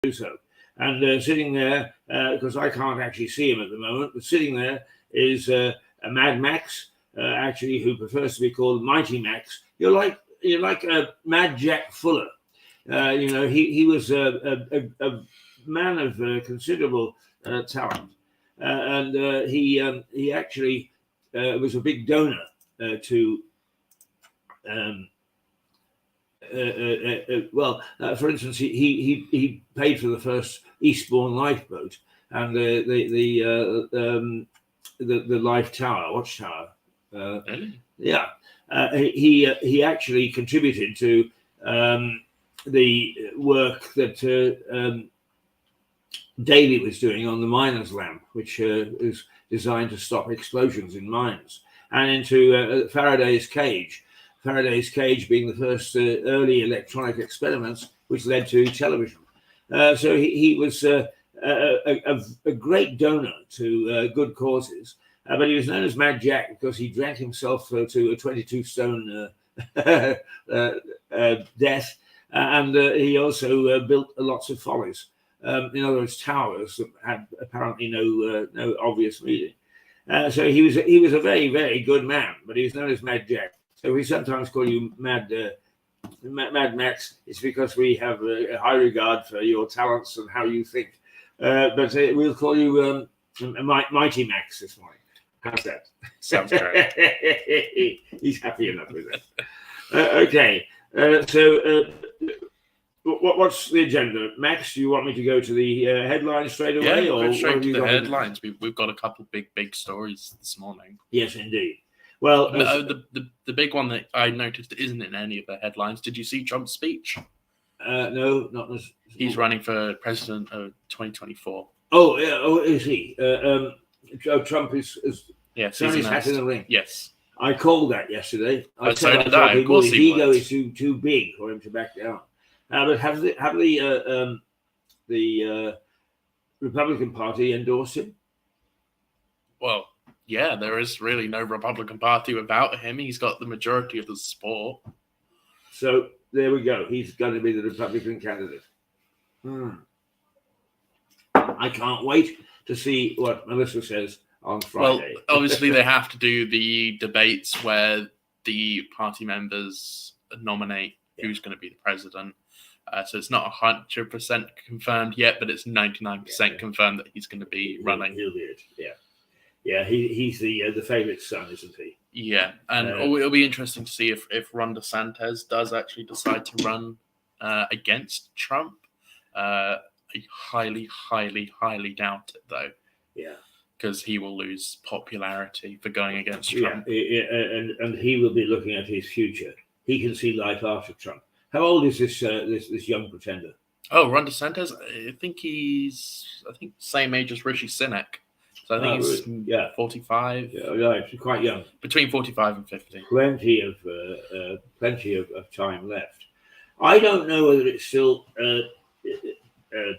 do so. And sitting there, because I can't actually see him at the moment, but sitting there is a Mad Max, actually, who prefers to be called Mighty Max. You're like Mad Jack Fuller. He was a man of considerable talent, and he actually was a big donor to. For instance, he paid for the first Eastbourne lifeboat and the life tower, watchtower. Yeah, he actually contributed to the work that Daly was doing on the miner's lamp, which is designed to stop explosions in mines, and into Faraday's cage. Faraday's cage being the first early electronic experiments, which led to television. So he was a great donor to good causes, but he was known as Mad Jack because he drank himself to a 22-stone death, and he also built lots of follies. In other words, towers that had apparently no obvious meaning. So he was a very, very good man, but he was known as Mad Jack. So we sometimes call you Mad Max. It's because we have a high regard for your talents and how you think. But we'll call you Mighty Max this morning. How's that? Sounds great. He's happy enough with it. Okay. So what's the agenda? Max, do you want me to go to the headlines straight away? Yeah, or go straight to the headlines. We've got a couple big stories this morning. Yes, indeed. Well, the big one that I noticed isn't in any of the headlines. Did you see Trump's speech? No, not this. He's running for president of 2024. Oh, yeah. Oh, is he? Trump is thrown his hat in the ring. Yes, I called that yesterday. So did I. Of course, his ego is too big for him to back down. But have the Republican Party endorsed him? Well, yeah, there is really no Republican Party without him. He's got the majority of the support. So there we go. He's going to be the Republican candidate. I can't wait to see what Melissa says on Friday. Well, obviously they have to do the debates where the party members nominate who's going to be the president. So it's not 100% confirmed yet, but it's 99% confirmed that he's going to be running. He'll be it. Yeah. He's the favourite son, isn't he? Yeah, and it'll be interesting to see if Ron DeSantis does actually decide to run against Trump. I highly doubt it, though. Yeah. Because he will lose popularity for going against Trump. Yeah, and he will be looking at his future. He can see life after Trump. How old is this young pretender? Oh, Ron DeSantis? I think he's same age as Rishi Sunak. So I think he's 45. Yeah, he's quite young. Between 45 and 50. Plenty of time left. I don't know whether it still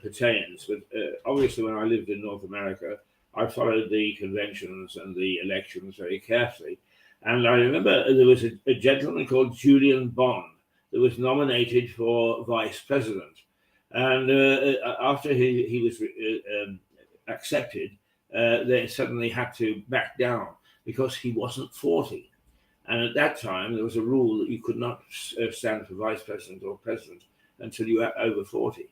pertains, but obviously when I lived in North America, I followed the conventions and the elections very carefully. And I remember there was a gentleman called Julian Bond that was nominated for vice president. And after he was accepted, they suddenly had to back down because he wasn't 40. And at that time, there was a rule that you could not stand for vice president or president until you were over 40.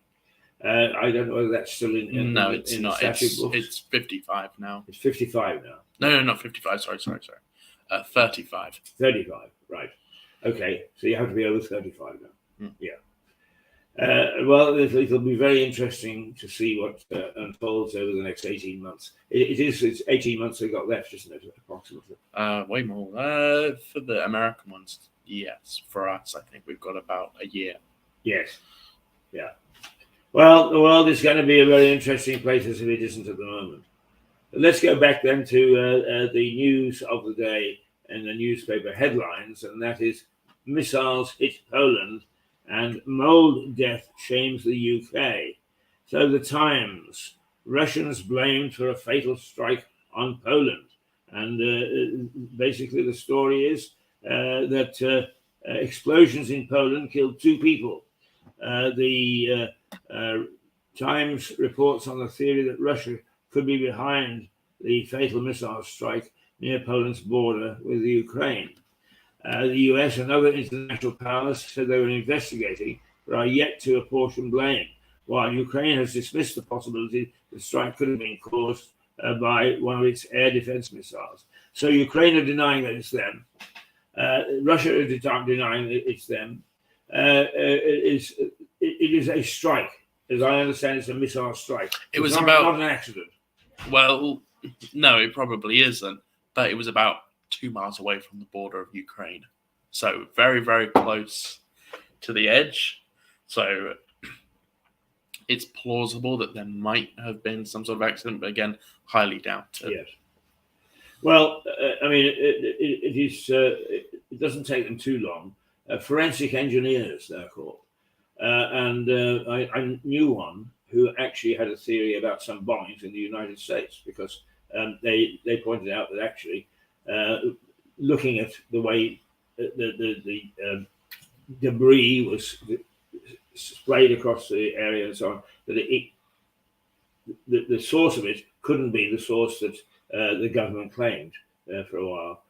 I don't know whether that's still in no, it's in not. statute books. It's 55 now. It's 55 now. No, not 55. Sorry. 35. 35, right. Okay, so you have to be over 35 now. Yeah. Well, it'll be very interesting to see what unfolds over the next 18 months. It's 18 months they've got left, isn't it, approximately? Way more. For the American ones, yes. For us, I think we've got about a year. Yes. Yeah. Well, the world is going to be a very interesting place as if it isn't at the moment. But let's go back then to the news of the day and the newspaper headlines, and that is missiles hit Poland and mold death shames the UK. So the Times, Russians blamed for a fatal strike on Poland. And basically the story is that explosions in Poland killed 2 people. The Times reports on the theory that Russia could be behind the fatal missile strike near Poland's border with Ukraine. The US and other international powers said they were investigating, but are yet to apportion blame, while Ukraine has dismissed the possibility the strike could have been caused by one of its air defense missiles. So Ukraine are denying that it's them. Russia is denying that it's them. It is a strike. As I understand, it's a missile strike. It's not an accident. Well, no, it probably isn't. But it was about 2 miles away from the border of Ukraine. So very, very close to the edge. So it's plausible that there might have been some sort of accident, but again, highly doubted. Yes. Well, I mean, it doesn't take them too long. Forensic engineers, they're called. I knew one who actually had a theory about some bombings in the United States, because they pointed out that actually, looking at the way the debris was sprayed across the area and so on, that the source of it couldn't be the source that the government claimed for a while.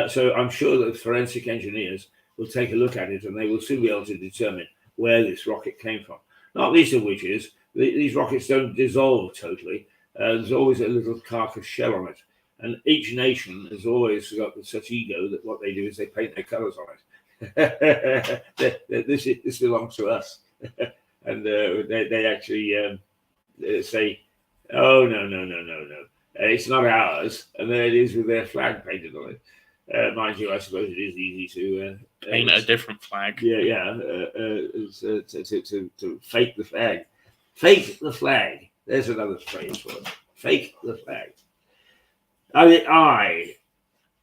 So I'm sure that forensic engineers will take a look at it, and they will soon be able to determine where this rocket came from. Not least of which is these rockets don't dissolve totally. There's always a little carcass shell on it. And each nation has always got such ego that what they do is they paint their colours on it. This belongs to us. And they actually say, oh, no. It's not ours. And there it is with their flag painted on it. Mind you, I suppose it is easy to paint a different flag. Yeah. To fake the flag. Fake the flag. There's another phrase for it. Fake the flag.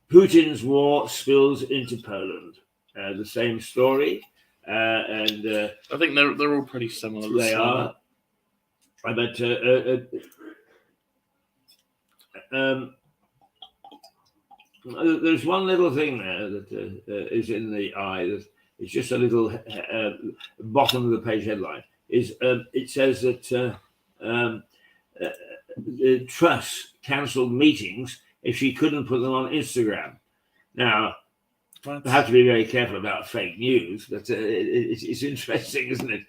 Putin's war spills into Poland. The same story. And I think they're all pretty similar. They are. But there's one little thing there that is in the eye. It's just a little bottom of the page headline. It says that Truss cancelled meetings if she couldn't put them on Instagram. Now, I have to be very careful about fake news, but it's interesting, isn't it,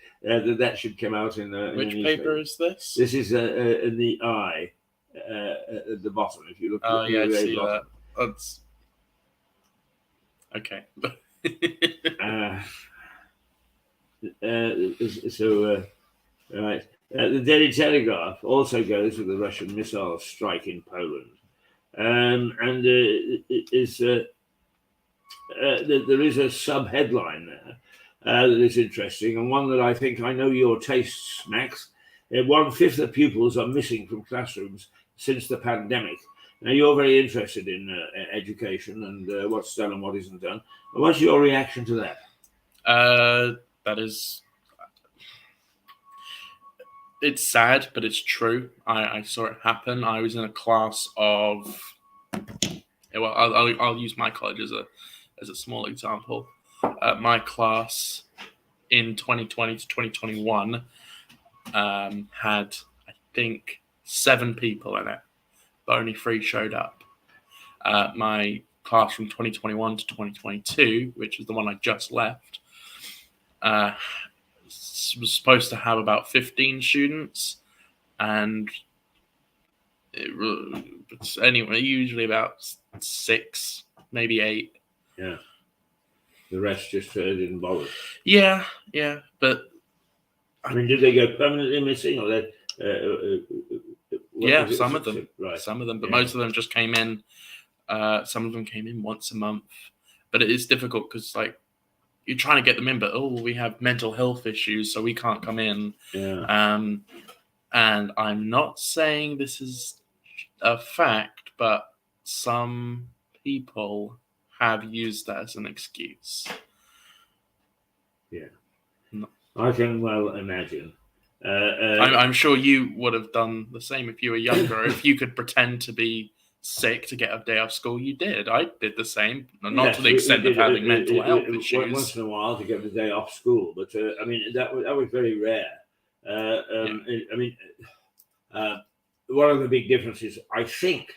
that should come out in which paper is this? This is in the eye at the bottom. If you look at I see bottom. that. That's okay. Right. The Daily Telegraph also goes with the Russian missile strike in Poland, and it is there is a sub-headline there that is interesting, and one that I think I know your tastes, Max. 1/5 of pupils are missing from classrooms since the pandemic. Now, you're very interested in education and what's done and what isn't done. What's your reaction to that? That is... It's sad, but it's true. I saw it happen. I was in a class of... Well, I'll use my college as a small example. My class in 2020 to 2021 had, I think, 7 people in it, but only 3 showed up. My class from 2021 to 2022, which is the one I just left, was supposed to have about 15 students, and it's anyway usually about 6, maybe 8. Yeah. The rest just didn't bother. Yeah, but I mean, did they go permanently missing, or they? Yeah, some of them. Right. Some of them, but most of them just came in. Some of them came in once a month, but it is difficult because, like, you're trying to get them in, but we have mental health issues, so we can't come in. Yeah. And I'm not saying this is a fact, but some people have used that as an excuse. Yeah. No. I can well imagine. I'm sure you would have done the same if you were younger. If you could pretend to be sick to get a day off school, you did. I did the same, not to the extent of having mental health issues. Once in a while to get the day off school, but I mean that was very rare. I mean, one of the big differences, I think,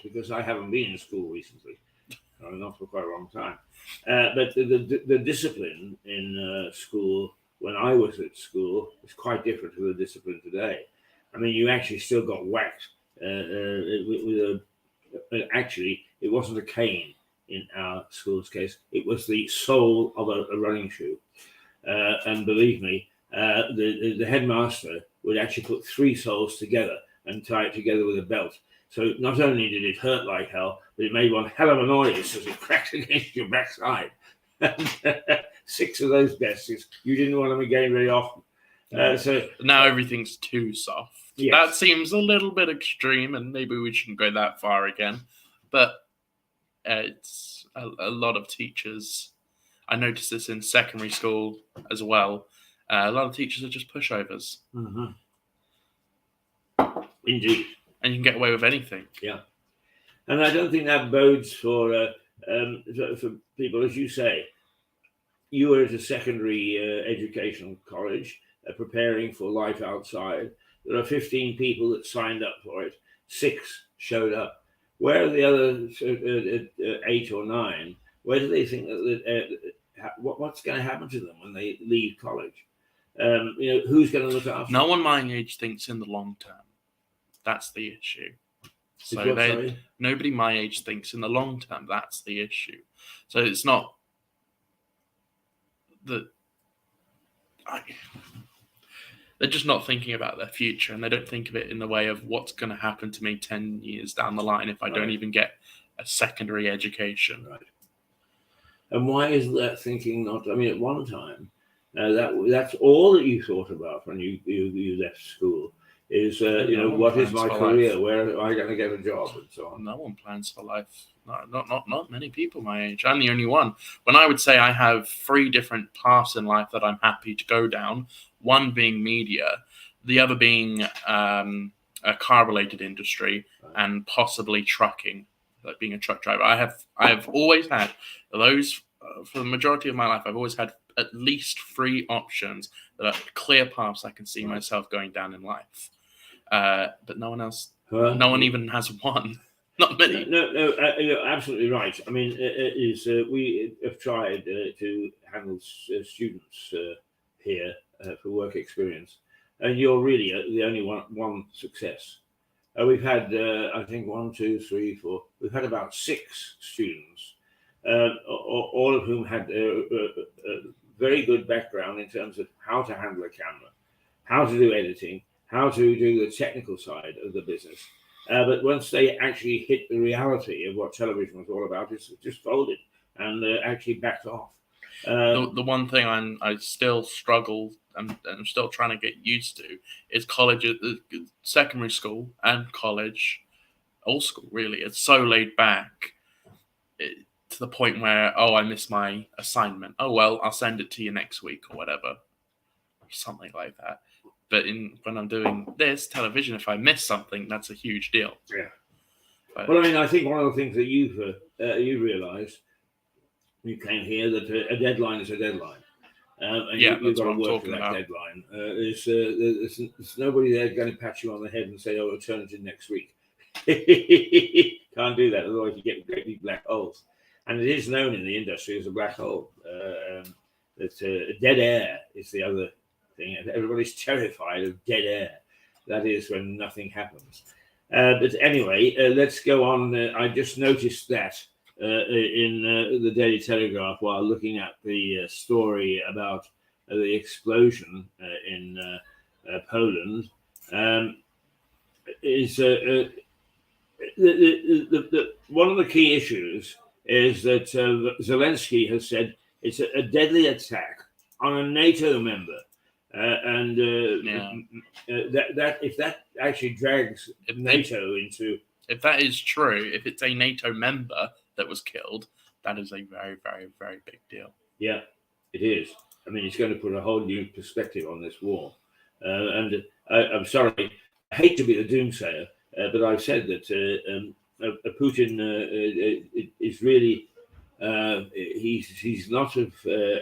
because I haven't been in school recently, not for quite a long time, but the discipline in school when I was at school is quite different to the discipline today. I mean, you actually still got whacked with actually, it wasn't a cane in our school's case. It was the sole of a running shoe. And believe me, the headmaster would actually put 3 soles together and tie it together with a belt. So not only did it hurt like hell, but it made one hell of a noise as it cracked against your backside. 6 of those besties, you didn't want them again very often. So now everything's too soft. Yes. That seems a little bit extreme, and maybe we shouldn't go that far again. But it's a lot of teachers. I noticed this in secondary school as well. A lot of teachers are just pushovers. Mm-hmm. Indeed. And you can get away with anything. Yeah. And I don't think that bodes for people, as you say. You were at a secondary educational college preparing for life outside. There are 15 people that signed up for it. 6 showed up. Where are the other 8 or 9? Where do they think what's going to happen to them when they leave college? Who's going to look after them? No one my age thinks in the long term. That's the issue. So nobody my age thinks in the long term. That's the issue. So it's not that they're just not thinking about their future, and they don't think of it in the way of what's going to happen to me 10 years down the line if I don't even get a secondary education. Right. And why is that thinking not? I mean, at one time, that's all that you thought about when you left school. Is what is my career? Life. Where am I going to get a job, and so on? No one plans for life. Not many people my age. I'm the only one. When I would say I have 3 different paths in life that I'm happy to go down. One being media, the other being a car-related industry, and possibly trucking, like being a truck driver. I have always had those for the majority of my life. I've always had at least 3 options that are clear paths I can see myself going down in life. But no one else, no one even has one. Not many. No, you're absolutely right. I mean, we have tried to handle students here for work experience, and you're really the only one success. We've had, I think, 1, 2, 3, 4. We've had about 6 students, all of whom had a very good background in terms of how to handle a camera, how to do editing, how to do the technical side of the business. But once they actually hit the reality of what television was all about, it's just folded and actually backed off. The one thing I still struggle and I'm still trying to get used to is college, secondary school and college, old school really. It's so laid back to the point where, I missed my assignment. Oh, well, I'll send it to you next week or whatever. Something like that. But when I'm doing this television, if I miss something, that's a huge deal. Yeah. But, well, I mean, I think one of the things that you realised when you came here that a deadline is a deadline. And you've got to work for that deadline. There's nobody there going to pat you on the head and say, "Oh, we'll turn it in next week." Can't do that, otherwise you get great big black holes. And it is known in the industry as a black hole. Dead air is the other thing. Everybody's terrified of dead air. That is when nothing happens. But anyway, let's go on. I just noticed that in the Daily Telegraph while looking at the story about the explosion in Poland. Is one of the key issues is that Zelensky has said it's a deadly attack on a NATO member. That if that actually drags NATO into... If that is true, if it's a NATO member that was killed, that is a very, very, very big deal. Yeah, it is. I mean, it's going to put a whole new perspective on this war. And I'm sorry, I hate to be the doomsayer, but I've said that Putin is really... he's not of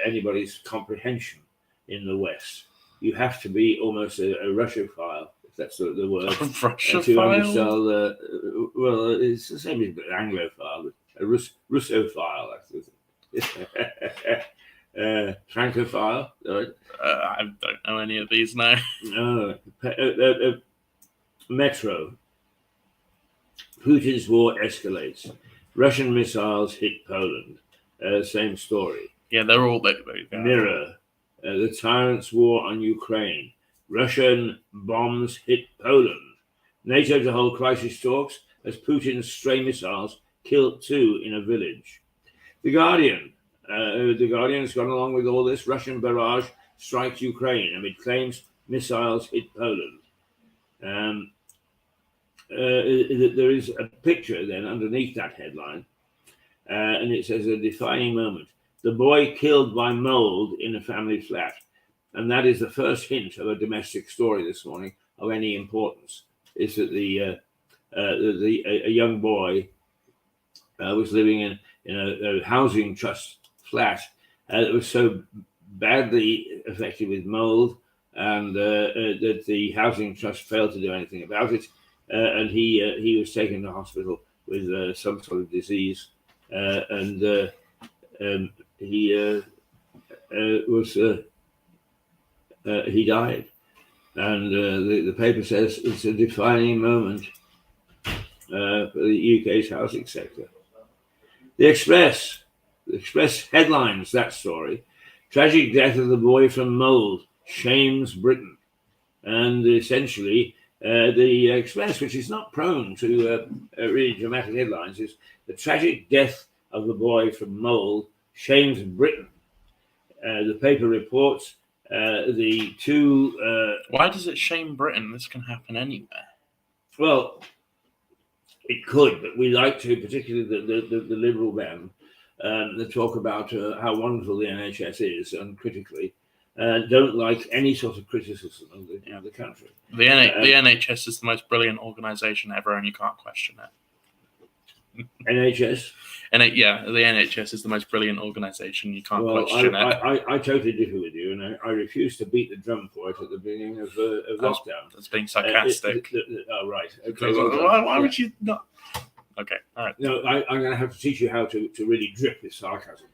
anybody's comprehension in the West. you have to be almost a Russophile, if that's the word. Russophile? To understand, well, it's the same as Anglophile, but a Russophile. Francophile. I don't know any of these now. Metro. Putin's war escalates. Russian missiles hit Poland. Same story. Yeah, they're all there. Mirror. The tyrant's war on Ukraine. Russian bombs hit Poland. NATO to hold crisis talks as Putin's stray missiles killed 2 in a village. The Guardian. The Guardian has gone along with all this. Russian barrage strikes Ukraine amid claims missiles hit Poland. There is a picture then underneath that headline, and it says a defining moment. The boy killed by mold in a family flat. And that is the first hint of a domestic story this morning of any importance, is that a young boy was living in a housing trust flat that was so badly affected with mold and that the housing trust failed to do anything about it. And he was taken to hospital with some sort of disease, and he died. And the paper says it's a defining moment for the UK's housing sector. The Express headlines that story. Tragic death of the boy from mold shames Britain. And essentially, the Express, which is not prone to really dramatic headlines, is the tragic death of the boy from mold shames Britain. The paper reports the 2... Why does it shame Britain? This can happen anywhere. Well, it could, but we like to, particularly the Liberal band, that talk about how wonderful the NHS is, uncritically, don't like any sort of criticism of the country. The NHS is the most brilliant organisation ever, and you can't question it. NHS? The NHS is the most brilliant organisation. You can't question it. I totally differ with you, and I refuse to beat the drum for it at the beginning of lockdown. That's being sarcastic. Oh, right. Okay. Why would you not? Okay, all right. No, I'm going to have to teach you how to really drip with sarcasm.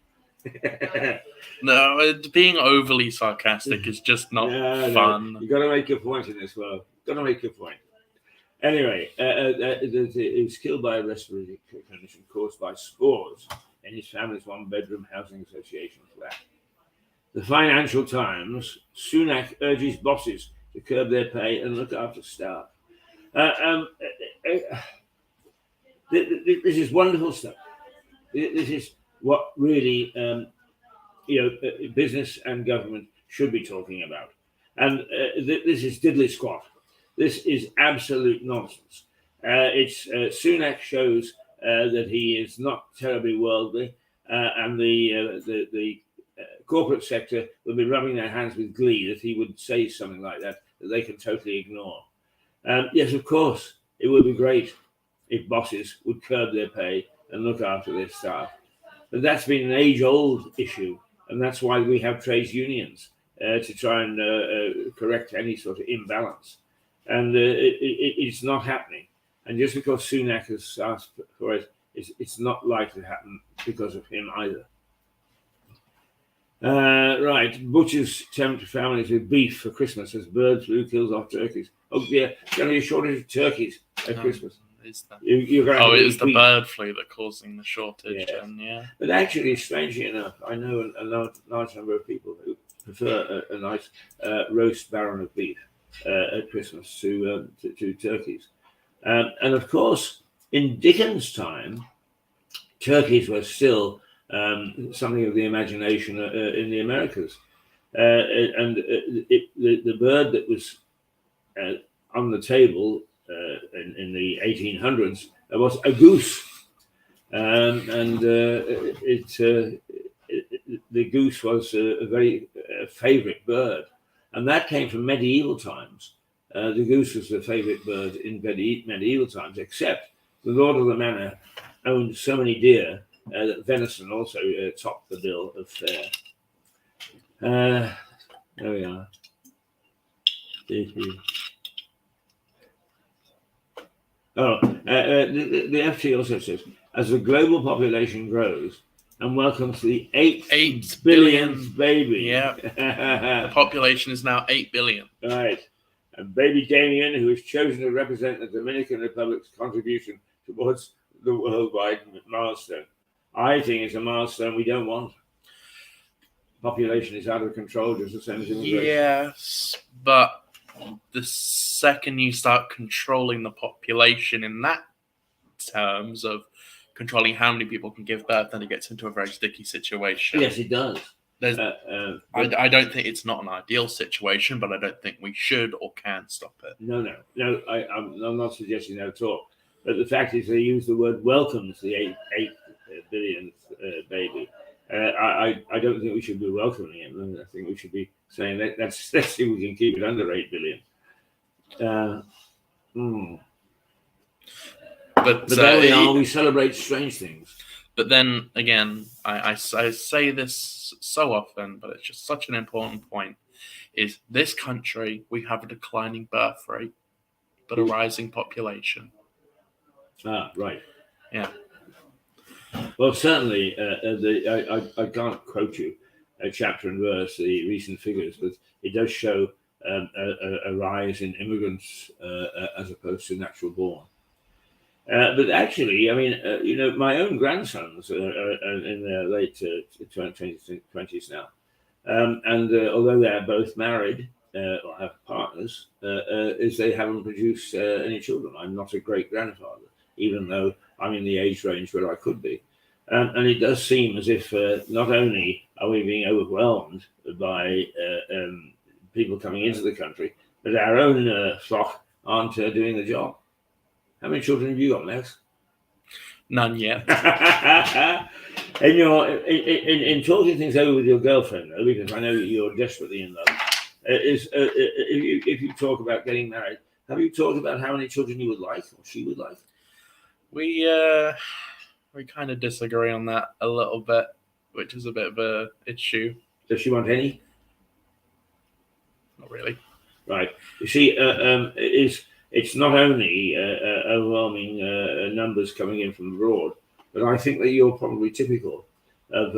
No, being overly sarcastic is just not fun. No. You got to make your point in this world. Got to make your point. Anyway, he was killed by a respiratory condition caused by spores in his family's one-bedroom housing association flat. The Financial Times: Sunak urges bosses to curb their pay and look after staff. This is wonderful stuff. This is what really, business and government should be talking about. And this is diddly squat. This is absolute nonsense. Sunak shows that he is not terribly worldly, and the corporate sector will be rubbing their hands with glee that he would say something like that they can totally ignore. Yes, of course, it would be great if bosses would curb their pay and look after their staff. But that's been an age-old issue, and that's why we have trades unions to try and correct any sort of imbalance. And it's not happening. And just because Sunak has asked for it, it's not likely to happen because of him either. Right, butchers tempt families with beef for Christmas as bird flu kills off turkeys. Oh dear, there's going to be a shortage of turkeys at Christmas. Is that? It was the bird flu that causing the shortage. Yeah. But actually, strangely enough, I know a large number of people who prefer a nice roast baron of beef at Christmas to turkeys. And of course, in Dickens' time, turkeys were still something of the imagination in the Americas. And the bird that was on the table in the 1800s was a goose. The goose was a very favorite bird. And that came from medieval times. The goose was the favorite bird in medieval times, except the Lord of the Manor owned so many deer that venison also topped the bill of fare. There we are. The FT also says, as the global population grows and welcomes the 8 billionth baby. Yeah. The population is now 8 billion. Right. And baby Damien, who is chosen to represent the Dominican Republic's contribution towards the worldwide milestone. I think it's a milestone we don't want. Population is out of control, just the same as immigration. Yes, but the second you start controlling the population in that terms of controlling how many people can give birth, then it gets into a very sticky situation. Yes, it does. I don't think it's not an ideal situation, but I don't think we should or can stop it. No. I'm not suggesting that at all. But the fact is, they use the word welcomes the 8 billionth baby. I don't think we should be welcoming it. I think we should be saying let's see if we can keep it under 8 billion. But then we celebrate strange things. But then again, I say this so often, but it's just such an important point, is this country, we have a declining birth rate, but a rising population. Right. Yeah. Well, certainly, I can't quote you a chapter and verse, the recent figures, but it does show a rise in immigrants as opposed to natural born. But actually, I mean, my own grandsons are in their late 20s now. And although they're both married or have partners, is they haven't produced any children. I'm not a great grandfather, even though I'm in the age range where I could be. And it does seem as if not only are we being overwhelmed by people coming into the country, but our own flock aren't doing the job. How many children have you got, Max? None yet. In talking things over with your girlfriend, though, because I know you're desperately in love, if you talk about getting married, have you talked about how many children you would like or she would like? We kind of disagree on that a little bit, which is a bit of a issue. Does she want any? Not really. Right. You see, it's not only overwhelming numbers coming in from abroad, but I think that you're probably typical of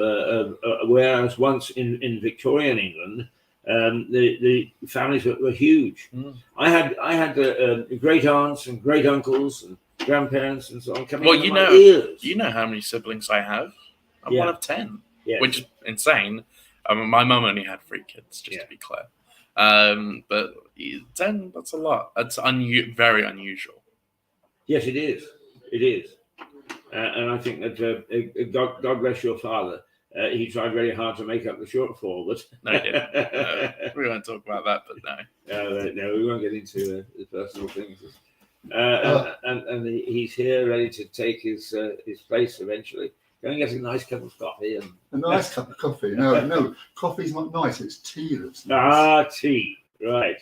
whereas once in Victorian England, the families were huge. I had great aunts and great uncles and grandparents and so on coming in my ears. You know how many siblings I have? I'm one of 10, which is insane. My mum only had 3 kids, just to be clear. But 10, that's a lot. That's very unusual. Yes, it is. It is. And I think that God bless your father. He tried very hard to make up the shortfall, but no, he didn't. We won't talk about that, but no. No, we won't get into the personal things. And he's here, ready to take his place eventually. Go and get a nice cup of coffee. A nice cup of coffee? No, coffee's not nice. It's tea that's nice. Tea, right.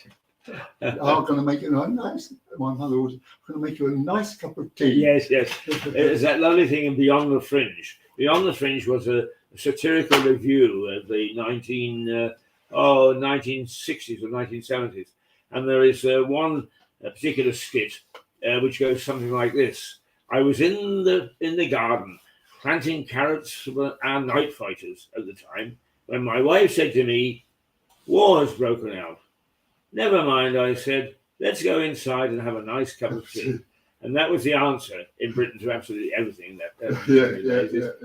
I'm going to make you a nice. My mother was going to make you a nice cup of tea. Yes. It's that lovely thing in Beyond the Fringe. Beyond the Fringe was a satirical review of the 1960s or 1970s, and there is one particular skit which goes something like this: I was in the garden planting carrots for our night fighters at the time when my wife said to me, "War has broken out." "Never mind," I said, "let's go inside and have a nice cup of tea." And that was the answer in Britain to absolutely everything.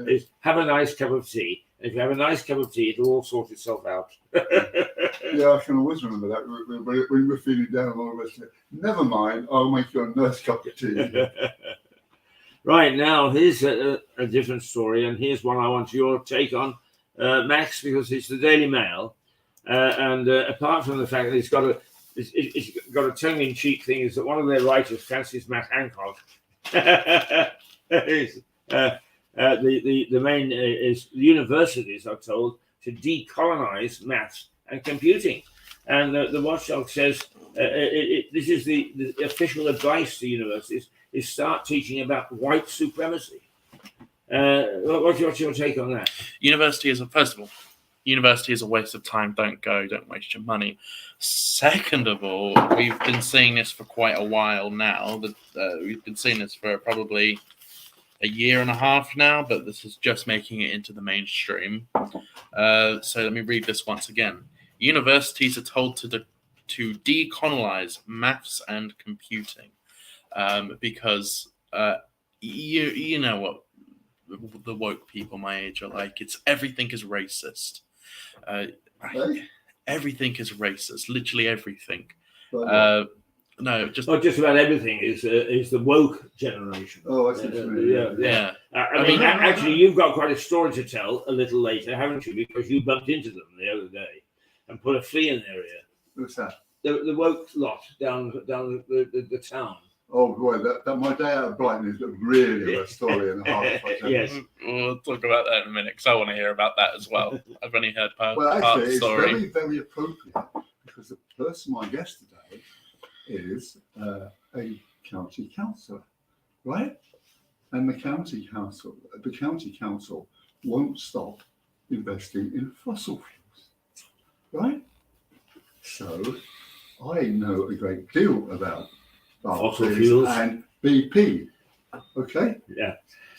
Is have a nice cup of tea. And if you have a nice cup of tea, it'll all sort itself out. Yeah, I can always remember that when we're feeling down and all the rest of it. Never mind, I'll make you a nice cup of tea. Right, now here's a different story, and here's one I want your take on, Max, because it's the Daily Mail. And apart from the fact that it's got a tongue-in-cheek thing, is that one of their writers, Francis Matt Hancock, the main is universities are told to decolonize maths and computing, and the watchdog says this is the official advice to universities is start teaching about white supremacy. What's your take on that? University is first of all, university is a waste of time. Don't go. Don't waste your money. Second of all, we've been seeing this for quite a while now. We've been seeing this for probably a year and a half now, but this is just making it into the mainstream. So let me read this once again. Universities are told to decolonize maths and computing because you know what the woke people my age are like. It's everything is racist. Everything is racist. Literally everything. No, just not just about everything is the woke generation. Oh, I see. Yeah. I mean, actually, you've got quite a story to tell a little later, haven't you? Because you bumped into them the other day and put a flea in their ear. What's that? The woke lot down the town. Oh boy, that my day out of Brighton is really a story and a half. Yes, we'll talk about that in a minute because I want to hear about that as well. I've only heard part well, of actually, the it's story. very, very appropriate because the person my guest today is a county councillor, right? And the county council won't stop investing in fossil fuels, right? So I know a great deal about fossil fuels and BP. Okay. Yeah.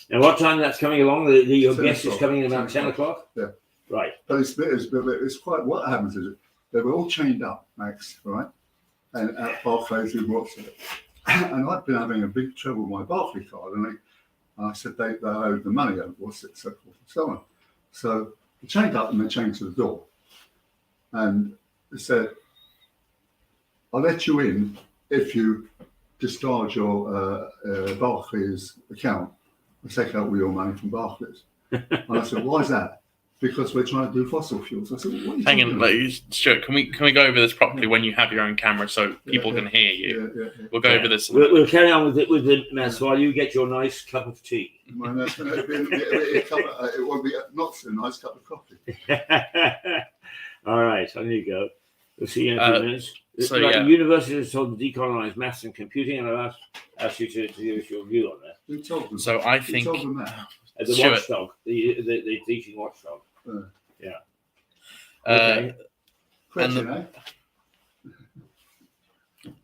Now, what time that's coming along? Your 10 guest is o'clock. coming in about 10 o'clock. Yeah. Right. But it's quite. What happens is they were all chained up, Max, right? And at Barclays in Watford. And I've been having a big trouble with my Barclays card, and I said they owed the money over what's it, so forth and so on. So they chained up and they chained to the door, and they said, "I'll let you in if you discharge your Barclays account and take out all your money from Barclays." And I said, "Why is that?" Because we're trying to do fossil fuels. I said, well, what are you Hang talking on, about? Stuart. Can we go over this properly when you have your own camera so people can hear you? Yeah. We'll go over this. We'll carry on with the mess while you get your nice cup of tea. Well, that's going to be it won't be not so nice cup of coffee. All right, on you go. We'll see you in a few minutes. So, right, yeah. The university is told to decolonize maths and computing, and I've asked you to give us your view on that. Who told them? So I Who think told them that? The Stuart. watchdog, the teaching watchdog. Yeah. Uh, Okay. Question, and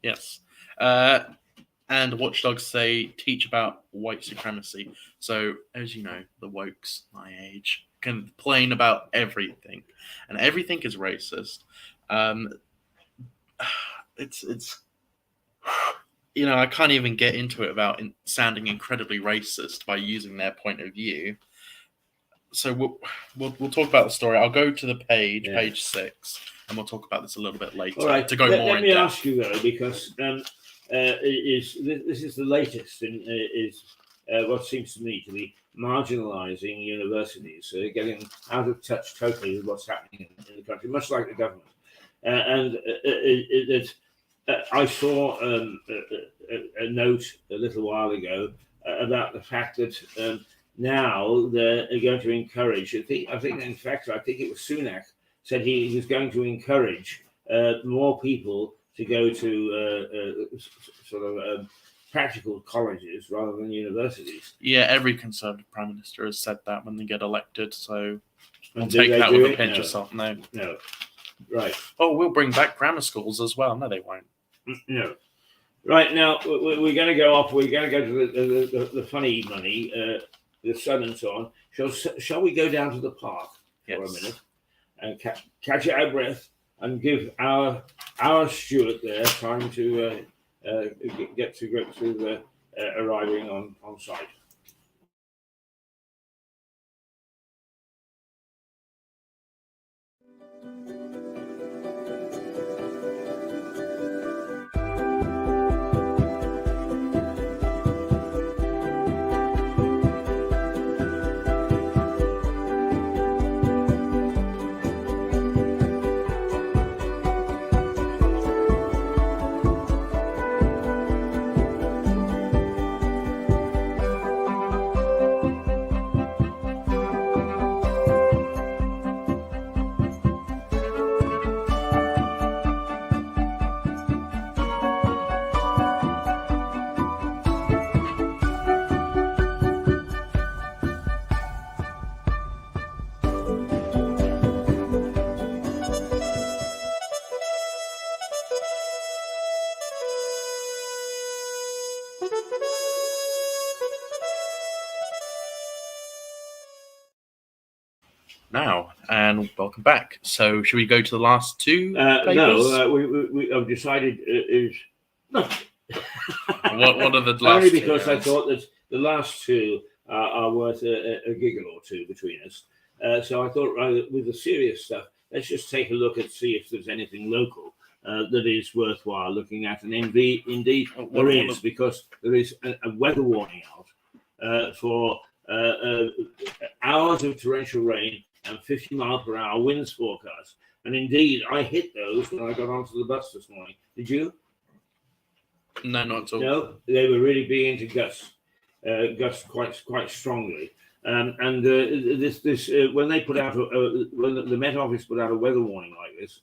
Yes. And watchdogs say teach about white supremacy. So, as you know, the wokes my age complain about everything, and everything is racist. It's I can't even get into it without sounding incredibly racist by using their point of view. So we'll talk about the story. I'll go to the page 6, and we'll talk about this a little bit later. All right. To go more let in me depth. ask you though, because this is the latest in what seems to me to be marginalising universities, getting out of touch totally with what's happening in the country, much like the government. I saw a note a little while ago about the fact that now they're going to encourage. I think in fact, I think it was Sunak said he was going to encourage more people to go to practical colleges rather than universities. Yeah, every Conservative Prime Minister has said that when they get elected, so we'll And do take they that do with a it? pinch No. of salt. No. Right. Oh, we'll bring back grammar schools as well. No, they won't. No. Right, now we're going to go off. We're going to go to the funny money, the sun and so on. Shall we go down to the park for a minute and catch our breath and give our steward there time to get to grips with arriving on site? Now, and welcome back. So, should we go to the last two papers? No, I've decided is no. What are the last Only two? because I thought that the last two are worth a giggle or two between us. So I thought, rather with the serious stuff, let's just take a look and see if there's anything local that is worthwhile looking at. And indeed, there is, because there is a weather warning out for hours of torrential rain and 50-mile-per-hour winds forecast. And indeed, I hit those when I got onto the bus this morning. Did you? No, not at all. No, they were really big into gusts quite strongly. This when they put out when the Met Office put out a weather warning like this,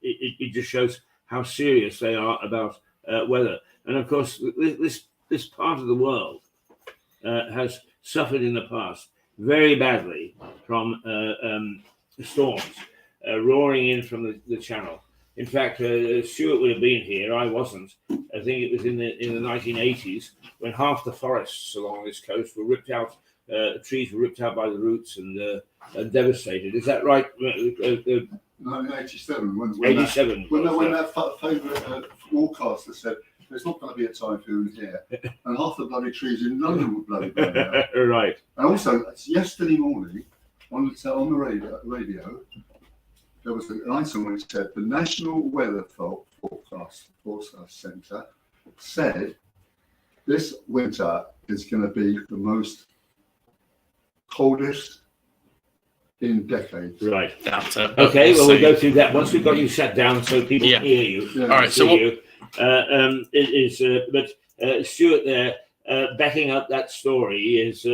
it just shows how serious they are about weather. And of course, this part of the world has suffered in the past very badly from storms roaring in from the Channel. In fact, Stuart would have been here. I wasn't. I think it was in the 1980s when half the forests along this coast were ripped out. Trees were ripped out by the roots and devastated. Is that right? 1987. When 87. When that favourite forecaster said there's not going to be a typhoon here, and half the bloody trees in London were bloody burnt out. Right. And also, yesterday morning on the radio, there was an item which said the National Weather Forecast Centre said this winter is going to be the most coldest in decades. Right. Okay, well, we'll go through that once we've got you sat down so people hear you. Yeah. All right, so you. Stuart there backing up that story is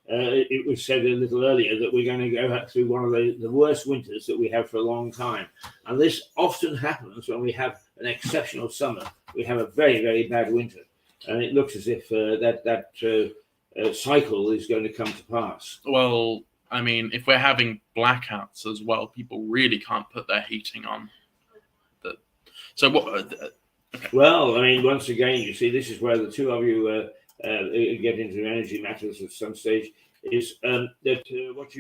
it was said a little earlier that we're going to go through one of the worst winters that we have for a long time. And this often happens when we have an exceptional summer. We have a very, very bad winter. And it looks as if that cycle is going to come to pass. Well, I mean, if we're having blackouts as well, people really can't put their heating on. So what? Okay. Well, I mean, once again, you see, this is where the two of you get into energy matters at some stage. Is that what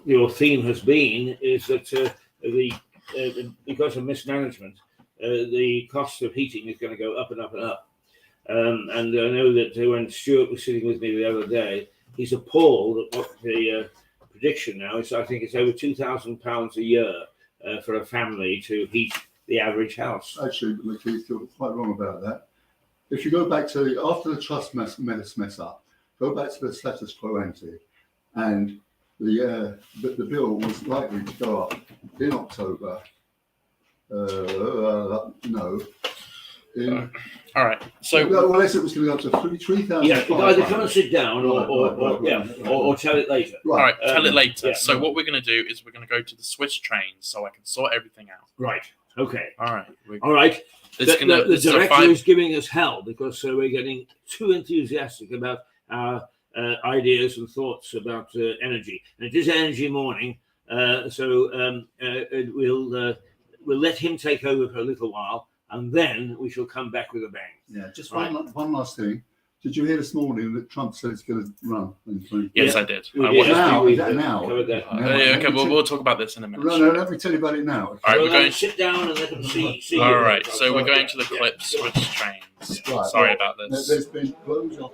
your theme has been is that because of mismanagement, the cost of heating is going to go up and up and up. And I know that when Stuart was sitting with me the other day, he's appalled at what the prediction now is. I think it's over £2,000 a year for a family to heat the average house. Actually, McKeith, you're quite wrong about that. If you go back to after the trust mess up, go back to the status quo ante, and the bill was likely to go up in October. All right. So well, it was going to go up to 3,000. Yeah, either come and sit down or tell it later. All right, tell it later. Yeah. So what we're going to do is we're going to go to the Swiss trains so I can sort everything out. Right. Okay. All right. All right. The director is is giving us hell because we're getting too enthusiastic about our ideas and thoughts about energy. And it is energy morning, so we'll let him take over for a little while, and then we shall come back with a bang. Yeah. Just one last thing. Did you hear this morning that Trump said he's going to run? Yes, I did. Now. Okay, we'll talk about this in a minute. No, let me tell you about it now. All right, we're going to sit down and let them see. All right, so we're going to the Clips Swiss trains. Right, Sorry about this. There's been loads of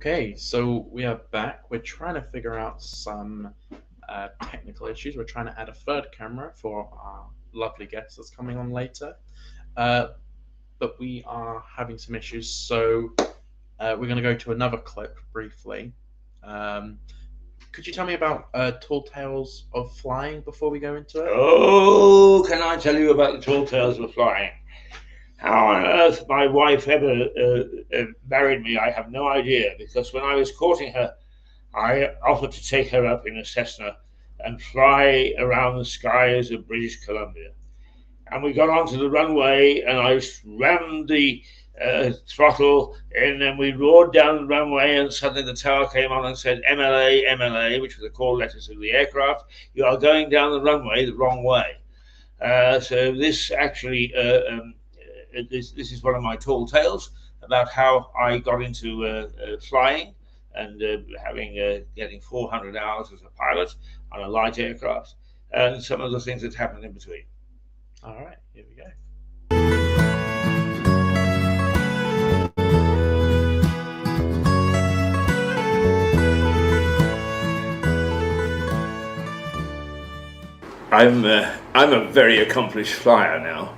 Okay, so we are back. We're trying to figure out some technical issues. We're trying to add a third camera for our lovely guest that's coming on later. But we are having some issues, so we're going to go to another clip briefly. Could you tell me about Tall Tales of Flying before we go into it? Oh, can I tell you about the Tall Tales of Flying? How on earth my wife ever married me, I have no idea, because when I was courting her, I offered to take her up in a Cessna and fly around the skies of British Columbia. And we got onto the runway, and I rammed the throttle in, and we roared down the runway, and suddenly the tower came on and said, MLA, MLA, which were the call letters of the aircraft. You are going down the runway the wrong way. So this actually, this is one of my tall tales about how I got into flying and getting 400 hours as a pilot on a light aircraft, and some of the things that happened in between. All right, here we go. I'm a very accomplished flyer now,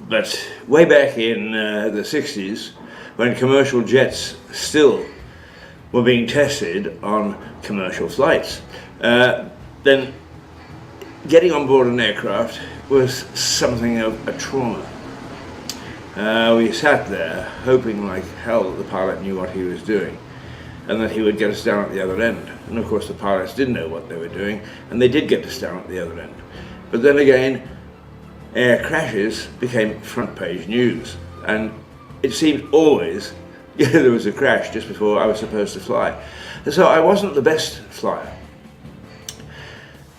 but way back in the 60s, when commercial jets still were being tested on commercial flights, then getting on board an aircraft was something of a trauma. We sat there hoping like hell that the pilot knew what he was doing and that he would get us down at the other end. And of course the pilots didn't know what they were doing, and they did get us down at the other end. But then again, air crashes became front page news, and it seemed always there was a crash just before I was supposed to fly. And so I wasn't the best flyer.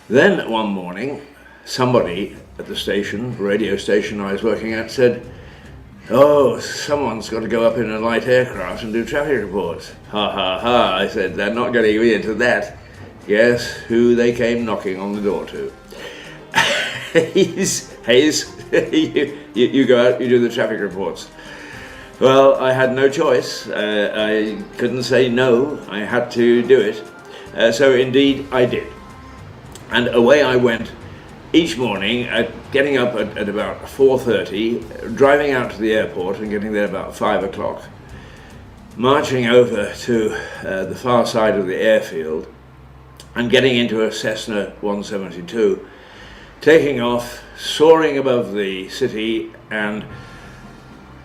Then one morning, somebody at the station, radio station I was working at, said, "Oh, someone's got to go up in a light aircraft and do traffic reports." Ha ha ha, I said, "They're not getting me into that." Guess who they came knocking on the door to? Hayes, you go out, you do the traffic reports. Well, I had no choice. I couldn't say no, I had to do it. So indeed I did. And away I went each morning, getting up at about 4:30, driving out to the airport and getting there about 5 o'clock, marching over to the far side of the airfield and getting into a Cessna 172, taking off, soaring above the city and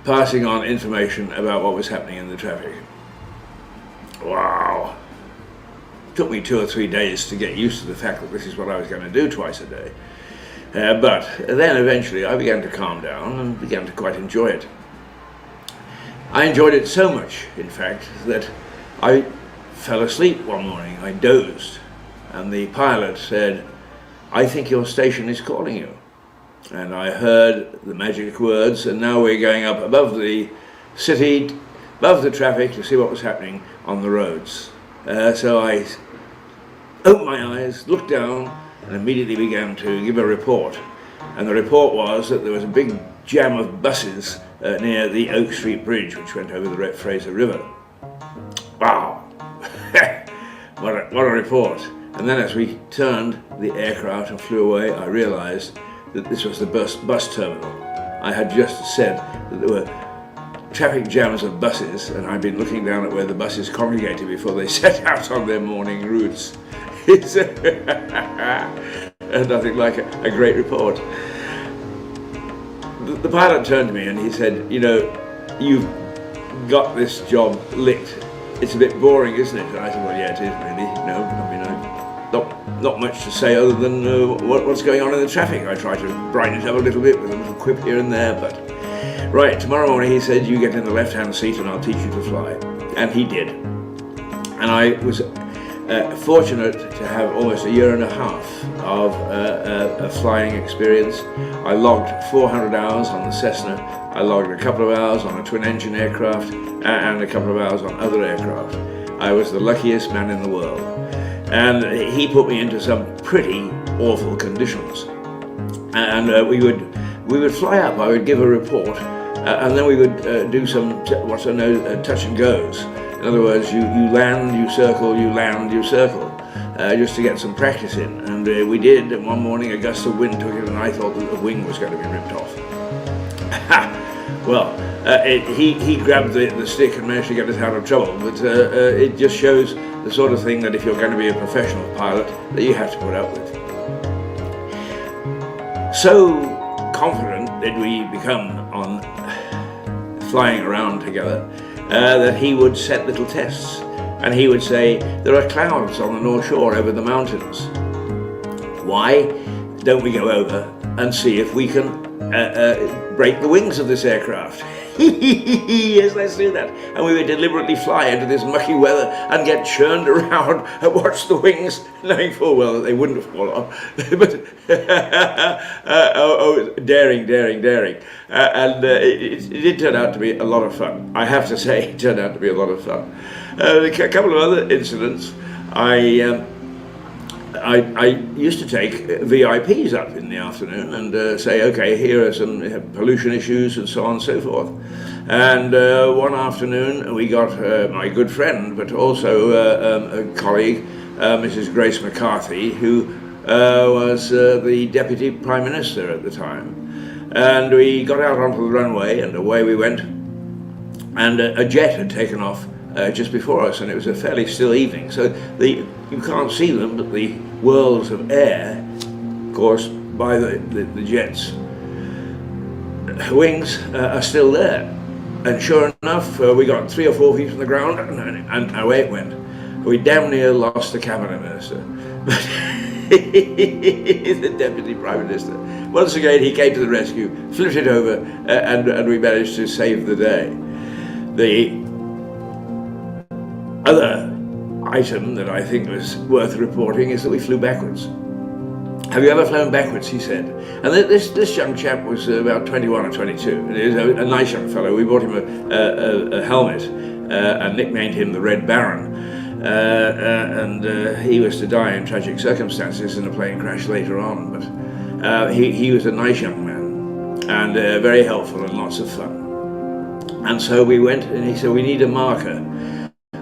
passing on information about what was happening in the traffic. Wow. Took me 2 or 3 days to get used to the fact that this is what I was going to do twice a day. But then eventually I began to calm down and began to quite enjoy it. I enjoyed it so much, in fact, that I fell asleep one morning. I dozed, and the pilot said, "I think your station is calling you." And I heard the magic words, and now we're going up above the city, above the traffic, to see what was happening on the roads. So I opened my eyes, looked down, and immediately began to give a report. And the report was that there was a big jam of buses near the Oak Street Bridge, which went over the Fraser River. Wow! what a report. And then as we turned the aircraft and flew away, I realized that this was the bus terminal. I had just said that there were traffic jams of buses, and I'd been looking down at where the buses congregated before they set out on their morning routes. Nothing like a great report. The pilot turned to me and he said, "You know, you've got this job licked. It's a bit boring, isn't it?" And I said, "Well, yeah, it is really. No, I mean, not much to say other than what's going on in the traffic." I tried to brighten it up a little bit with a little quip here and there, but right, tomorrow morning, he said, "You get in the left-hand seat and I'll teach you to fly." And he did. And I was fortunate to have almost a year and a half of a flying experience. I logged 400 hours on the Cessna. I logged a couple of hours on a twin-engine aircraft and a couple of hours on other aircraft. I was the luckiest man in the world. And he put me into some pretty awful conditions. And we would fly up. I would give a report, and then we would do some touch and goes. In other words, you land, you circle, you land, you circle, just to get some practice in. And we did, and one morning a gust of wind took it, and I thought that the wing was going to be ripped off. Well, he grabbed the stick and managed to get us out of trouble, but it just shows the sort of thing that if you're going to be a professional pilot, that you have to put up with. So confident did we become on flying around together that he would set little tests, and he would say, there are clouds on the North Shore over the mountains. Why don't we go over and see if we can break the wings of this aircraft? Yes, let's do that. And we would deliberately fly into this mucky weather and get churned around and watch the wings, knowing full well that they wouldn't fall off. But daring. And it did turn out to be a lot of fun. I have to say, it turned out to be a lot of fun. A couple of other incidents. I used to take VIPs up in the afternoon and say, okay, here are some pollution issues and so on and so forth. And one afternoon we got my good friend, but also a colleague, Mrs. Grace McCarthy, who was the Deputy Prime Minister at the time. And we got out onto the runway and away we went. And a jet had taken off just before us, and it was a fairly still evening, so you can't see them, but the whirls of air caused by the jet's wings are still there. And sure enough, we got 3 or 4 feet from the ground, and away it went. We damn near lost the cabinet minister, but the Deputy Prime Minister. Once again, he came to the rescue, flipped it over, and we managed to save the day. The other item that I think was worth reporting is that we flew backwards. Have you ever flown backwards? He said. And this young chap was about 21 or 22. He was a nice young fellow. We bought him a helmet and nicknamed him the Red Baron. And he was to die in tragic circumstances in a plane crash later on. But he was a nice young man and very helpful and lots of fun. And so we went, and he said, we need a marker.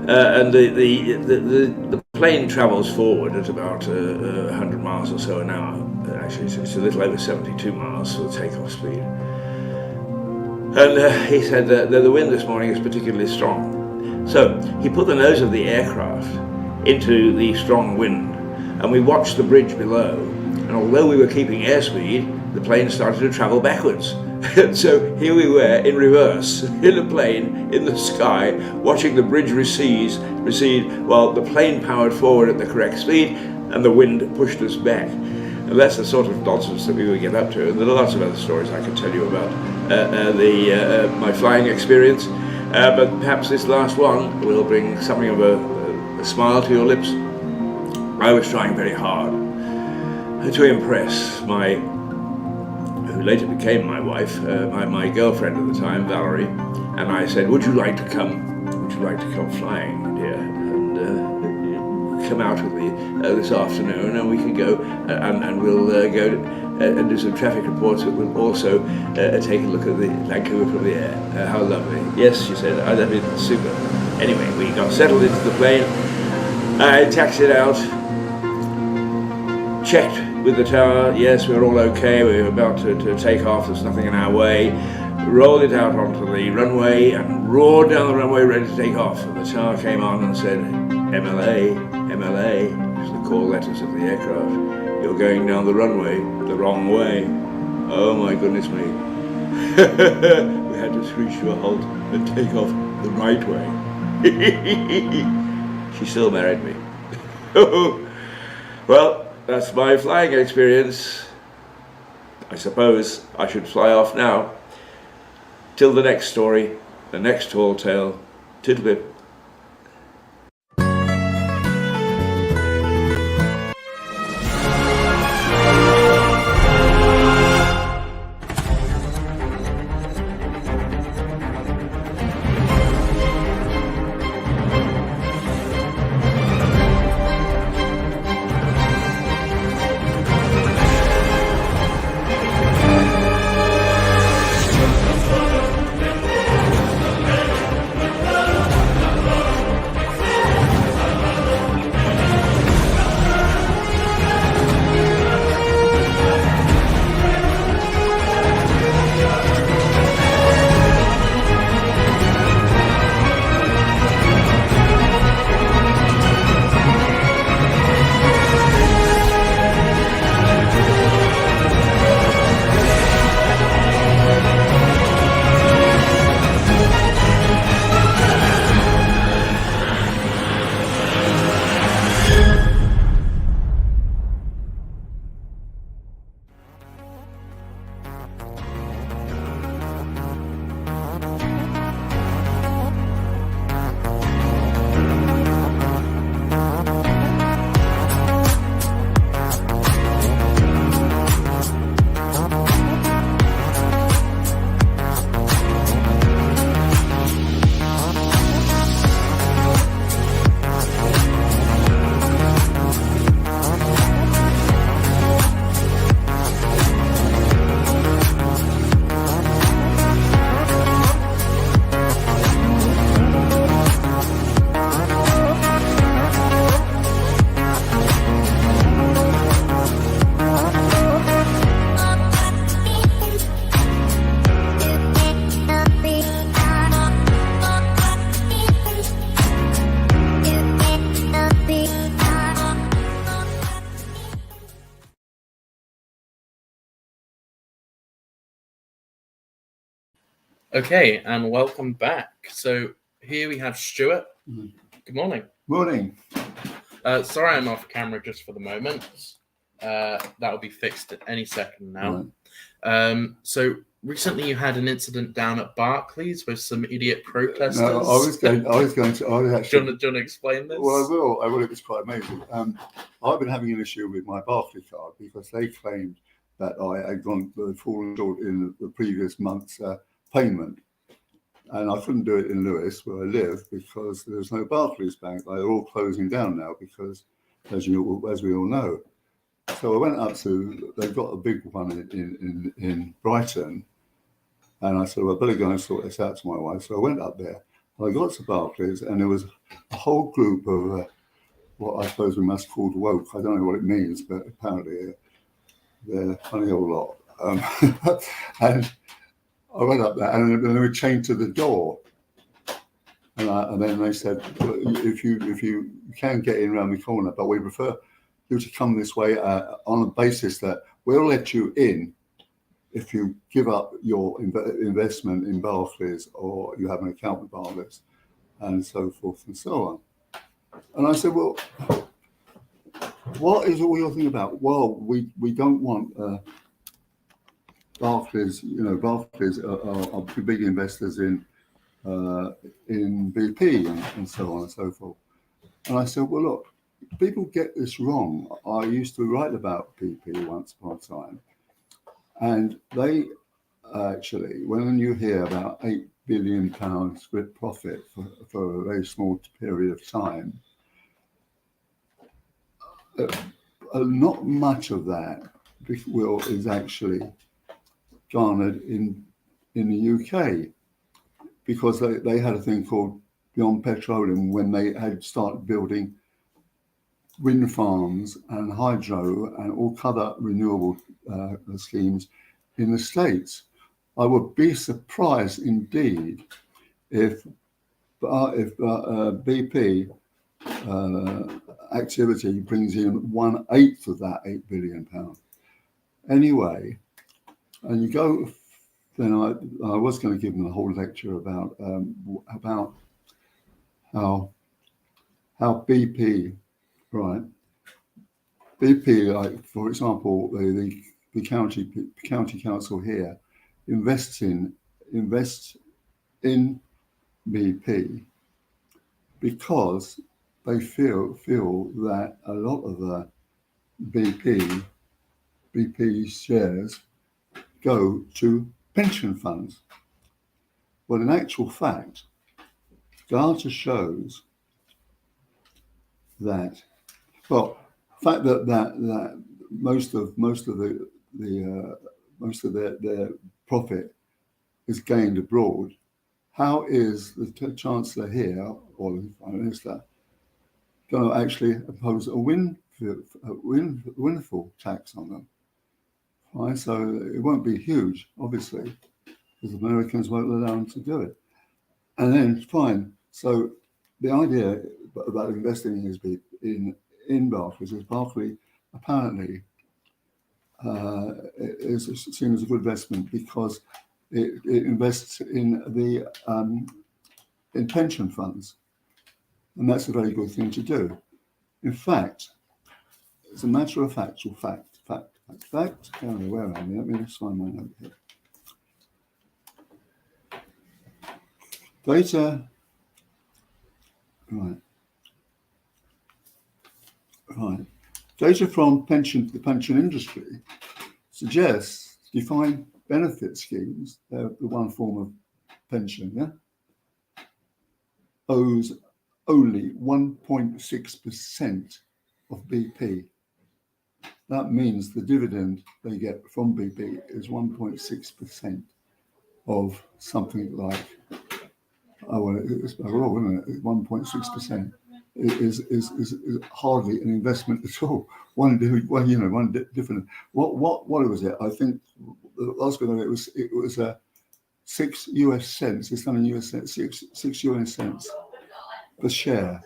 And the plane travels forward at about 100 miles or so an hour. Actually, it's a little over 72 miles for the takeoff speed. And he said that the wind this morning is particularly strong. So he put the nose of the aircraft into the strong wind, and we watched the bridge below. And although we were keeping airspeed, the plane started to travel backwards. So here we were in reverse, in a plane, in the sky, watching the bridge recede while the plane powered forward at the correct speed and the wind pushed us back. And that's the sort of nonsense that we would get up to. And there are lots of other stories I can tell you about my flying experience. But perhaps this last one will bring something of a smile to your lips. I was trying very hard to impress who later became my wife, my girlfriend at the time, Valerie, and I said, would you like to come flying, dear, and come out with me this afternoon, and we could go and we'll go and do some traffic reports, but we'll also take a look at the Vancouver from the air. How lovely. Yes, she said, oh, that'd be super. Anyway, we got settled into the plane, I taxied out, checked with the tower, yes, we were all okay, we were about to take off, there's nothing in our way, rolled it out onto the runway and roared down the runway ready to take off. And the tower came on and said, MLA, is the call letters of the aircraft. You're going down the runway the wrong way. Oh my goodness me. We had to screech to a halt and take off the right way. She still married me. Well, that's my flying experience. I suppose I should fly off now. Till the next story, the next tall tale. Tiddlip. Okay, and welcome back. So here we have Stuart. Good morning. Morning. Sorry I'm off camera just for the moment. That'll be fixed at any second now. Right. So recently you had an incident down at Barclays with some idiot protesters. No, I was going to. Do you want to explain this? Well, I will. It was quite amazing. I've been having an issue with my Barclays card because they claimed that I had fallen short in the previous month's payment, and I couldn't do it in Lewis, where I live, because there's no Barclays Bank. They're all closing down now because, as we all know. So I went up to. They've got a big one in Brighton. And I said, well, I better go and sort this out to my wife. So I went up there. I got to Barclays, and there was a whole group of what I suppose we must call woke. I don't know what it means, but apparently they're a funny old lot. And I went up there, and they were chained to the door. And then they said, well, if you can get in around the corner, but we prefer you to come this way on a basis that we'll let you in if you give up your investment in Barclays or you have an account with Barclays, and so forth and so on. And I said, well, what is all your thing about? Well, we don't want Barclays. You know, Barclays are big investors in BP and so on and so forth. And I said, well, look, people get this wrong. I used to write about BP once upon a time. And they actually, when you hear about £8 billion scrip profit for a very small period of time, not much of that is actually garnered in the UK, because they had a thing called Beyond Petroleum when they had started building wind farms and hydro and all other renewable schemes in the States. I would be surprised indeed if BP activity brings in 1/8 of that £8 billion. Anyway, and you go. Then I was going to give them a whole lecture about how BP. Right. BP, like for example, the county council here invests in BP because they feel that a lot of the BP shares go to pension funds. Well, in actual fact, data shows that. Well, the fact that most of their profit is gained abroad. How is the Chancellor here or the Prime Minister going to actually impose a windfall tax on them? Right, so it won't be huge, obviously, because Americans won't allow them to do it. And then fine. So the idea about investing in Barclays is Barclays apparently is seen as a good investment because it invests in pension funds, and that's a very good thing to do. In fact, as a matter of factual fact. Oh, where am I? Let me just find my note here. Data. Right. Data from the pension industry suggests defined benefit schemes, the one form of pension, owes only 1.6% of BP. That means the dividend they get from BP is 1.6% of something like, it's overall, isn't it? 1.6%. Is hardly an investment at all. One different. What was it? I think the last bit of it was 6 US cents. It's done in US cents, 6 US cents per share.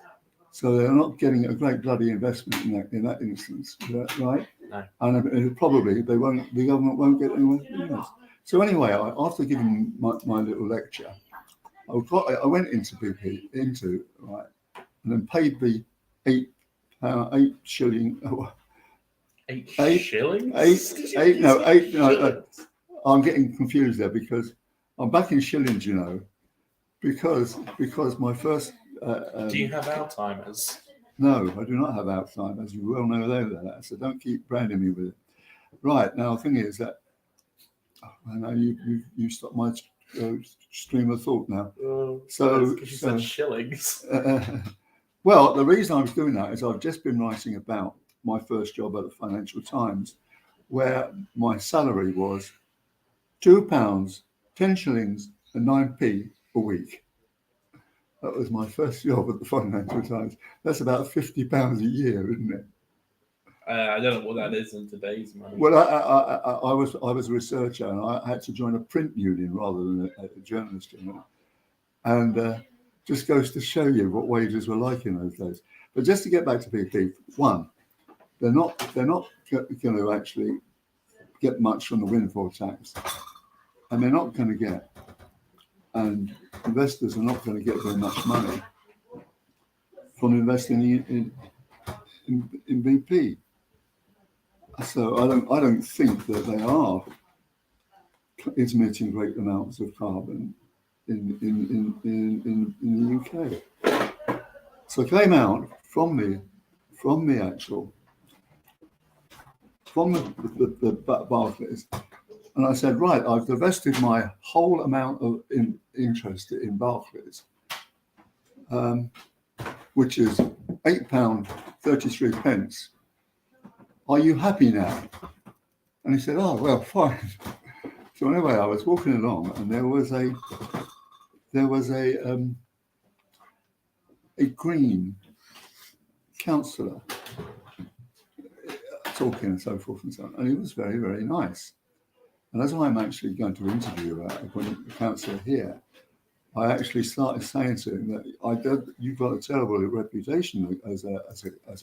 So they're not getting a great bloody investment in that instance, right? No. And probably the government won't get anyone else. So anyway, after giving my little lecture, I went into BP, right, and then paid the £8 shilling. Shillings? No, I'm getting confused there because I'm back in shillings, because my first. Do you have Alzheimer's? No, I do not have Alzheimer's. You well know that, so don't keep branding me with it. Right, now the thing is that I know you stopped my stream of thought now. So because you said shillings. Well, the reason I was doing that is I've just been writing about my first job at the Financial Times, where my salary was £2, 10 shillings and 9p a week. That was my first job at the Financial Times. That's about £50 a year, isn't it? I don't know what that is in today's money. Well, I was a researcher, and I had to join a print union rather than a journalist union, and just goes to show you what wages were like in those days. But just to get back to BP, one, they're not going to actually get much from the windfall tax, and they're not going to get, and investors are not going to get very much money from investing in BP. So I don't think that they are emitting great amounts of carbon in the UK. So I came out from the Barclays, and I said, right, I've divested my whole amount of interest in Barclays, which is £8.33. Are you happy now? And he said, oh, well, fine. So anyway, I was walking along, and there was a Green councillor talking and so forth and so on, and he was very, very nice. And as I'm actually going to interview a councillor here, I actually started saying to him that you've got a terrible reputation as a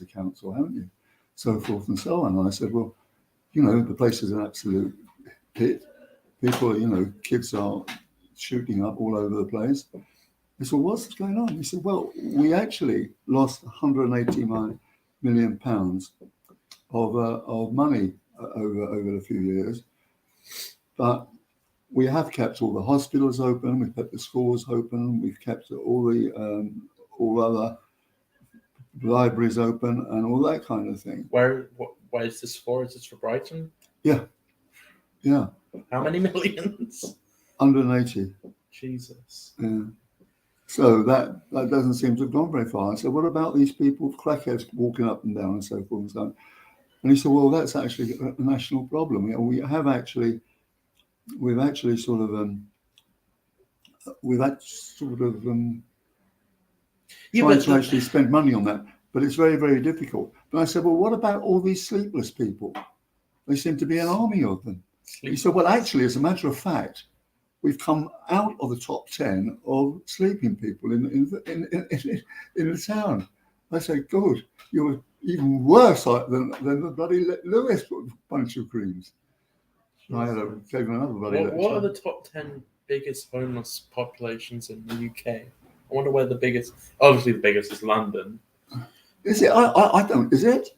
council, haven't you? So forth and so on. And I said, well, the place is an absolute pit. People, kids are shooting up all over the place. I said, well, what's going on? He said, well, we actually lost £189 million of money over a few years, but we have kept all the hospitals open, we've kept the schools open, we've kept all other libraries open, and all that kind of thing. Why is this for? Is this for Brighton? Yeah. How many millions? 180. Jesus. Yeah. So that doesn't seem to have gone very far. I said, what about these people, crackheads walking up and down and so forth and so on? And he said, well, that's actually a national problem. We've actually tried to actually spend money on that, but it's very, very difficult. But I said, well, what about all these sleepless people? They seem to be an army of them. He said, well, actually, as a matter of fact, we've come out of the top 10 of sleeping people in the town. I said, good, you're even worse than the bloody Lewis bunch of creams. I gave another bloody lecture. What are the top 10 biggest homeless populations in the UK? I wonder where the biggest. Obviously, the biggest is London. Is it? I don't. Is it?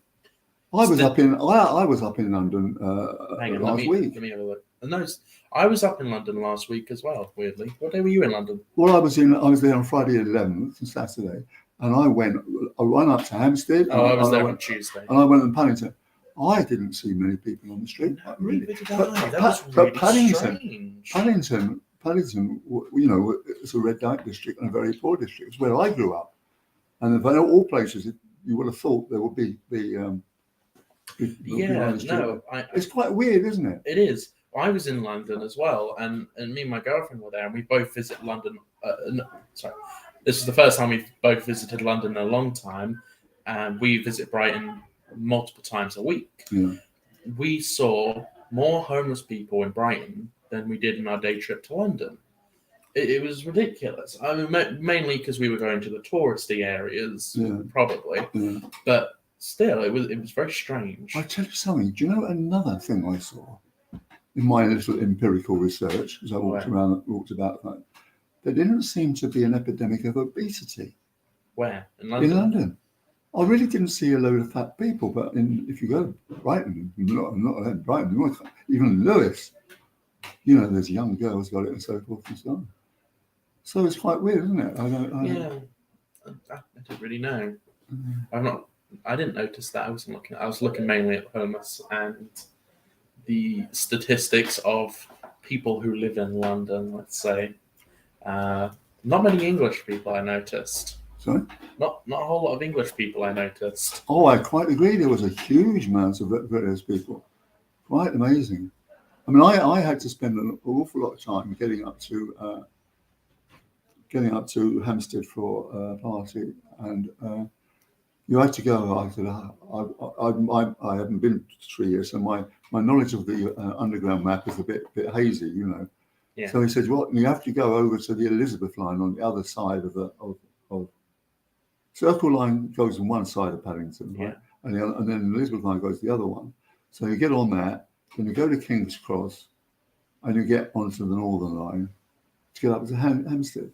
I was up in London last week. Let me have a look. No, I was up in London last week as well. Weirdly, what day were you in London? Well, I was there on Friday the 11th and Saturday, and I went up to Hampstead. Oh, I was there on Tuesday, and I went to Paddington. I didn't see many people on the street. No, really. But Paddington, it's a red light district and a very poor district. It's where I grew up, and of all places you would have thought there would be it's quite weird, isn't it? It is. I was in London as well, and me and my girlfriend were there, and we both visited London. This is the first time we've both visited London in a long time, and we visit Brighton multiple times a week. Yeah. We saw more homeless people in Brighton than we did in our day trip to London. It was ridiculous. I mean, mainly because we were going to the touristy areas, probably. Yeah. But still, it was very strange. I tell you something. Do you know another thing I saw in my little empirical research as I walked about that? There didn't seem to be an epidemic of obesity. Where? In London? In London. I really didn't see a load of fat people, but if you go to Brighton, not Brighton, even Lewis, there's young girls got it and so forth and so on. So it's quite weird, isn't it? I don't really know. I didn't notice that. I was looking mainly at homeless and the statistics of people who live in London, let's say. Not many English people I noticed. Sorry? Not a whole lot of English people I noticed. Oh, I quite agree. There was a huge amount of various people. Quite amazing. I mean, I had to spend an awful lot of time getting up to Hampstead for a party, and you had to go. I haven't been to 3 years, so my knowledge of the underground map is a bit hazy, Yeah. So he said, "Well, you have to go over to the Elizabeth line on the other side of Circle Line goes on one side of Paddington, right? Yeah. And then the Elizabeth Line goes the other one. So you get on that, then you go to King's Cross, and you get onto the Northern Line to get up to Hampstead.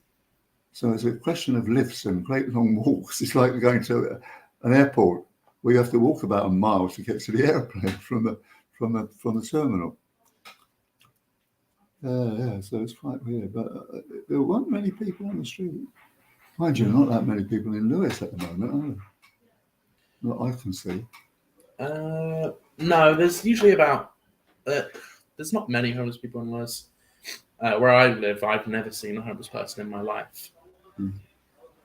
So it's a question of lifts and great long walks. It's like going to an airport where you have to walk about a mile to get to the airplane from the terminal. So it's quite weird. But there weren't many people on the street. Mind you, not that many people in Lewis at the moment, are there? Not I can see. No, there's usually about. There's not many homeless people in Lewis. Where I live, I've never seen a homeless person in my life.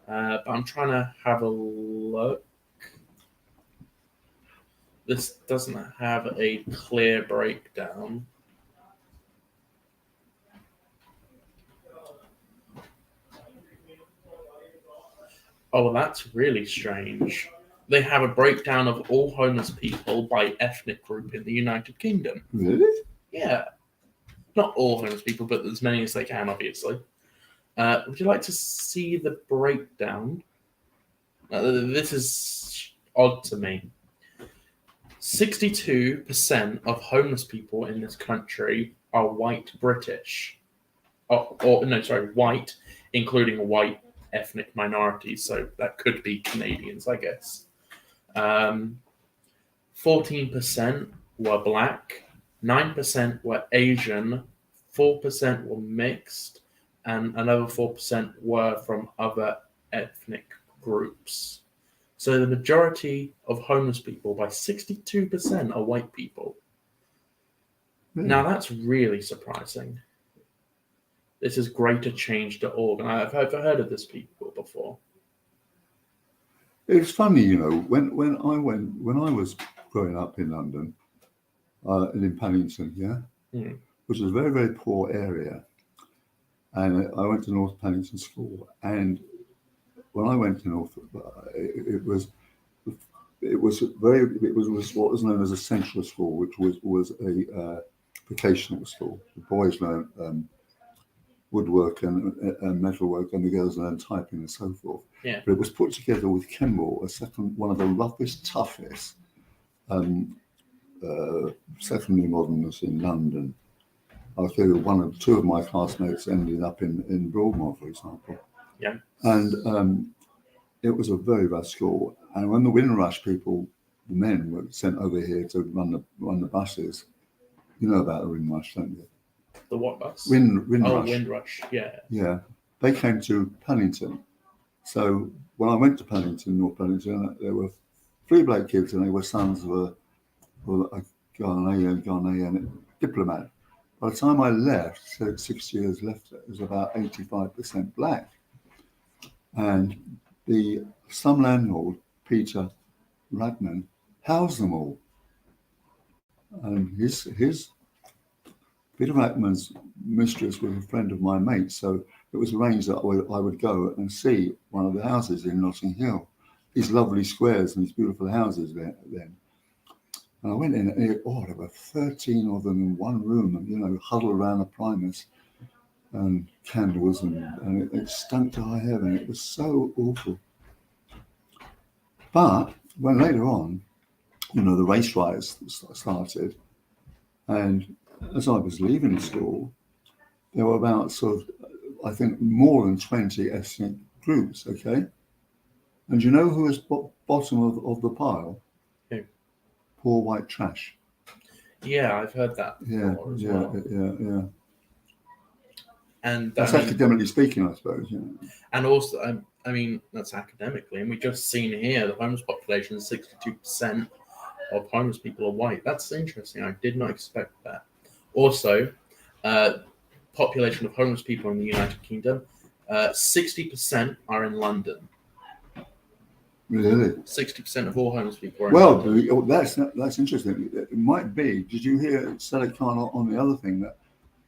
But I'm trying to have a look. This doesn't have a clear breakdown. Oh, well, that's really strange. They have a breakdown of all homeless people by ethnic group in the United Kingdom. Really? Yeah. Not all homeless people, but as many as they can, obviously. Would you like to see the breakdown? This is odd to me. 62% of homeless people in this country are white British. White, including white ethnic minorities. So that could be Canadians, I guess. 14% were black, 9% were Asian, 4% were mixed, and another 4% were from other ethnic groups. So the majority of homeless people, by 62%, are white people. Now that's really surprising. This is greaterchange.org, and I've heard of this people before. It's funny, when I was growing up in London, and in Paddington, which was a very, very poor area, and I went to North Paddington School, and when I went to North, it was what was known as a central school, which was a vocational school. The boys learned woodwork and metalwork, and the girls learned typing and so forth. Yeah. But it was put together with Kemble, one of the roughest, toughest secondary modernists in London. I'll tell you, two of my classmates ended up in Broadmoor, for example. Yeah. And it was a very bad school. And when the Windrush people, the men, were sent over here to run the buses, you know about the Windrush, don't you? The what bus? Windrush. Oh, Windrush, yeah. Yeah. They came to Paddington. So when I went to Paddington, North Paddington, there were 3 black kids, and they were sons of a Ghanaian diplomat. By the time I left, so 6 years left, it was about 85% black. And some landlord, Peter Ragman, housed them all. And Peter Ragman's mistress was a friend of my mate, so it was arranged that I would go and see one of the houses in Notting Hill, these lovely squares and these beautiful houses then. And I went in, and there were 13 of them in one room, and huddled around a primus and candles, and it stunk to high heaven. It was so awful. But when later on, the race riots started, and as I was leaving school, there were about I think more than 20 ethnic groups, okay? And you know who was bottom of the pile? Who? Poor white trash. Yeah, I've heard that before as well. Yeah. And that's academically speaking, I suppose. And also, I mean, that's academically, and we just seen here the homeless population, 62% of homeless people are white. That's interesting. I did not expect that. Also, population of homeless people in the United Kingdom, 60% are in London. Really? 60% of all homeless people are in London. Well, that's interesting. It might be. Did you hear Sadiq Khan on the other thing that?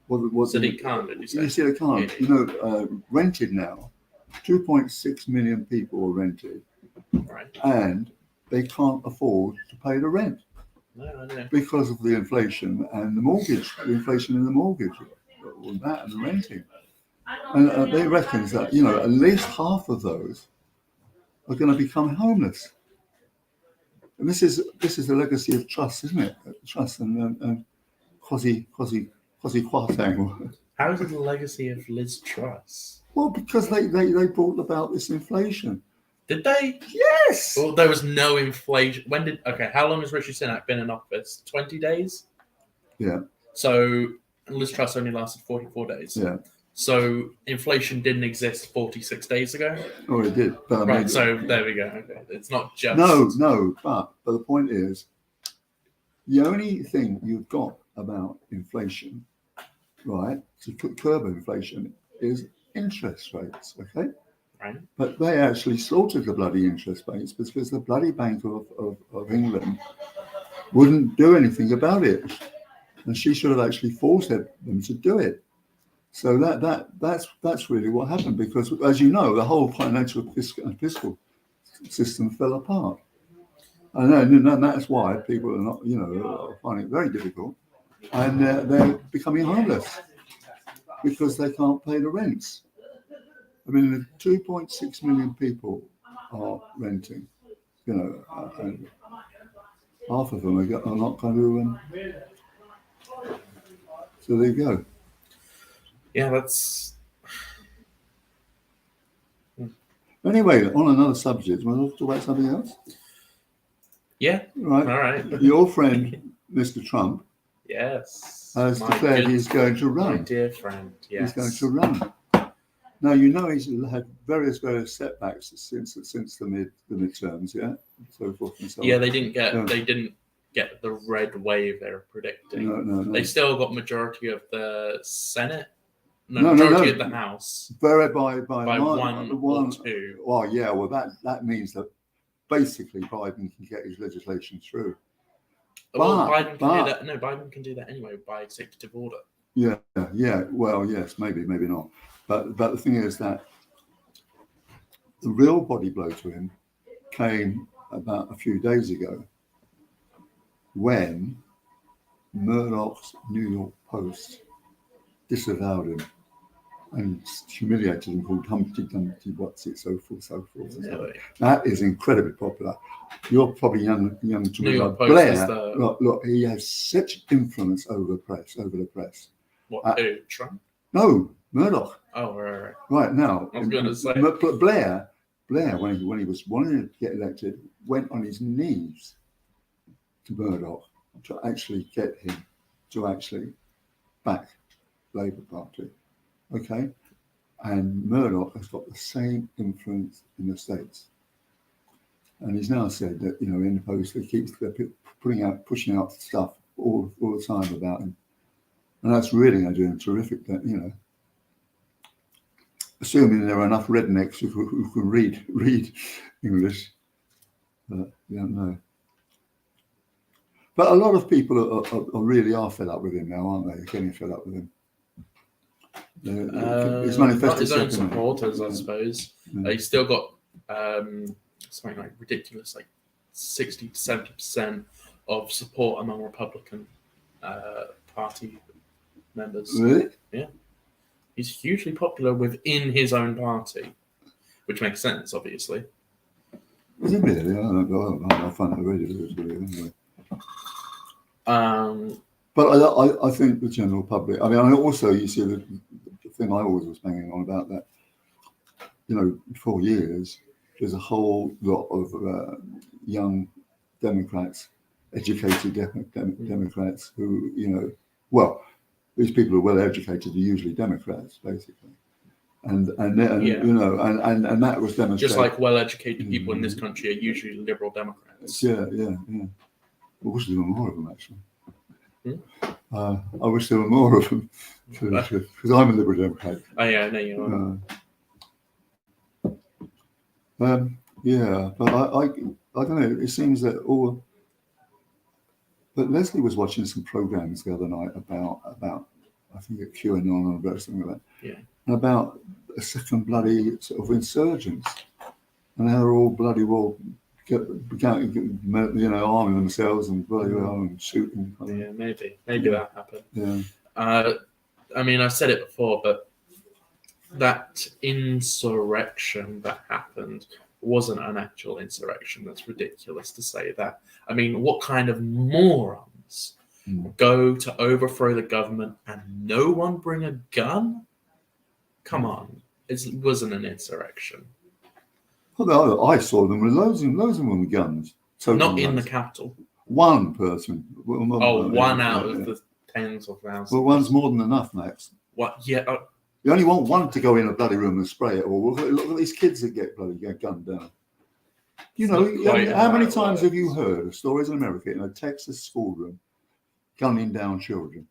Sadiq Khan, did you say? Sadiq Khan, rented now. 2.6 million people are rented, right? And they can't afford to pay the rent. No, I know. Because of the inflation and the mortgage, all that and the renting. And they reckon that at least half of those are going to become homeless. And this is the legacy of trust, isn't it? Trust and Kwasi Kwarteng. How is it the legacy of Liz Truss? Well, because they brought about this inflation. Did they? Yes. Well, there was no inflation. How long has Rishi Sunak been in office? 20 days? Yeah. So Liz Truss only lasted 44 days. Yeah. So inflation didn't exist 46 days ago? Oh, it did. But right, so there we go. Okay. It's not just... No, but the point is, the only thing you've got about inflation, right, to curb inflation is interest rates, okay? Right. But they actually slaughtered the bloody interest rates because the bloody Bank of England wouldn't do anything about it. And she should have actually forced them to do it. So that's really what happened, because, as you know, the whole financial fiscal system fell apart. And that's why people are not, are finding it very difficult. And they're becoming homeless because they can't pay the rents. I mean, 2.6 million people are renting, and half of them are not going to. So there you go. Yeah, that's. Anyway, on another subject, want to talk about something else? Yeah. Right. All right. Your friend, Mr. Trump. Yes. Has declared he's going to run. My dear friend. Yes. He's going to run. Now he's had various setbacks since the midterms, yeah, so forth and so on. Yeah, they didn't get the red wave they were predicting. No. They still got majority of the Senate. Majority of the House. By one or two. Well, yeah. Well, that means that basically Biden can get his legislation through. Biden can do that. No, Biden can do that anyway by executive order. Yeah. Well, yes, maybe not. But the thing is that the real body blow to him came about a few days ago when Murdoch's New York Post disavowed him and humiliated him, called Humpty Dumpty, what's it, so forth. Really? That is incredibly popular. You're probably young to New York Post Blair. is Look, he has such influence over the press. What? Who? Trump? No, Murdoch. Oh, right. Right now, I was going to say Blair, when he was wanting to get elected, went on his knees to Murdoch to actually get him to actually back Labour Party. Okay, and Murdoch has got the same influence in the States, and he's now said that in the Post they keep pushing out stuff all the time about him, and that's really going to do him terrific. That assuming there are enough rednecks who can read English, but you don't know. But a lot of people are really fed up with him now, aren't they? Getting fed up with him. It's not his own supporters, I suppose. Yeah. He's still got something like ridiculous, like 60 to 70% of support among Republican Party members. Really? Yeah. He's hugely popular within his own party, which makes sense, obviously. Is it really? I find that really anyway. But I think the general public. I mean, I also you see the thing I always was banging on about that. For years, there's a whole lot of young Democrats, educated Democrats who, well, these people who are well educated are usually Democrats, basically. And that was demonstrated. Just like well-educated people in this country are usually liberal Democrats. Yeah. I wish there were more of them, actually. I wish there were more of them, because I'm a liberal Democrat. Oh yeah, I know you are. But I don't know. It seems that all. But Leslie was watching some programs the other night about I think at QAnon or something like that. Yeah. About a second bloody sort of insurgents, and they're all bloody well, arming themselves and bloody well and shooting. Yeah, maybe that happened. Yeah. I mean, I've said it before, but that insurrection that happened wasn't an actual insurrection. That's ridiculous to say that. I mean, what kind of morons go to overthrow the government and no one bring a gun? Come on. It wasn't an insurrection. Well, I saw them with loads of them with guns. Not in the capital. One person. One out of the tens of thousands. Well, one's more than enough, Max. What? Yeah. You only want one to go in a bloody room and spray it all. Look at these kids that get gunned down. How many times have you heard of stories in America in a Texas schoolroom gunning down children?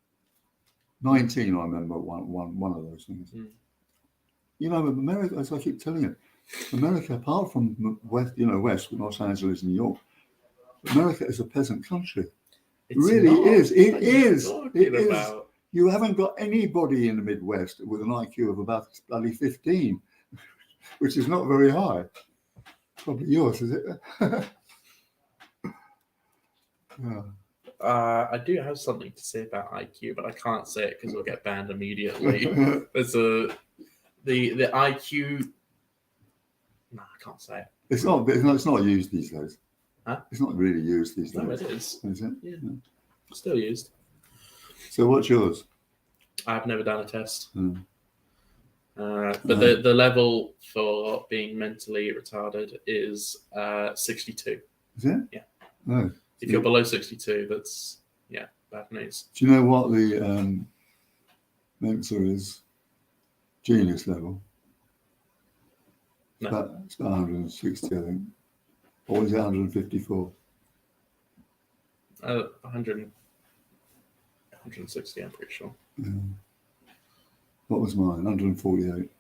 19, I remember one of those things. America, as I keep telling you, America, apart from West, Los Angeles, New York, America is a peasant country. It really is. It is. It is. You haven't got anybody in the Midwest with an IQ of about bloody 15, which is not very high. Probably yours, is it? Yeah. I do have something to say about IQ, but I can't say it because we'll get banned immediately. There's the IQ. No, I can't say it. It's not used these days. Huh? It's not really used these days. No, it is. Is it? Yeah. Still used. So what's yours? I've never done a test. But the level for being mentally retarded is 62. Is it? Yeah. Oh. If you're below 62, that's bad news. Do you know what the Mensa is? Genius level. No. It's about 160, I think. Or is it 154? 160, I'm pretty sure. Yeah. What was mine? 148.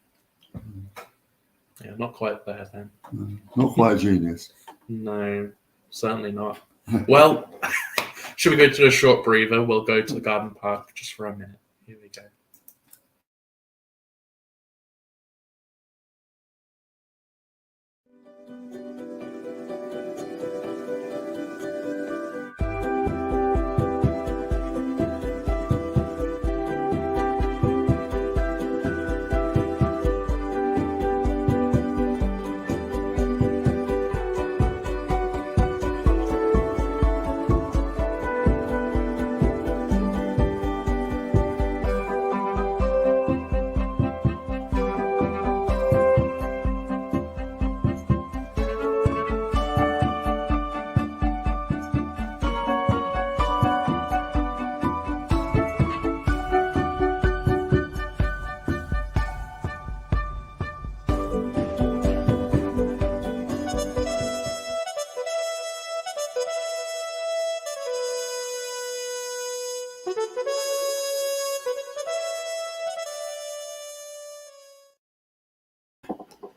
Yeah, not quite there then. No, not quite a genius. No, certainly not. Well, should we go to a short breather? We'll go to the garden park just for a minute. Here we go.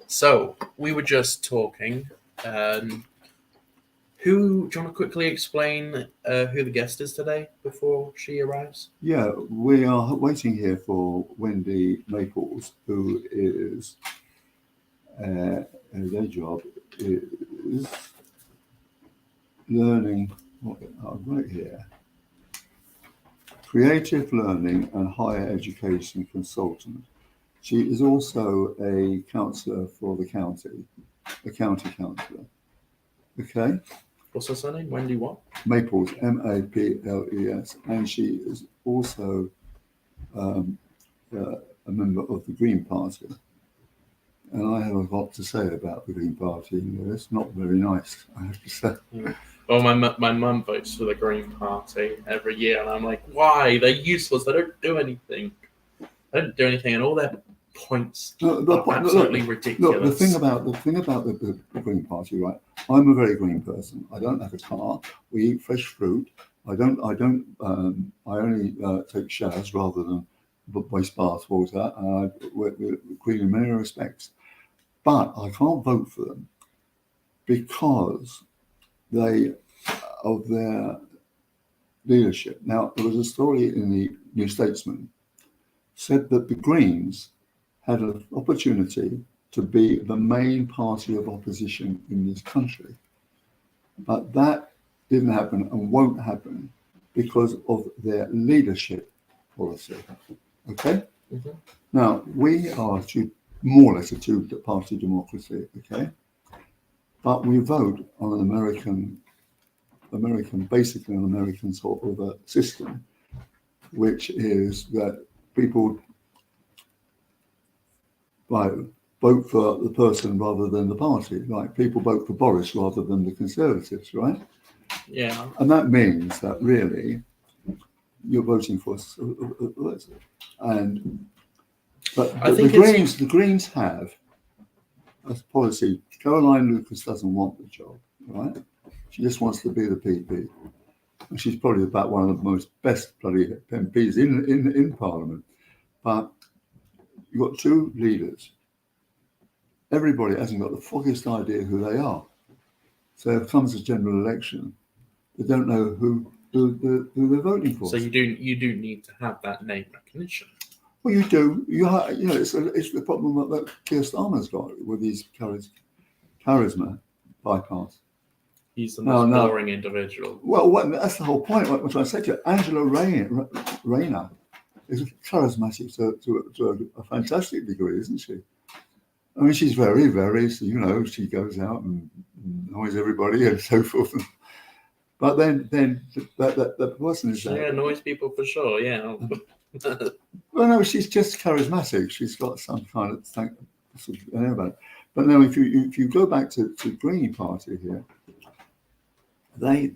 So, we were just talking. Do you want to quickly explain who the guest is today before she arrives? Yeah, we are waiting here for Wendy Maples, who is, her day job is learning, I've got it here, creative learning and higher education consultant. She is also a counsellor for the county, a county counsellor. Okay, What's her surname? Wendy what? Maples, Maples, and she is also a member of the Green Party. And I have a lot to say about the Green Party. It's not very nice, I have to say. Well, my mum votes for the Green Party every year, and I'm like, why? They're useless. They don't do anything. They don't do anything, and all their points are absolutely ridiculous. Look, the thing about the Green Party, right? I'm a very green person. I don't have a car. We eat fresh fruit. I only take showers rather than waste bath water. We're green in many respects, but I can't vote for them because of their leadership. Now, there was a story in the New Statesman said that the Greens had an opportunity to be the main party of opposition in this country. But that didn't happen and won't happen because of their leadership policy. Okay? Mm-hmm. Now, we are more or less a two-party democracy, okay? But we vote on an basically an American sort of a system, which is that people vote for the person rather than the party. Like people vote for Boris rather than the Conservatives, right? Yeah. And that means that really you're voting for the Greens have a policy. Caroline Lucas doesn't want the job, right? She just wants to be the PP. And she's probably about one of the most best bloody MPs in Parliament. But you've got two leaders. Everybody hasn't got the foggiest idea who they are. So if it comes to general election, they don't know who they're voting for. So you do need to have that name recognition. Well, you do. It's the problem that Keir Starmer's got with his charisma bypass. He's the most boring individual. Well, that's the whole point. What I said to you, Angela Rayner is charismatic to a fantastic degree, isn't she? I mean, she's very, very, she goes out and annoys everybody and so forth. But then that person is there. She annoys people for sure, yeah. Well, no, she's just charismatic. She's got some kind of thing about it. But no, if you go back to the Green Party here, they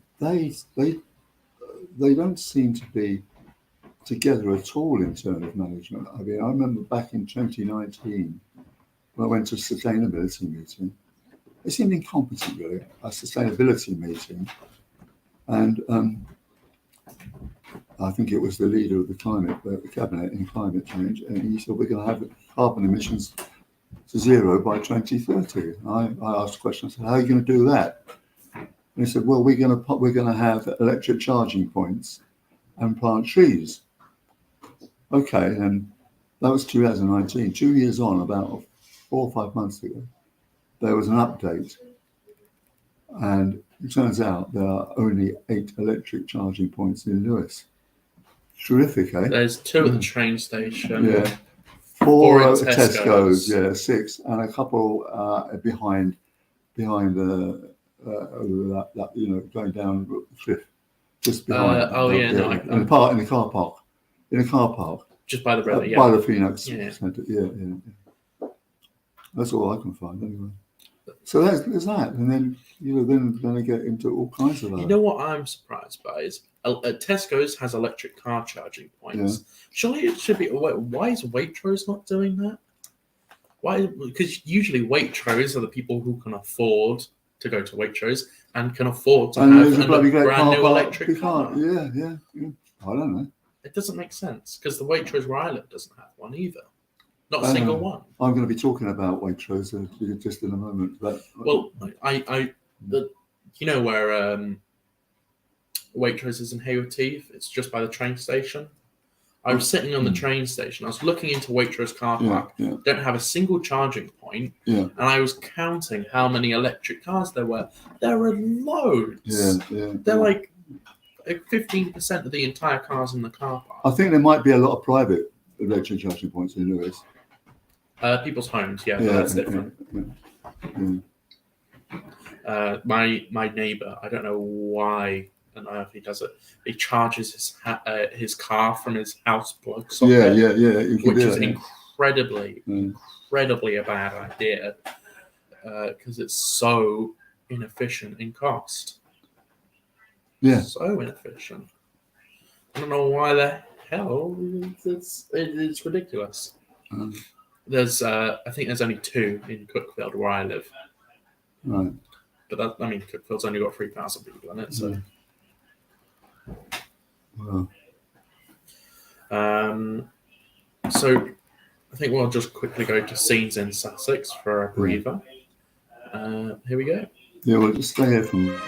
don't seem to be together at all in terms of management. I mean, I remember back in 2019 when I went to a sustainability meeting. They seemed incompetent, really, a sustainability meeting, and I think it was the leader of the cabinet in climate change, and he said we're going to have carbon emissions to zero by 2030. I asked a question. I said, "How are you going to do that?" And he said, "Well, we're going to have electric charging points and plant trees." Okay, and that was 2019. 2 years on, about 4 or 5 months ago, there was an update, and it turns out there are only 8 electric charging points in Lewes. Terrific, eh? There's 2 at the train station. Yeah. 4 at Tesco's. Yeah, 6, and a couple behind the going down the cliff, just behind. In a car park. Just by the river, yeah. By the Phoenix Centre, yeah. That's all I can find anyway. So there's that, and then then going to get into all kinds of. You know what I'm surprised by is Tesco's has electric car charging points. Yeah. Surely it should be. Why is Waitrose not doing that? Why? Because usually Waitrose are the people who can afford to go to Waitrose and can afford to have a brand new electric car. Yeah. I don't know. It doesn't make sense because the Waitrose where I live doesn't have one either. Not a single one. I'm going to be talking about Waitrose just in a moment. But well, you know where Waitrose is in Hayward Heath? It's just by the train station. I was sitting on the train station. I was looking into Waitrose car park. Yeah. Don't have a single charging point. Yeah. And I was counting how many electric cars there were. There were loads. Yeah. They're like 15% of the entire cars in the car park. I think there might be a lot of private electric charging points in Lewes. People's homes, but that's different. My neighbour, I don't know why on earth he does it. He charges his car from his house plug socket. Yeah. You can which do is that, yeah. incredibly a bad idea because it's so inefficient in cost. Yeah. So inefficient. I don't know why the hell it's ridiculous. There's I think there's only 2 in Cookfield where I live. Right. But Cookfield's only got 3,000 people in it, so. Wow. So I think we'll just quickly go to scenes in Sussex for a breather. Here we go. Yeah, we'll just stay here from.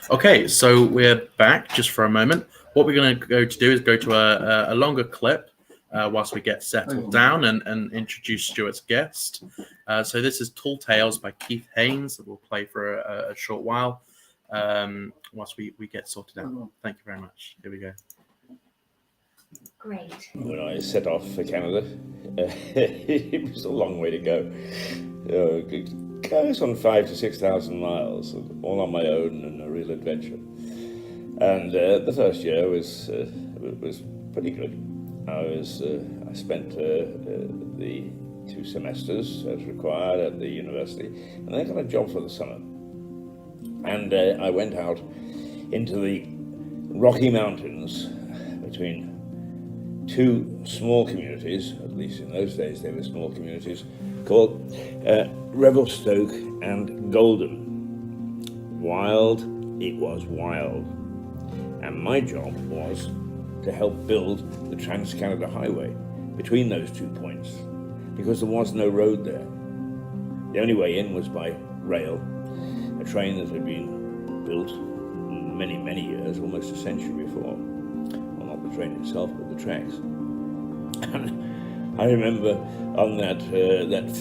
Okay, so we're back just for a moment. What we're going to go to do is go to a longer clip whilst we get settled down and introduce Stuart's guest. So this is Tall Tales by Keith Haynes that we'll play for a short while whilst we get sorted out. Thank you very much. Here we go. Great. When I set off for Canada, it was a long way to go. It goes on 5,000 to 6,000 miles, all on my own, and a real adventure. And the first year was pretty good. I spent the 2 semesters as required at the university, and then I got a job for the summer. And I went out into the Rocky Mountains between 2 small communities, at least in those days they were small communities, called Revelstoke and Golden. Wild, it was wild. And my job was to help build the Trans-Canada Highway between those 2 points, because there was no road there. The only way in was by rail, a train that had been built many, many years, almost a century before. Well, not the train itself, but the tracks. And I remember on that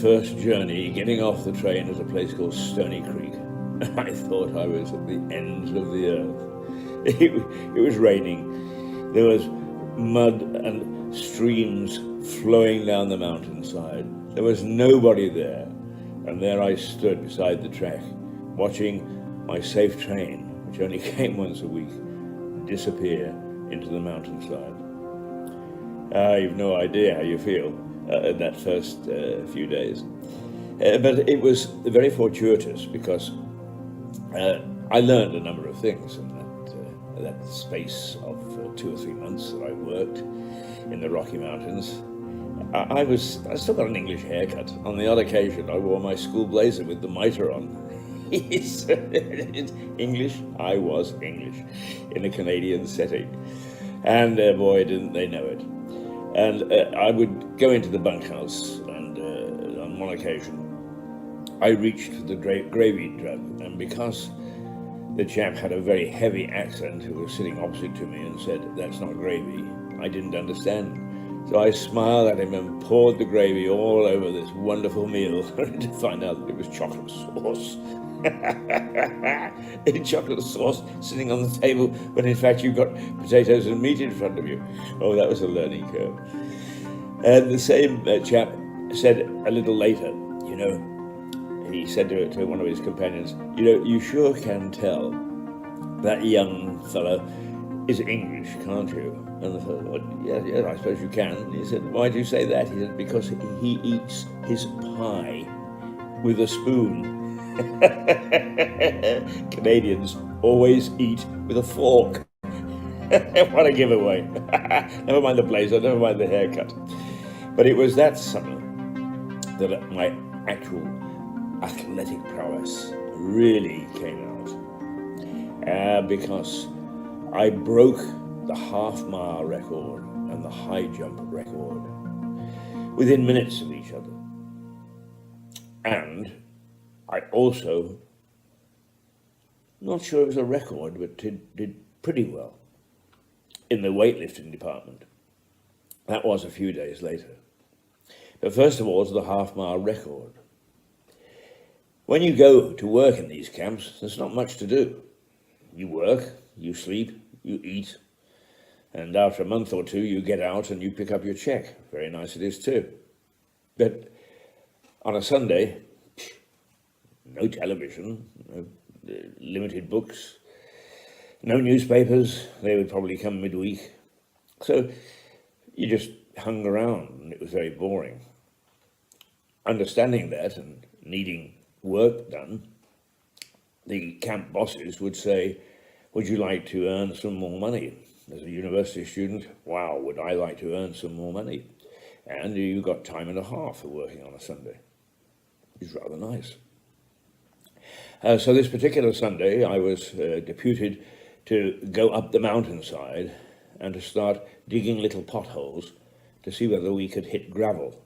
first journey, getting off the train at a place called Stony Creek. I thought I was at the ends of the earth. It was raining. There was mud and streams flowing down the mountainside. There was nobody there. And there I stood beside the track, watching my safe train, which only came once a week, disappear into the mountainside. You've no idea how you feel in that first few days. But it was very fortuitous, because I learned a number of things in that space of 2 or 3 months that I worked in the Rocky Mountains. I still got an English haircut. On the odd occasion, I wore my school blazer with the mitre on. It's English. I was English in a Canadian setting. And boy, didn't they know it. And I would go into the bunkhouse, and on one occasion, I reached for the gravy jug, and because the chap had a very heavy accent who was sitting opposite to me and said, "That's not gravy," I didn't understand. So I smiled at him and poured the gravy all over this wonderful meal, only to find out that it was chocolate sauce. Chocolate sauce sitting on the table when in fact you've got potatoes and meat in front of you. Oh, that was a learning curve. And the same chap said a little later, he said to one of his companions, "You sure can tell that young fellow is English, can't you?" And I thought, "Well, yeah, I suppose you can." And he said, "Why do you say that?" He said, "Because he eats his pie with a spoon." Canadians always eat with a fork. What a giveaway. Never mind the blazer, never mind the haircut. But it was that summer that my actual athletic prowess really came out. Because I broke the half-mile record and the high jump record within minutes of each other. And I also, not sure it was a record, but did pretty well in the weightlifting department. That was a few days later. But first of all, it's the half-mile record. When you go to work in these camps, there's not much to do. You work, you sleep, you eat, and after a month or two, you get out and you pick up your check. Very nice it is too. But on a Sunday, no television, no limited books, no newspapers. They would probably come midweek. So you just hung around, and it was very boring. Understanding that and needing work done, the camp bosses would say, "Would you like to earn some more money?" As a university student, wow, would I like to earn some more money? And you got time and a half for working on a Sunday. It's rather nice. So this particular Sunday, I was deputed to go up the mountainside and to start digging little potholes to see whether we could hit gravel,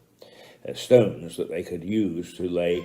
stones that they could use to lay.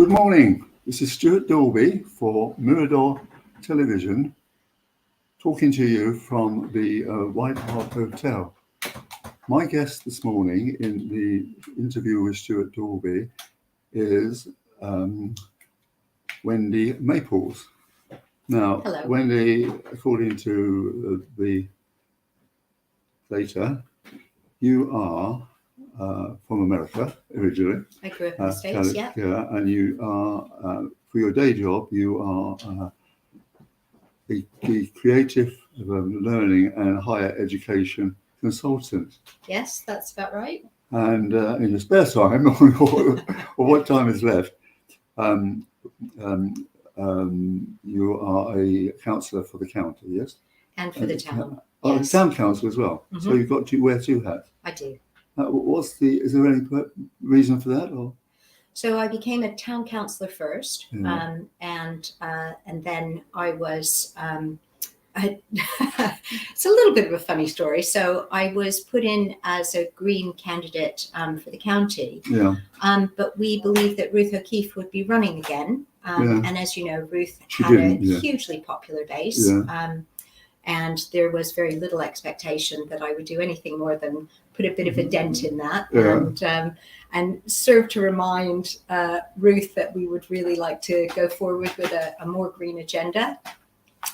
Good morning. This is Stuart Dolby for Mirador Television, talking to you from the White Hart Hotel. My guest this morning in the interview with Stuart Dolby is Wendy Maples. Now, Hello. Wendy, according to the data, you are from America originally. I grew up in the States, yeah. And you are, for your day job, you are the creative learning and higher education consultant. Yes, that's about right. And in your spare time, or what time is left, you are a councillor for the county, yes? And for the town. Oh, Yes. the town council as well. Mhm. So you've got to wear two hats. I do. Is there any reason for that? Or So I became a town councillor first, Yeah. and then I was. It's a little bit of a funny story. So I was put in as a Green candidate for the county, yeah, but we believed that Ruth O'Keefe would be running again. Yeah. And as you know, Ruth She had a didn't, yeah. hugely popular base. Yeah. And there was very little expectation that I would do anything more than put a bit of a dent in that, Yeah. and serve to remind Ruth that we would really like to go forward with a more green agenda.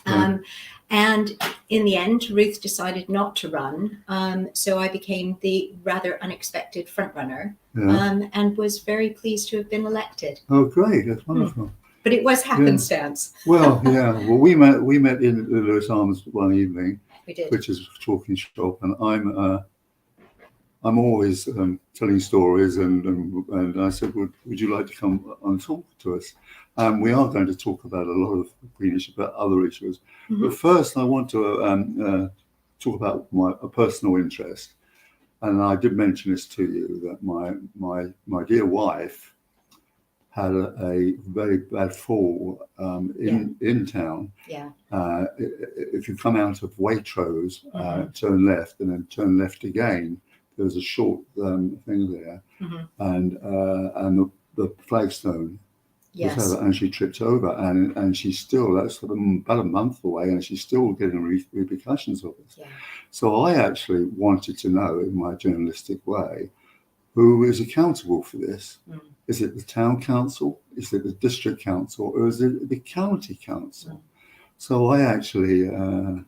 And in the end, Ruth decided not to run, so I became the rather unexpected frontrunner, yeah. and was very pleased to have been elected. Oh, great! That's wonderful. But it was happenstance. Well, yeah. Well, we met in Lewis Arms one evening, We did. which is a talking shop, and I'm always telling stories, and I said, would you like to come and talk to us? We are going to talk about a lot of green issues, but other issues. Mhm. But first, I want to talk about a personal interest, and I did mention this to you that my dear wife had a very bad fall in town. Yeah. If you come out of Waitrose, turn left and then turn left again, there's a short thing there, and the flagstone. Yes. And she tripped over, and she's still, that's about a month away, and she's still getting repercussions of it. Yeah. So I actually wanted to know, in my journalistic way, who is accountable for this. Is it the town council? Is it the district council? Or is it the county council? So I actually, I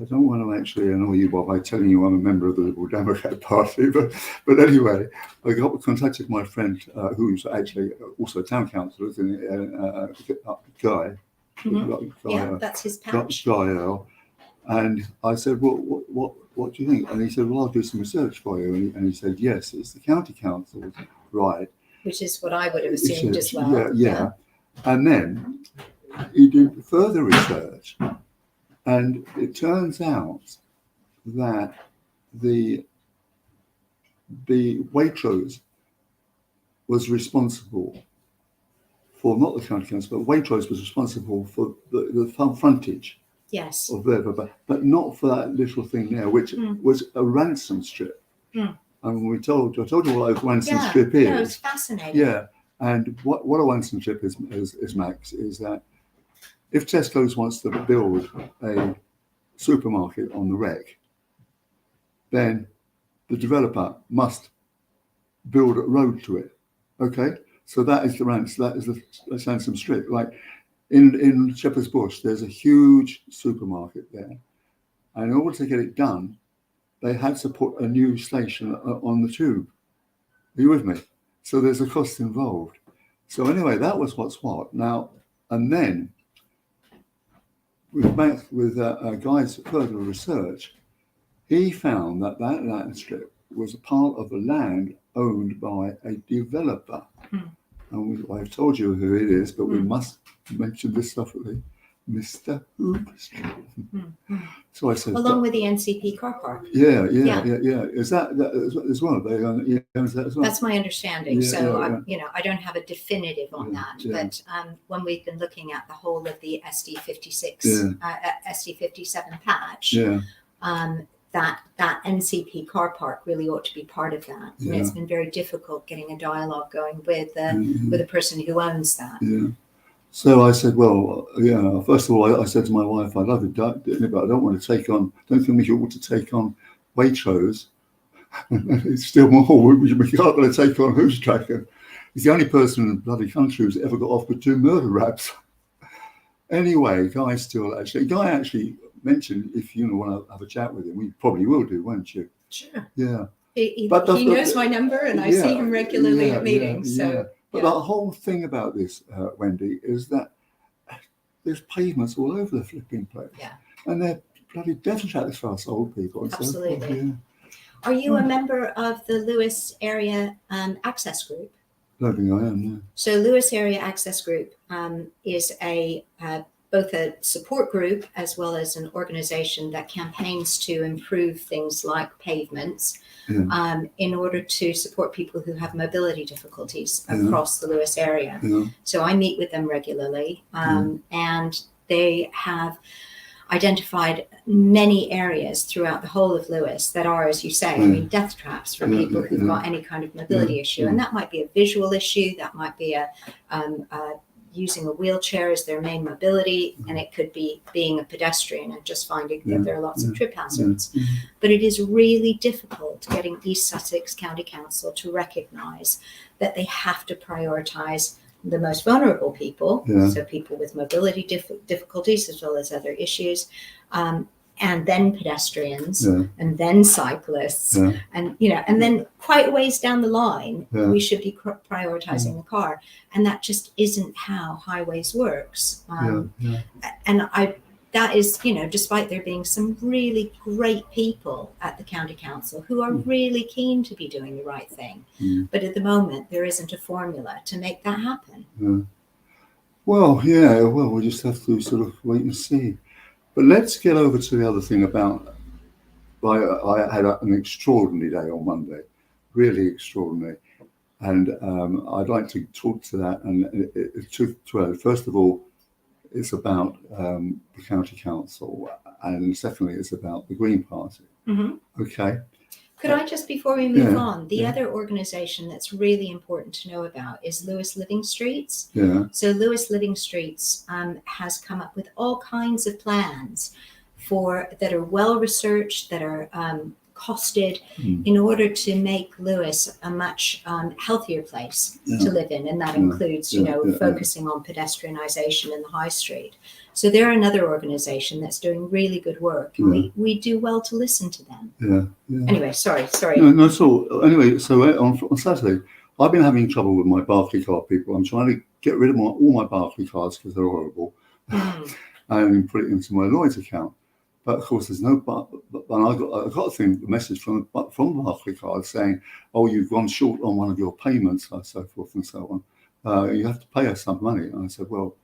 don't want to actually annoy you by telling you I'm a member of the Liberal Democrat Party, but anyway, I contacted my friend who's actually also a town councillor, Guy. Yeah, that's his patch. Guy, and I said, well, what do you think? And he said, well, I'll do some research for you. And he said, yes, it's the county council, right? Which is what I would have assumed as well. Yeah. And then he did further research, and it turns out that the Waitrose was responsible for, not the county council, but Waitrose was responsible for the frontage. Yes. Of there, but not for that little thing there, which was a ransom strip. And I told you what a ransom strip is. No, it's fascinating. Yeah, and what a ransom strip is, Max, is that if Tesco's wants to build a supermarket on the wreck, then the developer must build a road to it. Okay, so that is the ransom strip. Like in Shepherd's Bush, there's a huge supermarket there, and in order to get it done, they had to put a new station on the tube. Are you with me? So there's a cost involved. So anyway, that was what's what. Now, and then with Guy's further research, he found that land strip was a part of the land owned by a developer. And I've told you who it is, but we must mention this separately. Mr. Hoopstreet. So I said, along with the NCP car park. Yeah. Is that as well? They owns that as well. That's my understanding. Yeah. I don't have a definitive on that, but when we've been looking at the whole of the SD56, SD57 patch, that NCP car park really ought to be part of that. And it's been very difficult getting a dialogue going with the person who owns that. Yeah. So I said, well, yeah, first of all, I said to my wife, I love it, but I don't want to don't think we ought to take on Waitrose. It's still more, we can't going to take on Who's Tracker. He's the only person in the bloody country who's ever got off with 2 murder raps. Anyway, Guy actually mentioned if you want to have a chat with him, we probably will do, won't you? Sure. Yeah. He knows my number, and I see him regularly at meetings. But the whole thing about this, Wendy, is that there's pavements all over the flipping place. Yeah. And they're bloody death traps for us old people. Absolutely. So, yeah. Are you a member of the Lewis Area Access Group? I don't think I am, no. So Lewis Area Access Group is both a support group as well as an organization that campaigns to improve things like pavements in order to support people who have mobility difficulties across the Lewis area. Yeah. So I meet with them regularly, and they have identified many areas throughout the whole of Lewis that are, as you say, I mean, death traps for people who've got any kind of mobility issue. And that might be a visual issue, that might be using a wheelchair as their main mobility, and it could be being a pedestrian and just finding that there are lots of trip hazards. But it is really difficult getting East Sussex County Council to recognise that they have to prioritise the most vulnerable people, so people with mobility difficulties as well as other issues, and then pedestrians, and then cyclists, and and then quite a ways down the line, we should be prioritizing the car, and that just isn't how highways works. And that is, despite there being some really great people at the county council who are really keen to be doing the right thing, but at the moment there isn't a formula to make that happen. Well, we'll just have to sort of wait and see. But let's get over to the other thing about, I had an extraordinary day on Monday, really extraordinary. And I'd like to talk to that. And first of all, it's about the county council. And secondly, it's about the Green Party. Okay. Could I just, before we move on, the other organisation that's really important to know about is Lewis Living Streets. So Lewis Living Streets has come up with all kinds of plans that are well researched, that are costed in order to make Lewis a much healthier place to live in, and that includes focusing on pedestrianisation in the high street. So they're another organisation that's doing really good work, and we do well to listen to them. Anyway, sorry. No, it's all. Anyway, so on Saturday, I've been having trouble with my Barclay card people. I'm trying to get rid of all my Barclay cards because they're horrible, and put it into my Lloyd's account. But of course, there's no. And I got a message from Barclay card saying, "Oh, you've gone short on one of your payments," and so forth and so on. You have to pay us some money. And I said, "Well,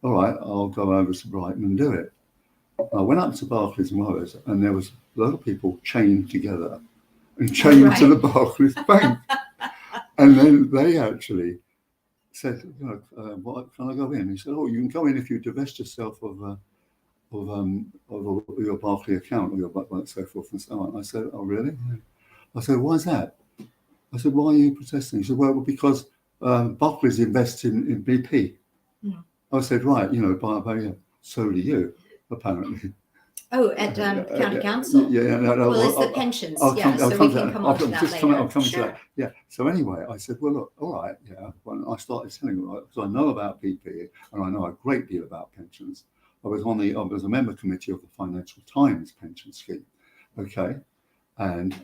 all right, I'll go over to Brighton and do it." I went up to Barclays and Morris, and there was a lot of people chained together and chained to the Barclays Bank. And then they actually said, "What can I go in?" He said, "Oh, you can go in if you divest yourself of your Barclay account or your so forth and so on." I said, "Oh, really?" I said, "Why is that?" I said, "Why are you protesting?" He said, "Well, because Barclays invests in BP." I said, "Right, by so do you, apparently." Oh, at county council. No. Well, it's the pensions. So we can come on to that later. I'll come to that. Yeah. So anyway, I said, "Well, look, all right, yeah." When I started telling them, because I know about BP and I know a great deal about pensions. I was a member committee of the Financial Times pension scheme, okay, and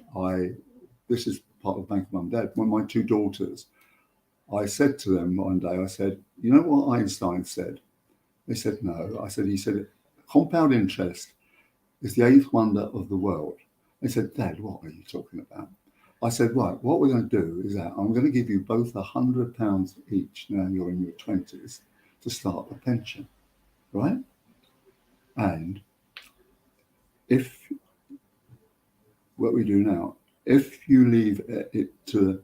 this is part of Bank of Mum and Dad. When my 2 daughters, I said to them one day, I said, "You know what Einstein said?" They said, "No." I said, "He said compound interest is the 8th wonder of the world." They said, "Dad, what are you talking about?" I said, "Right, what we're going to do is that I'm going to give you both £100 each, now you're in your 20s, to start a pension, right? And if what we do now, if you leave it to,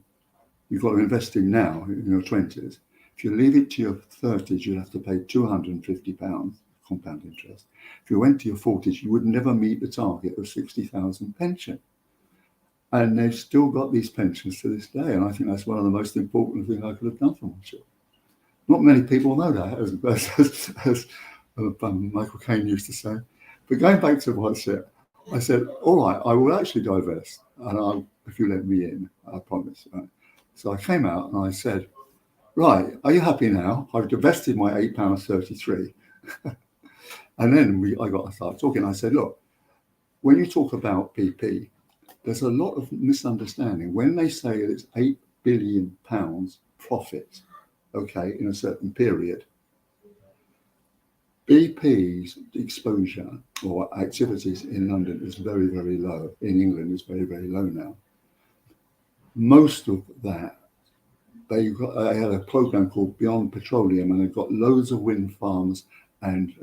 you've got to invest in now in your 20s. If you leave it to your 30s, you'll have to pay £250 compound interest. If you went to your 40s, you would never meet the target of 60,000 pension. And they've still got these pensions to this day. And I think that's one of the most important things I could have done for my children. Not many people know that, as Michael Caine used to say. But going back to what I said, all right, I will actually divest, and if you let me in, I promise. Right? So I came out and I said, right, are you happy now? I've divested my £8.33. And then I started talking. I said, look, when you talk about BP, there's a lot of misunderstanding. When they say it's £8 billion profit, okay, in a certain period, BP's exposure or activities in London is very, very low. In England, it's very, very low now. Most of that, they had a program called Beyond Petroleum, and they've got loads of wind farms and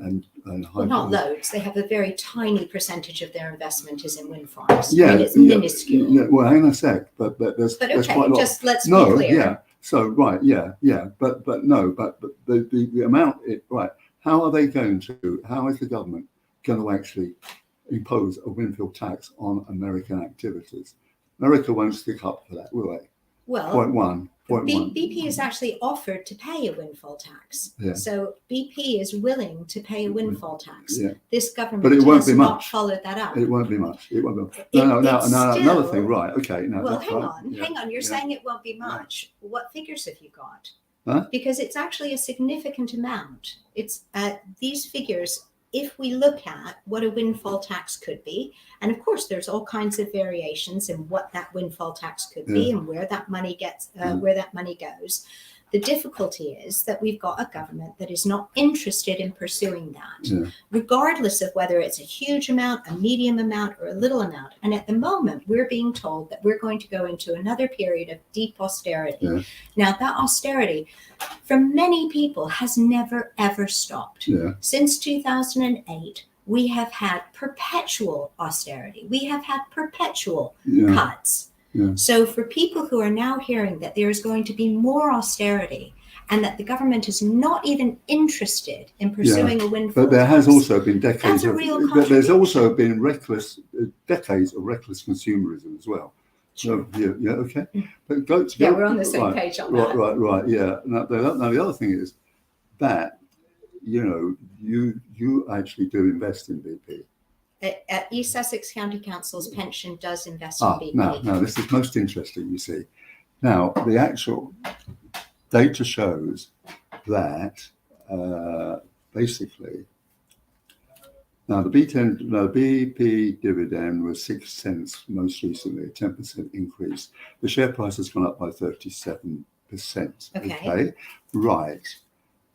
Well, not loads. They have a very tiny percentage of their investment is in wind farms. Yeah, I mean, it's minuscule. Yeah, well, hang on a sec, but there's But there's okay, quite a lot. just let's No, be clear. yeah. So right, yeah, but the amount. Right, how are they going to? How is the government going to actually impose a windfall tax on American activities? America won't stick up for that, will they? Well, Point one. BP is actually offered to pay a windfall tax. Yeah. So BP is willing to pay a windfall tax. Yeah. This government But it won't has be not much. followed that up. It won't be much. It won't be much. It- No, it's another still- thing. Right. Okay. No. Well, that's hang right. on, Yeah, hang on. You're yeah. saying it won't be much. What figures have you got? Huh? Because it's actually a significant amount. It's these figures. If we look at what a windfall tax could be, and of course, there's all kinds of variations in what that windfall tax could be and where that money where that money goes. The difficulty is that we've got a government that is not interested in pursuing that, regardless of whether it's a huge amount, a medium amount, or a little amount. And at the moment, we're being told that we're going to go into another period of deep austerity. Yeah. Now, that austerity, for many people, has never, ever stopped. Yeah. Since 2008, we have had perpetual austerity. We have had perpetual cuts. Yeah. So for people who are now hearing that there is going to be more austerity and that the government is not even interested in pursuing a windfall But there has tax, also been decades that's a of, real but there's also contradiction. been decades of reckless consumerism as well. Sure. So, yeah, okay. But We're on the same page on that. Right, yeah. Now, the other thing is that, you actually do invest in BP. At East Sussex County Council's pension does invest in BP. Now, this is most interesting, you see. Now, the actual data shows that basically, now the BP dividend was 6 cents most recently, a 10% increase. The share price has gone up by 37%. Okay. Right.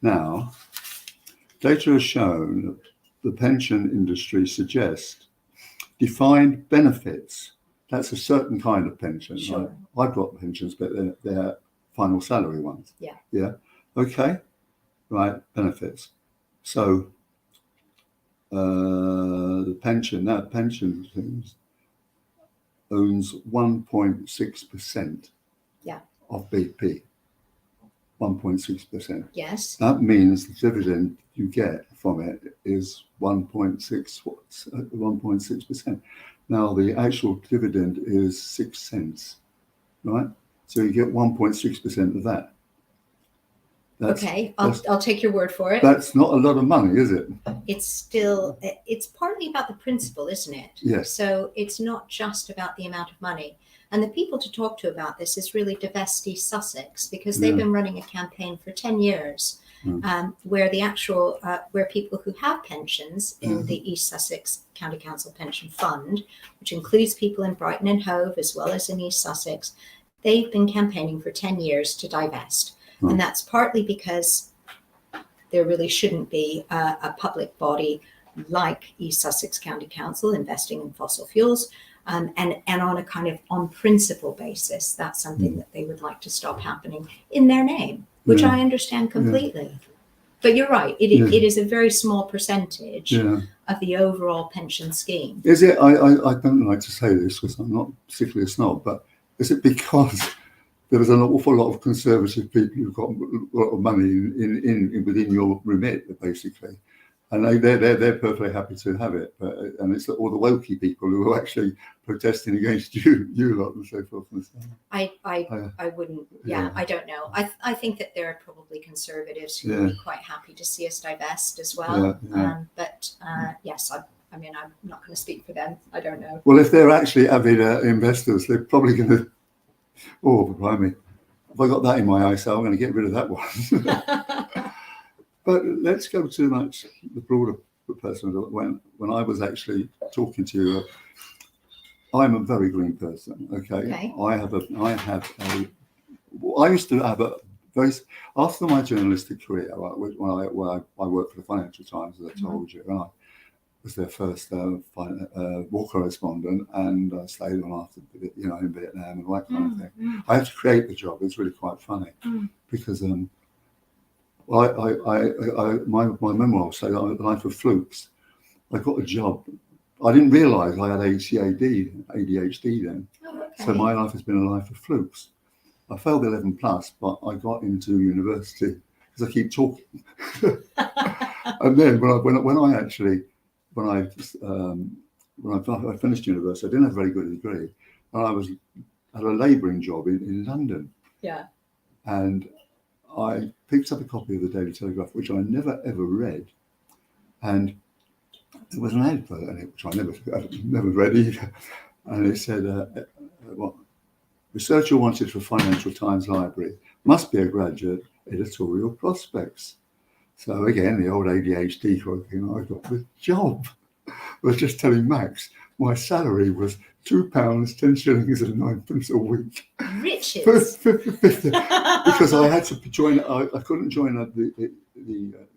Now, data has shown that the pension industry suggests defined benefits. That's a certain kind of pension. Sure. I've got pensions, but they're final salary ones. Yeah. Yeah. Okay. Right. Benefits. So the pension things owns 1.6% of BP. 1.6%. Yes. That means the dividend you get from it is 1.6%. Now the actual dividend is 6 cents, right? So you get 1.6% of that. I'll take your word for it. That's not a lot of money, is it? It's partly about the principle, isn't it? Yes. So it's not just about the amount of money. And the people to talk to about this is really Divest East Sussex, because they've been running a campaign for 10 years where where people who have pensions in the East Sussex County Council Pension Fund, which includes people in Brighton and Hove as well as in East Sussex, they've been campaigning for 10 years to divest. And that's partly because there really shouldn't be a public body like East Sussex County Council investing in fossil fuels. And on a kind of on principle basis, that's something that they would like to stop happening in their name, which I understand completely. But you're right, it is a very small percentage of the overall pension scheme. Is it? I don't like to say this because I'm not particularly a snob, but is it because there was an awful lot of conservative people who've got a lot of money in within your remit, basically, And they're perfectly happy to have it, and it's all the wokey people who are actually protesting against you lot and so forth and so on. I wouldn't. Yeah, I don't know. I think that there are probably conservatives who would be quite happy to see us divest as well. But yes, I mean, I'm not going to speak for them. I don't know. Well, if they're actually avid investors, they're probably going to. Oh, blimey! If I got that in my eye, so I'm going to get rid of that one. But let's go to the broader person. When I was actually talking to you, I'm a very green person. Okay. I used to have a very, after my journalistic career, when I worked for the Financial Times, as I told you, and I was their first war correspondent, and I stayed on after, in Vietnam and all that kind of thing. I had to create the job. It's really quite funny because my memoir say Life of Flukes. I got a job. I didn't realise I had ADHD then. Oh, okay. So my life has been a life of flukes. I failed 11 plus, but I got into university because I keep talking. And then when I finished university, I didn't have a very good degree, and I had a labouring job in London. Yeah. And I picked up a copy of the Daily Telegraph, which I never ever read, and there was an advert in it which I never read either, and it said, researcher wanted for Financial Times Library, must be a graduate, editorial prospects. So again, the old ADHD thing, I got the job. I was just telling Max, my salary was £2, 10 shillings and 9 a week. Riches. Because I had to join. I couldn't join the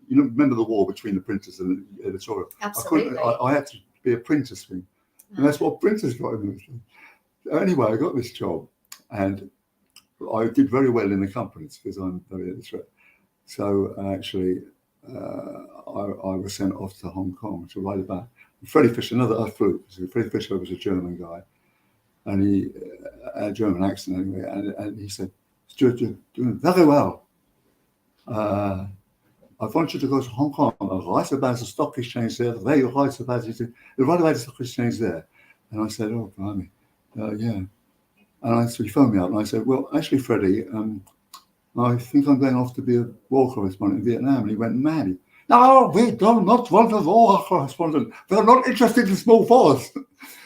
remember the war between the printers and the editorial. Absolutely. I had to be a printer swing, and that's what printers got in this. Anyway, I got this job, and I did very well in the companies because I'm very literate. So actually, I was sent off to Hong Kong to write about Freddie Fisher, another fluke. So Freddie Fisher was a German guy, and he had a German accent anyway, and he said, "Stuart, you're doing very well. I want you to go to Hong Kong and write about the stock exchange there. Where you write about it, write about the stock exchange there." And I said, "Oh, blimey, yeah." And so he phoned me up, and I said, "Well, actually, Freddie, I think I'm going off to be a war correspondent in Vietnam." And he went mad. "No, we do not want a war correspondent. They're not interested in small force."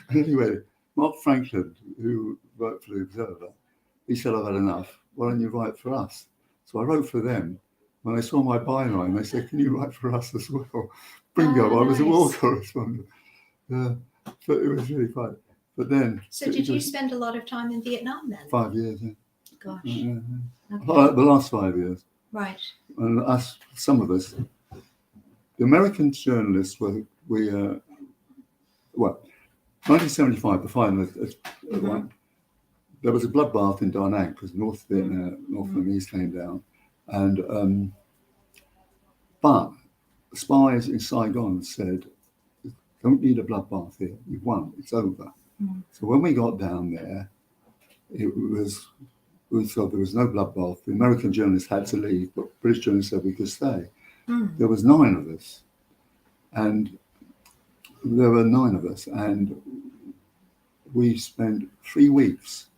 And anyway, Mark Franklin, who worked for the Observer, he said, "I've had enough. Why don't you write for us?" So I wrote for them. When they saw my byline, they said, "Can you write for us as well?" Bingo, I was a war correspondent. But it was really fun. But then... So did you spend a lot of time in Vietnam then? 5 years, yeah. Gosh. Okay. The last 5 years. Right. And some of us, the American journalists were, 1975, the final, there was a bloodbath in Da Nang because North Vietnamese came down. And but spies in Saigon said, "Don't need a bloodbath here. You've won. It's over." So when we got down there, we thought there was no bloodbath. The American journalists had to leave, but British journalists said we could stay. There was 9 of us, and we spent 3 weeks.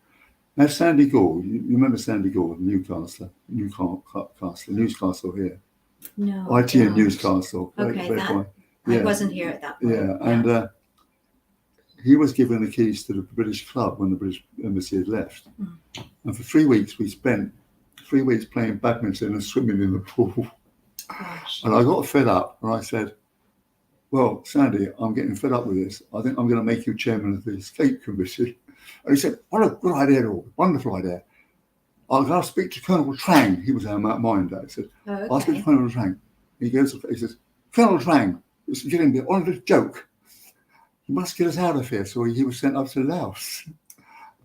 Now, Sandy Gore, you remember Sandy Gore, Newcastle here. No. ITN Newcastle. Okay, I wasn't here at that point. Yeah, and he was given the keys to the British club when the British embassy had left. And for 3 weeks, we spent 3 weeks playing badminton and swimming in the pool. Gosh. And I got fed up, and I said, "Well, Sandy, I'm getting fed up with this. I think I'm going to make you chairman of the Escape Commission." And he said, "What a good idea, wonderful idea. I'll go speak to Colonel Trang." He was our mine dad. He said, "I'll speak to Colonel Trang." He says, "Colonel Trang, it's getting a honest joke. You must get us out of here." So he was sent up to Laos.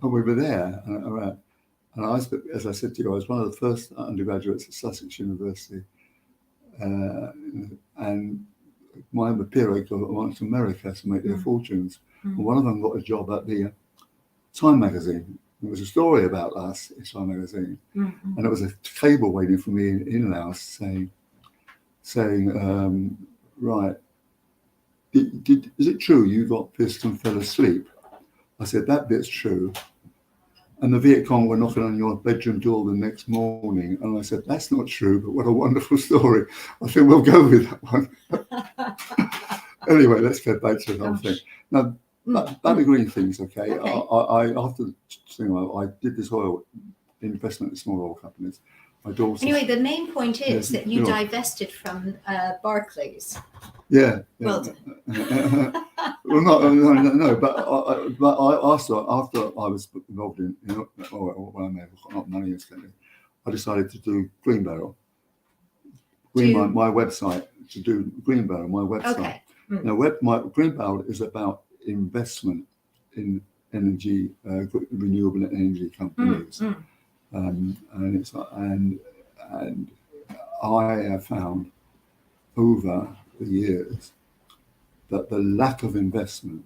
And we were there. And I, as I said to you, I was one of the first undergraduates at Sussex University. And my peers went to America to make their fortunes. And one of them got a job at the Time magazine. There was a story about us in Time magazine. And there was a cable waiting for me in Laos saying, right, is it true you got pissed and fell asleep? I said, that bit's true. And the Viet Cong were knocking on your bedroom door the next morning. And I said, that's not true, but what a wonderful story. I think we'll go with that one. Anyway, let's get back to the whole thing. Now, about the green things, okay? I after I did this oil investment in small oil companies. My daughter. Anyway, the main point is that you divested from Barclays. Yeah. Well, well, no. But I also, after I was involved in, when I made not money instantly, I decided to do Green Barrel. My website to do Green Barrel. My website. Okay. Now, my Green Barrel is about investment in energy, renewable energy companies, and I have found over the years that the lack of investment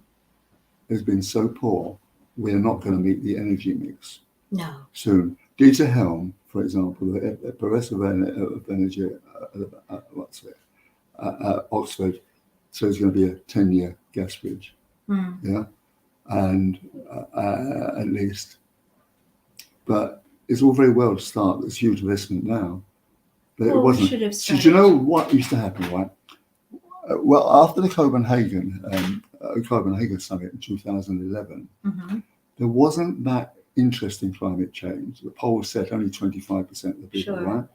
has been so poor, we're not going to meet the energy mix soon. Dieter Helm, for example, the professor of energy at Oxford, so it's going to be a 10-year gas bridge, and at least. But it's all very well to start this huge investment now, but it wasn't. So do you know what used to happen, right? Well, after the Copenhagen summit in 2011, there wasn't that interest in climate change. The polls said only 25% of the people, right?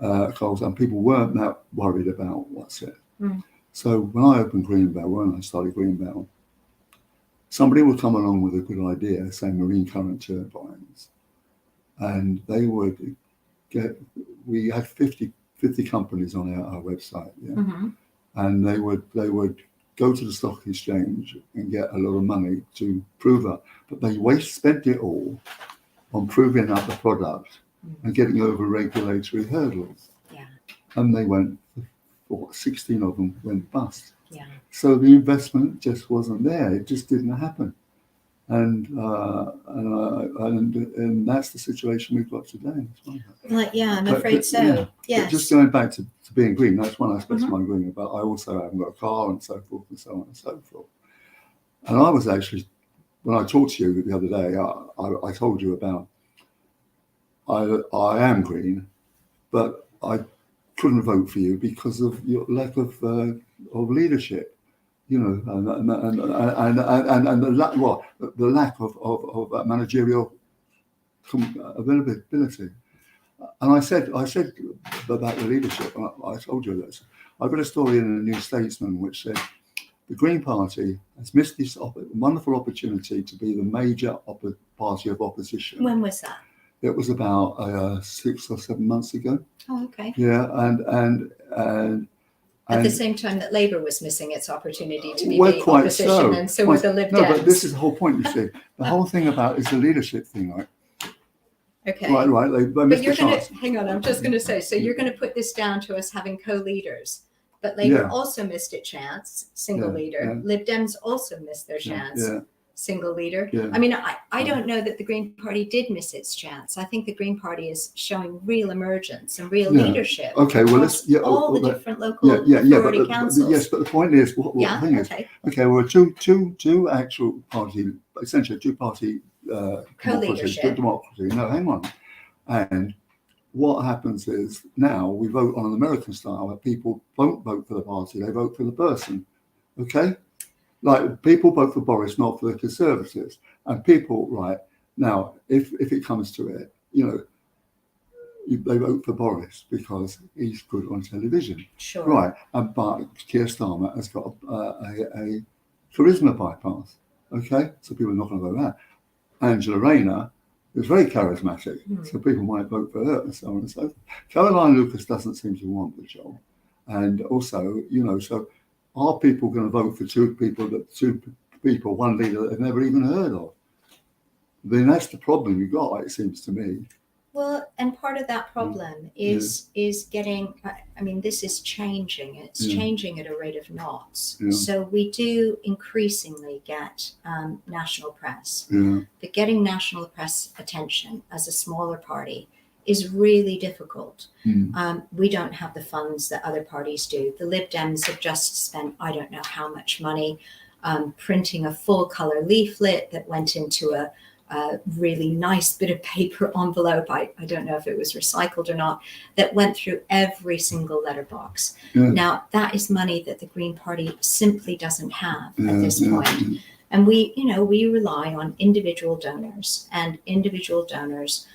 And people weren't that worried about what's it. So when I opened Green Barrel, when I started Green Barrel, somebody would come along with a good idea, say marine current turbines, and they would we had 50 companies on our website, and they would go to the stock exchange and get a lot of money to prove up, but they spent it all on proving up the product and getting over regulatory hurdles. And they went, 16 of them went bust. So the investment just wasn't there. It just didn't happen. And that's the situation we've got today. I'm afraid so. Yes. Just going back to being green, that's one aspect of my green, but I also haven't got a car and so forth and so on and so forth. And I was actually, when I talked to you the other day, I told you about I am green, but I couldn't vote for you because of your lack of leadership. And the lack of managerial availability. And I said about the leadership. I told you this. I read a story in the New Statesman which said the Green Party has missed this wonderful opportunity to be the major party of opposition. When was that? It was about 6 or 7 months ago. Oh, okay. Yeah, and at the same time that Labour was missing its opportunity to be the opposition, and so were the Lib Dems. No, but this is the whole point, you see. The whole thing about is the leadership thing, right? Okay. Right. They but you're going to, hang on, I'm just going to say, so you're going to put this down to us having co-leaders. But Labour also missed its chance, single leader. Lib Dems also missed their chance. Single leader. I mean, I don't know that the Green Party did miss its chance. I think the Green Party is showing real emergence and real leadership. Okay, well, all the different local authority councils. Yes, but the point is, the thing is, we're two actual party, essentially two-party co-leadership. Democracy. No, hang on. And what happens is now we vote on an American style where people don't vote for the party, they vote for the person. Okay? Like people vote for Boris, not for the Conservatives. And people, right, now, if it comes to it, they vote for Boris because he's good on television. Sure. Right. But Keir Starmer has got a charisma bypass. Okay? So people are not going to vote that. Angela Rayner is very charismatic, so people might vote for her and so on and so forth. Caroline Lucas doesn't seem to want the job. And also, so are people going to vote for two people, one leader that they've never even heard of? Then that's the problem you've got, it seems to me. Well, and part of that problem is getting, I mean, this is changing. It's changing at a rate of knots. So we do increasingly get national press. But getting national press attention as a smaller party is really difficult. Mm. We don't have the funds that other parties do. The Lib Dems have just spent, I don't know how much money, printing a full color leaflet that went into a really nice bit of paper envelope. I don't know if it was recycled or not, that went through every single letterbox. Yeah. Now, that is money that the Green Party simply doesn't have Yeah, at this yeah, point. yeah. And we rely on individual donors, and individual donors,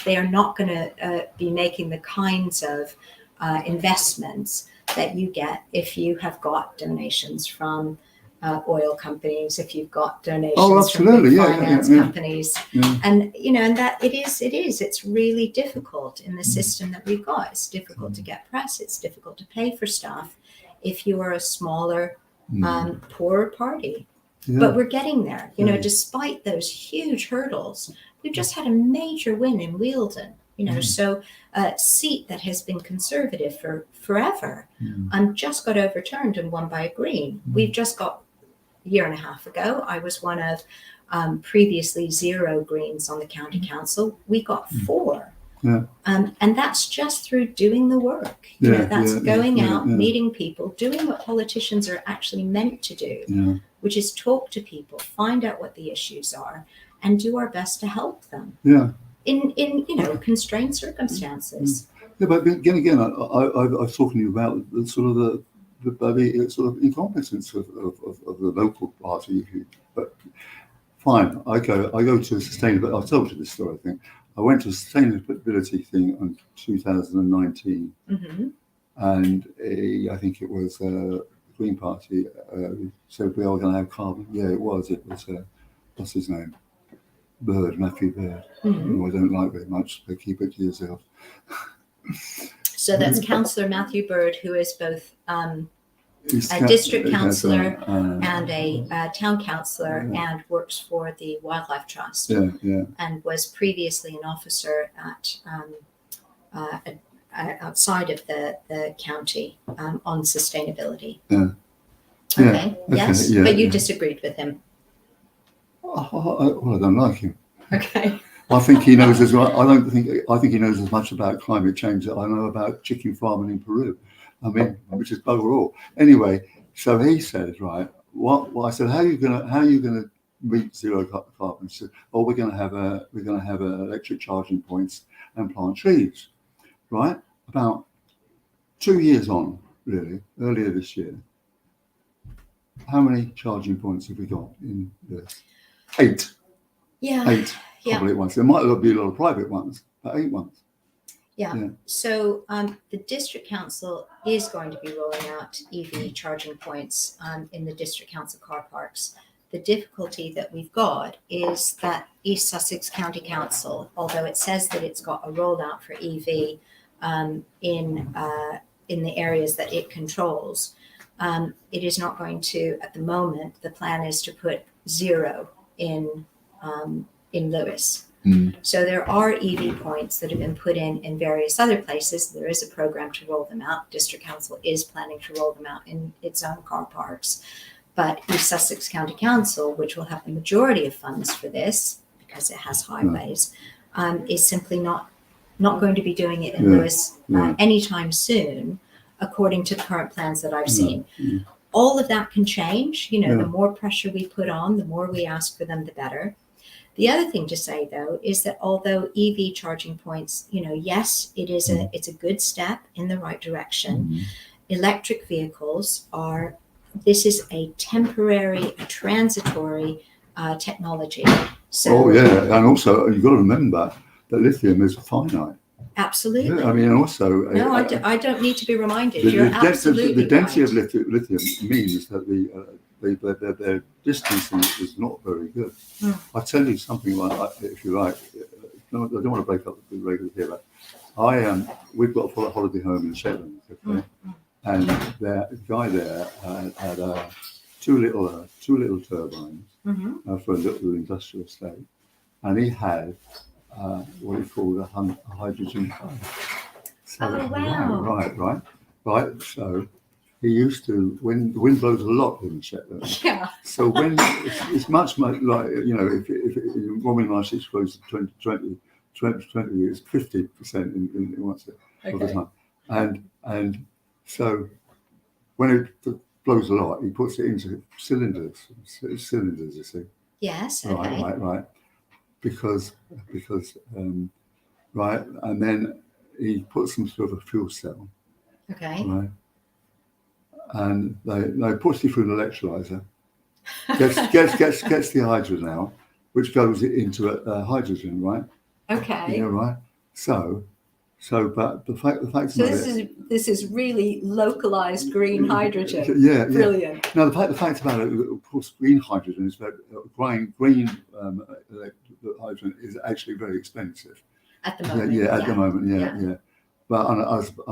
they are not going to be making the kinds of investments that you get if you have got donations from oil companies, if you've got donations from big finance companies. Yeah. And, and that it's really difficult in the system that we've got. It's difficult to get press. It's difficult to pay for stuff if you are a smaller, poorer party. Yeah. But we're getting there. Despite those huge hurdles, we've just had a major win in Wealden. So a seat that has been conservative for forever, just got overturned and won by a Green. We've just got a year and a half ago, I was one of previously 0 Greens on the county council. We got 4. Yeah. And that's just through doing the work. That's going out, meeting people, doing what politicians are actually meant to do, which is talk to people, find out what the issues are, and do our best to help them. Yeah. In constrained circumstances. Yeah, but again, I was talking to you about the sort of the sort of incompetence of the local party. But fine, I go to sustainability. I've told you this story, I think. I went to a sustainability thing in 2019, and I think it was the Green Party said we are going to have carbon. Yeah, it was. What's his name? Matthew Bird, who I don't like very much, so keep it to yourself. So that's Councillor Matthew Bird, who is both a district councillor and a town councillor, and works for the Wildlife Trust, and was previously an officer at outside of the county on sustainability. Okay. Yes, but you disagreed with him. Well, I don't like him. Okay. I think he knows as well. I think he knows as much about climate change that I know about chicken farming in Peru. I mean, which is bugger all. Anyway, so he said, right? What I said, how are you gonna meet zero carbon? He said, oh, we're gonna have electric charging points and plant trees, right? About 2 years on, really, earlier this year. How many charging points have we got in this? 8. Yeah. 8 public ones. There might be a lot of private ones, but 8 ones. Yeah. So the district council is going to be rolling out EV charging points in the district council car parks. The difficulty that we've got is that East Sussex County Council, although it says that it's got a rollout for EV in the areas that it controls, it is not going to, at the moment, the plan is to put 0 in Lewis. So there are EV points that have been put in various other places. There is a program to roll them out. District Council is planning to roll them out in its own car parks. But East Sussex County Council, which will have the majority of funds for this, because it has highways, is simply not going to be doing it in Lewis anytime soon, according to the current plans that I've seen. All of that can change. The more pressure we put on, the more we ask for them, the better. The other thing to say, though, is that although EV charging points, yes, it's a good step in the right direction. Electric vehicles this is a temporary, transitory technology. So, and also you've got to remember that lithium is finite. Absolutely. Yeah, I mean, also. No, I don't need to be reminded. The density of lithium means that their distance is not very good. I'll tell you something like, if you like. I don't want to break up the regular here, but we've got a holiday home in Shetland, okay? And the guy there had two little turbines for a little industrial estate, and he had what he called a hydrogen plant. So, wow! Right. So he used to, when the wind blows a lot in Shetland. Yeah. So when it's much like, if Robin Rice exposed to 20 it's 50% in what's it all the Okay. time. And so when it blows a lot, he puts it into cylinders, you see. Yes. Okay. Right. Because right, and then he puts them through a fuel cell, Okay. right, and they push you through an electrolyzer, gets the hydrogen out, which goes into a hydrogen, right? Okay. Yeah, right. So, but the fact So about it, this is really localized green hydrogen. Yeah. Brilliant. No, the fact about it, of course, green hydrogen is very green hydrogen is actually very expensive. At the moment. Yeah, at the moment, Yeah. yeah. But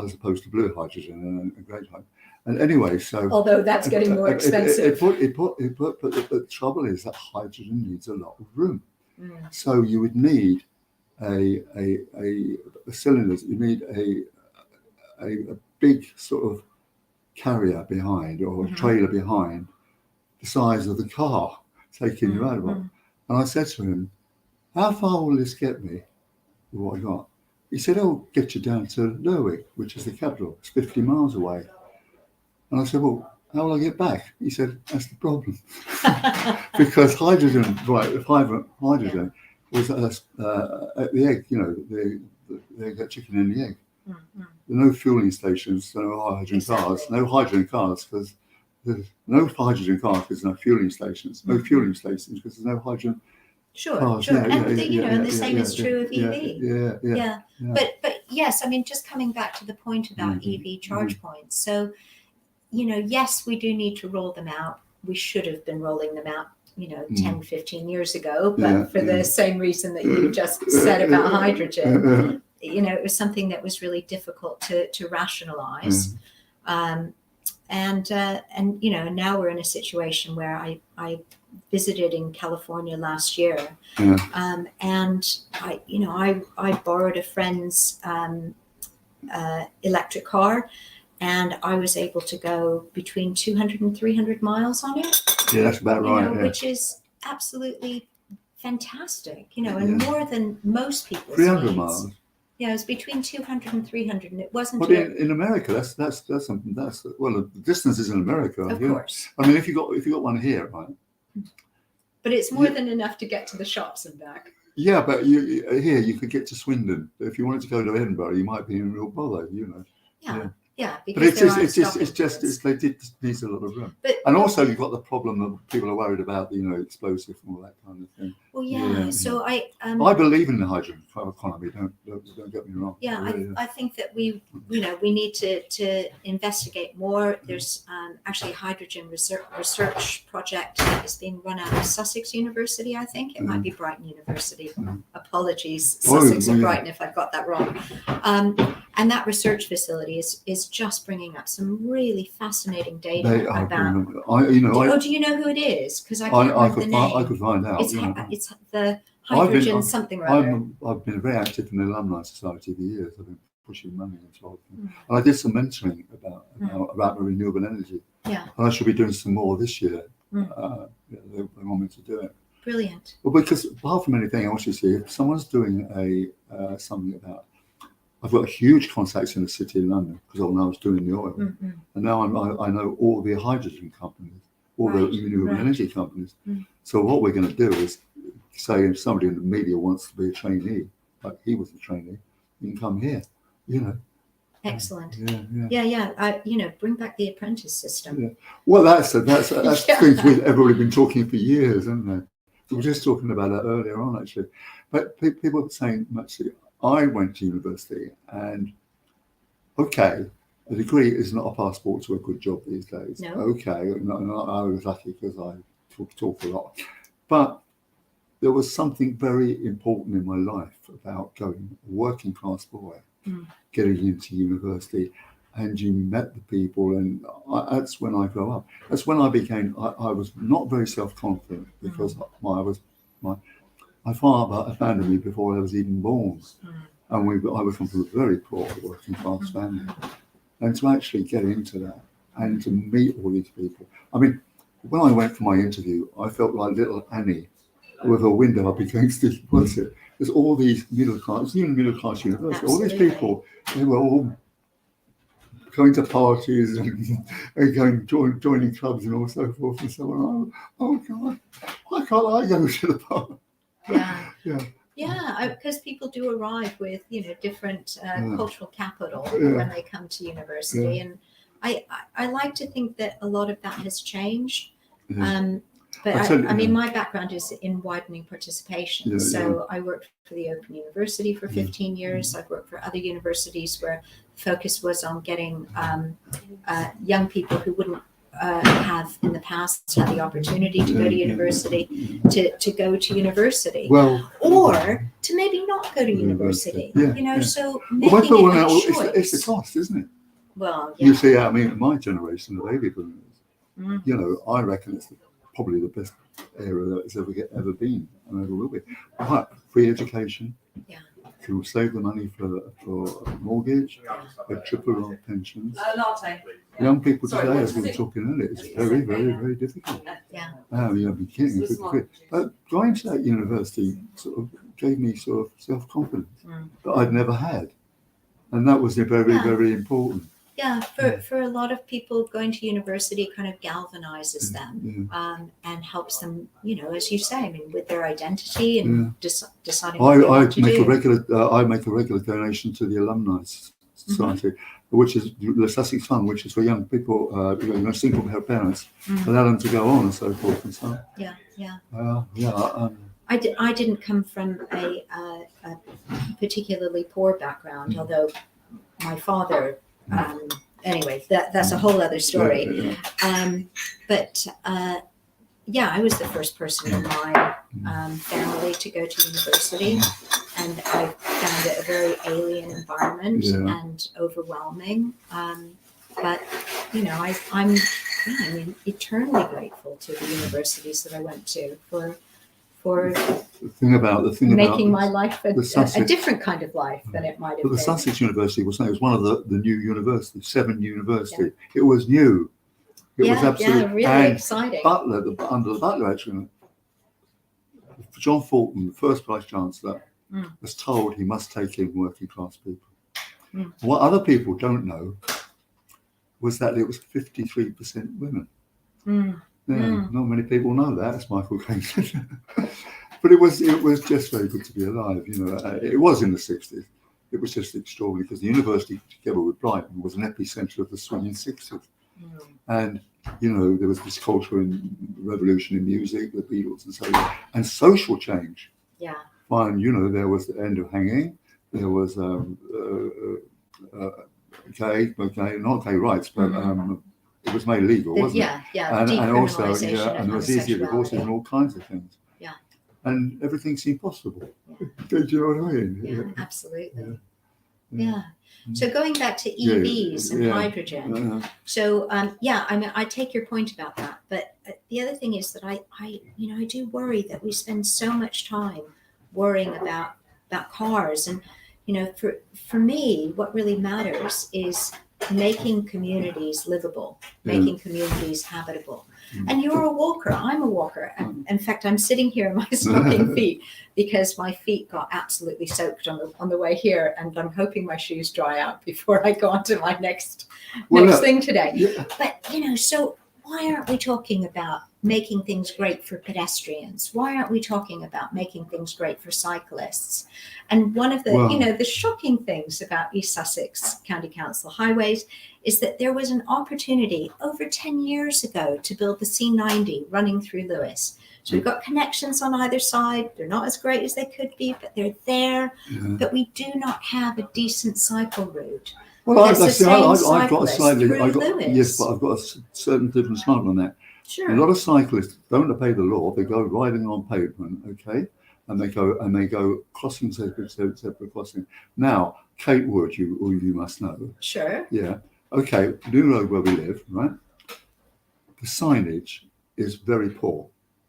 as opposed to blue hydrogen and grey hydrogen. And anyway, so Although that's getting more expensive. But the trouble is that hydrogen needs a lot of room. Mm. So you would need a cylinders. You need a big sort of carrier behind or a trailer behind the size of the car taking you out of it. And I said to him, "How far will this get me? What I got?" He said, "Oh, get you down to Lerwick, which is the capital. It's 50 miles away." And I said, "Well, how will I get back?" He said, "That's the problem." Because hydrogen, right, the hydrogen was at the egg, the chicken and the egg. There are no fueling stations, no hydrogen cars, no hydrogen cars because there's no hydrogen cars because there's no fueling stations, no fueling stations because there's no hydrogen Sure. cars. And the same is true of EV. Yeah. But yes, I mean, just coming back to the point about EV charge points. So, yes, we do need to roll them out. We should have been rolling them out, 10, 15 years ago, but for the same reason that you just said about hydrogen, it was something that was really difficult to rationalize. And now we're in a situation where I visited in California last year, and I borrowed a friend's electric car, and I was able to go between 200 and 300 miles on it. Yeah, that's about right. Which is absolutely fantastic, and more than most people. 300 miles. Yeah, it was between 200 and 300, and it wasn't. But in America, that's the distance is in America. Of course. I mean, if you got one here, right? But it's more than enough to get to the shops and back. Yeah, but here you could get to Swindon. But if you wanted to go to Edinburgh, you might be in real bother, Yeah, but it needs a lot of room. And also you've got the problem that people are worried about, explosive and all that kind of thing. Well, so I believe in the hydrogen economy. Don't get me wrong. I think that we need to investigate more. There's actually a hydrogen research project that is being run out of Sussex University. I think it might be Brighton University. Apologies, Sussex or Brighton, if I've got that wrong. And that research facility is just bringing up some really fascinating data about. Do you know who it is? Because I can't remember the name. I could find out. It's the hydrogen something or other. I've been very active in the Alumni Society for years. I've been pushing money into all of them. And I did some mentoring about renewable energy. Yeah. And I should be doing some more this year. They want me to do it. Brilliant. Well, because apart from anything else, you see, if someone's doing something about, I've got huge contacts in the city of London because I was doing the oil, and now I know all the hydrogen companies, all the renewable energy companies. So what we're going to do is say if somebody in the media wants to be a trainee, like he was a trainee, you can come here, Excellent. Yeah. Bring back the apprentice system. Yeah. Well, that's things we've everybody been talking for years, haven't they? We were just talking about that earlier on, actually. But people are saying, actually, I went to university, and okay, a degree is not a passport to a good job these days. No. Okay, I was lucky because I talk a lot, but there was something very important in my life about going working class boy, getting into university, and you met the people, and that's when I grew up. That's when I became. I was not very self-confident because my father abandoned me before I was even born, and I was from a very poor working class family, and to actually get into that and to meet all these people. I mean, when I went for my interview, I felt like little Annie with a window up against it. What's it? There's all these middle class university. All these people, they were all going to parties and joining clubs and all so forth and so on. Oh God, why can't I go to the park? Yeah. Yeah. Yeah, because people do arrive with, different cultural capital Yeah. when they come to university, and I like to think that a lot of that has changed. Yeah. But I mean, my background is in widening participation. Yeah, So I worked for the Open University for 15 years. I've worked for other universities where the focus was on getting young people who wouldn't have in the past had the opportunity to go to university to go to university, Well, or to maybe not go to university. Yeah. So well, making it a choice. it's the cost, isn't it? Well, yeah. You see, I mean, my generation, the baby boomers, Mhm. I reckon it's probably the best era that it's ever been and ever will be. But free education. Yeah. Can save the money for a mortgage, a triple our pensions. Young people today, as we were talking earlier, it's very, very, very difficult. Yeah. You'll be kidding. But going to that university sort of gave me sort of self-confidence that I'd never had. And that was very, very important. Yeah, for a lot of people, going to university kind of galvanizes them and helps them, as you say, I mean, with their identity and deciding what they want to do. I make a regular donation to the Alumni Society, which is the Sussex Fund, which is for young people, single parents, allow them to go on and so forth and so on. Yeah. I didn't come from a particularly poor background, although my father. Anyway, that's a whole other story. But I was the first person in my family to go to university, and I found it a very alien environment and overwhelming. But I'm eternally grateful to the universities that I went to for the thing about making my life a different kind of life than it might have been. The Sussex University was one of the new universities, 7 university. It was new. It was absolutely really exciting. Butler, under the Butler, actually, John Fulton, the first Vice Chancellor, was told he must take in working class people. What other people don't know was that it was 53% women. Not many people know that, as Michael Caine said. But it was just very good to be alive. It was in the 60s. It was just extraordinary because the university, together with Brighton, was an epicenter of the swinging 60s. And there was this culture and revolution in music, the Beatles, and so on, and social change. Yeah. Fine, there was the end of hanging. There was not gay rights, but it was made legal, wasn't it? And also, and there was easier divorces and all kinds of things. Yeah. And everything seemed possible. Do you know what I mean? Yeah, absolutely. Yeah. So going back to EVs and hydrogen. So I take your point about that, but the other thing is that I do worry that we spend so much time worrying about cars, and for me, what really matters is making communities livable, making communities habitable. And you're a walker. I'm a walker. And in fact, I'm sitting here in my stocking feet because my feet got absolutely soaked on the way here, and I'm hoping my shoes dry out before I go on to my next thing today. Yeah. But so why aren't we talking about making things great for pedestrians? Why aren't we talking about making things great for cyclists? And one of the the shocking things about East Sussex County Council highways is that there was an opportunity over 10 years ago to build the C90 running through Lewis. So we've got connections on either side. They're not as great as they could be, but they're there. But we do not have a decent cycle route. Well, I've got a certain different slant on that. Sure. A lot of cyclists don't obey the law. They go riding on pavement, okay, and they go crossing zebra crossing. Now, Kate Wood, you must know. Sure. Yeah. Okay. New road where we live, right? The signage is very poor.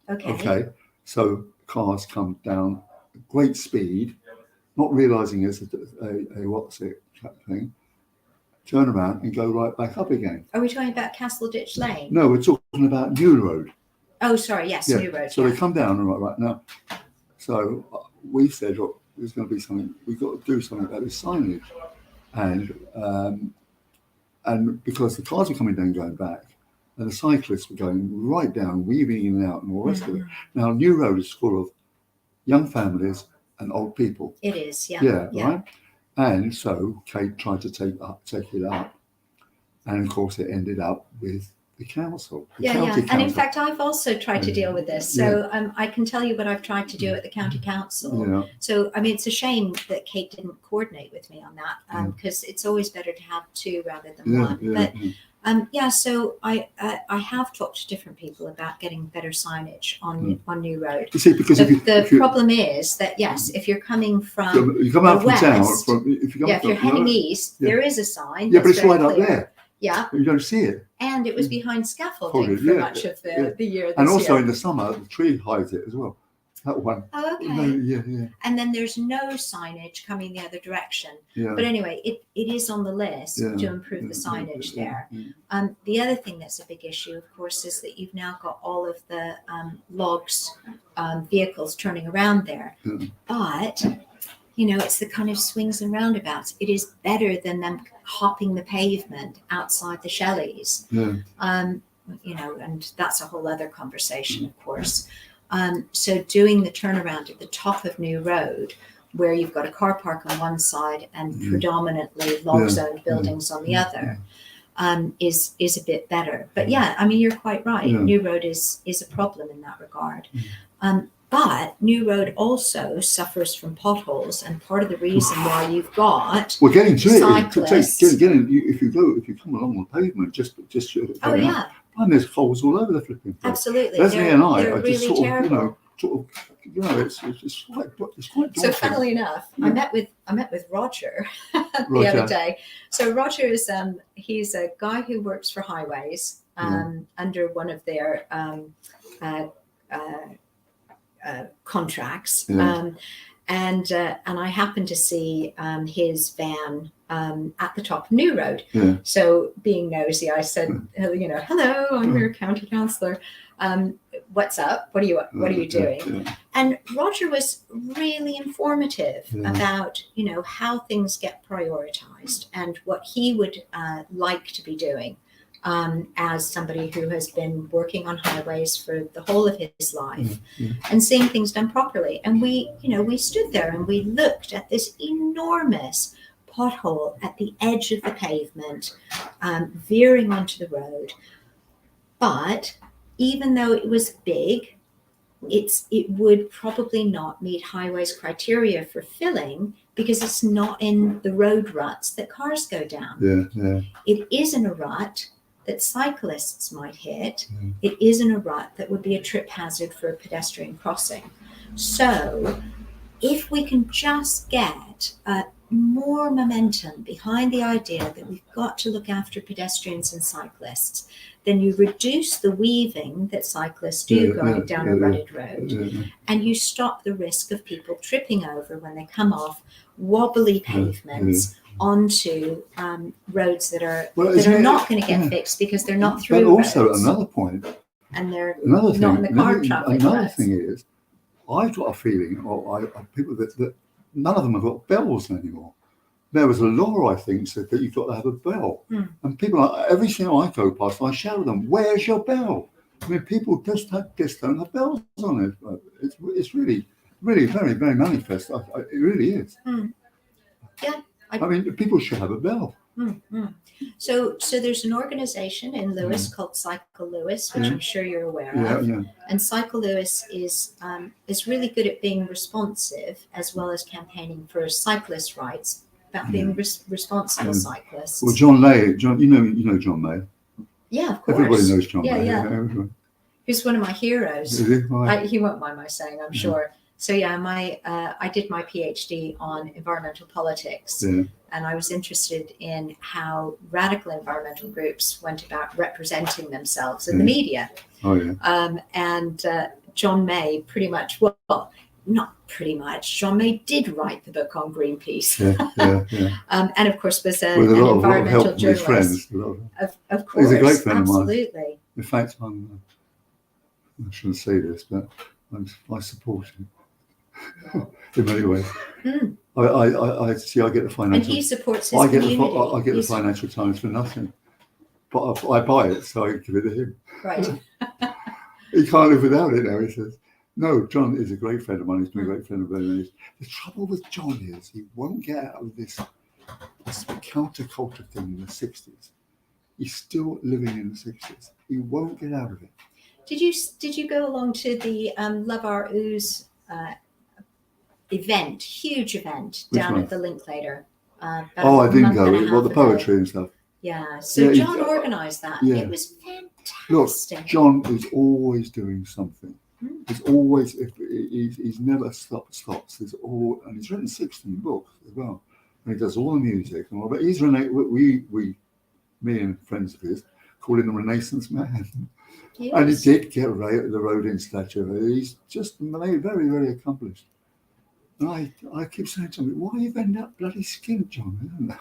Okay. Okay. So cars come down at great speed, not realising it's a what's it thing. Turn around and go right back up again. Are we talking about Castle Ditch Lane? No, we're talking about New Road. Oh, sorry. Yes, Yeah. New Road. So yeah. they come down and right now. So we said, look, there's going to be something. We've got to do something about this signage, and because the cars were coming down, going back, and the cyclists were going right down, weaving in and out, and all the rest of it. Now, New Road is full of young families and old people. It is. Yeah. Yeah. Right. And so Kate tried to take it up, and of course it ended up with the council. The county And in council. fact, I've also tried to deal with this. So I can tell you what I've tried to do at the county council. Yeah. So, I mean, it's a shame that Kate didn't coordinate with me on that, because it's always better to have two rather than one. But so I have talked to different people about getting better signage on New Road. You see, because The problem is that, yes, if you're coming from you come out the from town, west, if you're heading east, there is a sign. Yeah, but that's it's right very up clear. there. Yeah. You don't see it. And it was behind scaffolding for much of the year. And also year. in the summer, the tree hides it as well. That one. Oh, okay. Yeah. And then there's no signage coming the other direction. Yeah. But anyway, it is on the list to improve the signage there. The other thing that's a big issue, of course, is that you've now got all of the logs, vehicles turning around there. But, it's the kind of swings and roundabouts. It is better than them hopping the pavement outside the Shelleys. And that's a whole other conversation, of course. So doing the turnaround at the top of New Road, where you've got a car park on one side and predominantly log-zoned buildings on the other, is a bit better. But you're quite right. New Road is a problem in that regard. But New Road also suffers from potholes, and part of the reason why you've got we're getting to cyclists. it. If you come along the pavement, just and there's holes all over the flipping place. Absolutely. Leslie and I they're are just really terrible. it's quite daunting. So funnily enough, I met with Roger the other day. So Roger is he's a guy who works for Highways under one of their contracts. And I happened to see his van at the top of New Road. So being nosy, I said, hello, I'm your county councillor. What's up? What are you doing? And Roger was really informative about, how things get prioritized and what he would like to be doing. As somebody who has been working on highways for the whole of his life and seeing things done properly. And we stood there and we looked at this enormous pothole at the edge of the pavement, veering onto the road. But even though it was big, it would probably not meet highways criteria for filling because it's not in the road ruts that cars go down. It is in a rut that cyclists might hit. It isn't a rut that would be a trip hazard for a pedestrian crossing. So if we can just get more momentum behind the idea that we've got to look after pedestrians and cyclists, then you reduce the weaving that cyclists do going down a rutted road, and you stop the risk of people tripping over when they come off wobbly pavements onto roads that are not going to get fixed because they're not through But also roads. Another point, And they're another thing, not in the car traffic. Another thing is, I've got a feeling, people that none of them have got bells anymore. There was a law, I think, said that you've got to have a bell. And people, every single I go past, I shout at them, "Where's your bell?" I mean, people just don't have bells on it. It's really, really very, very manifest. It really is. I mean, people should have a bell. So there's an organization in Lewis called Cycle Lewis, which I'm sure you're aware of. And Cycle Lewis is really good at being responsive as well as campaigning for cyclist rights, about being responsible cyclists. Well, John May, you know John May. Yeah, of course. Everybody knows John May. Yeah. He's one of my heroes. Is he? Right. He won't mind my saying, I'm sure. So I did my PhD on environmental politics, and I was interested in how radical environmental groups went about representing themselves in the media. And John May pretty much, well, not pretty much, John May did write the book on Greenpeace. And of course was an environmental journalist. Friends. Of course. He's a great friend absolutely. of mine. In fact, I shouldn't say this, but I support him in many ways. Mm. I see. I get the And financial. he supports his I get community. I get the He's- Financial Times for nothing, but I buy it, so I give it to him. Right. He can't live without it now. He says, "No, John is a great friend of mine. He's been a great friend of mine." The trouble with John is he won't get out of this counterculture thing in the '60s. He's still living in the '60s. He won't get out of it. Did you go along to the Love Our Ooze event, huge event Which down one? at the Linklater? I didn't go. Well, the poetry and stuff. Yeah, so Yeah, John organised that. yeah. It was Look, fantastic. John is always doing something. Mm. He's always, he's never stops. There's all, and he's written 16 books as well. And he does all the music and all. But he's me and friends of his, call him the Renaissance man. Yes. And he did get the Rodin statue. He's just very, very accomplished. And I keep saying to him, why are you bend that bloody skin, John?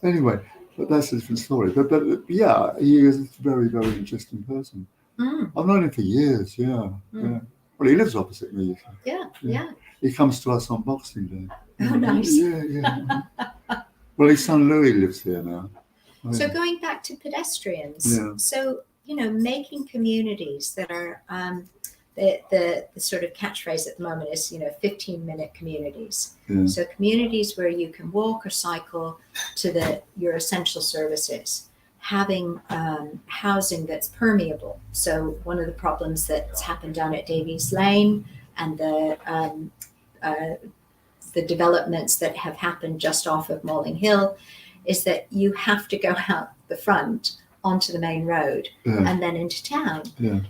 Anyway, but that's a different story. But yeah, he is a very, very interesting person. Mm. I've known him for years, yeah. Well, he lives opposite me. Yeah. He comes to us on Boxing Day. Oh, nice. Yeah. Well, his son Louis lives here now. So going back to pedestrians, Yeah. so making communities that are the sort of catchphrase at the moment is 15-minute communities. Yeah. So communities where you can walk or cycle to your essential services, having housing that's permeable. So one of the problems that's happened down at Davies Lane and the developments that have happened just off of Malling Hill is that you have to go out the front onto the main road and then into town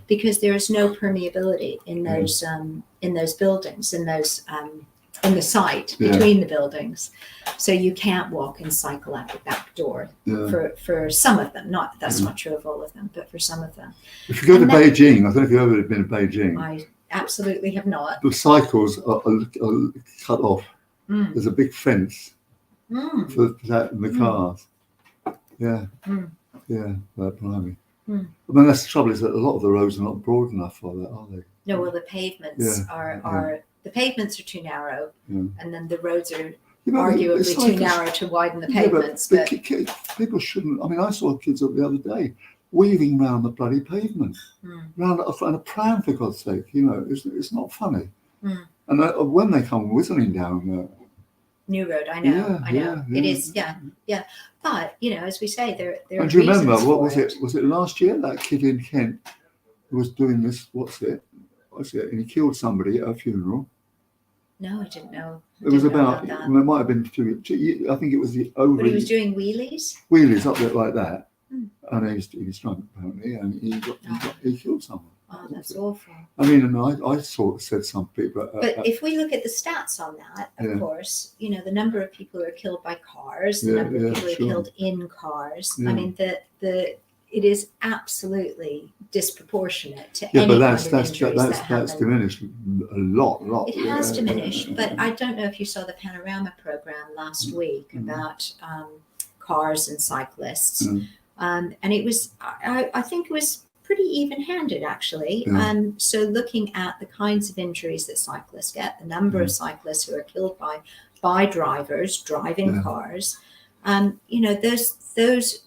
because there is no permeability in those buildings, in the site between the buildings. So you can't walk and cycle out the back door for some of them. That's not true of all of them, but for some of them. If you go to Beijing, I don't know if you've ever been to Beijing. I absolutely have not. The cycles are cut off. Mm. There's a big fence Mm. for that in the cars. Yeah. Mm. Yeah, blimey. Mm. I mean, that's the trouble, is that a lot of the roads are not broad enough for that, are they? No, well, the pavements are the pavements are too narrow, and then the roads are arguably too narrow to widen the pavements. But people shouldn't. I mean, I saw kids the other day weaving around the bloody pavement, around a pram, for God's sake. It's not funny. Mm. And when they come whistling down New Road, I know. It is, But as we say, there. And do you remember what was it? Was it last year that kid in Kent who was doing this? What's it? And he killed somebody at a funeral. No, I didn't know. It was about that. It might have been 2 years. I think it was the over. But he was doing wheelies. Wheelies up there like that, and he was drunk apparently, and he killed someone. Oh, that's awful. I mean, and I sort of said something, but if we look at the stats on that, of course, the number of people who are killed by cars, the number of people who are killed in cars. I mean, it is absolutely disproportionate to any kind of injuries that happen. That's diminished a lot. It has diminished, but I don't know if you saw the Panorama program last week about cars and cyclists, and it was, I think it was pretty even-handed actually. So looking at the kinds of injuries that cyclists get, the number of cyclists who are killed by drivers driving cars, those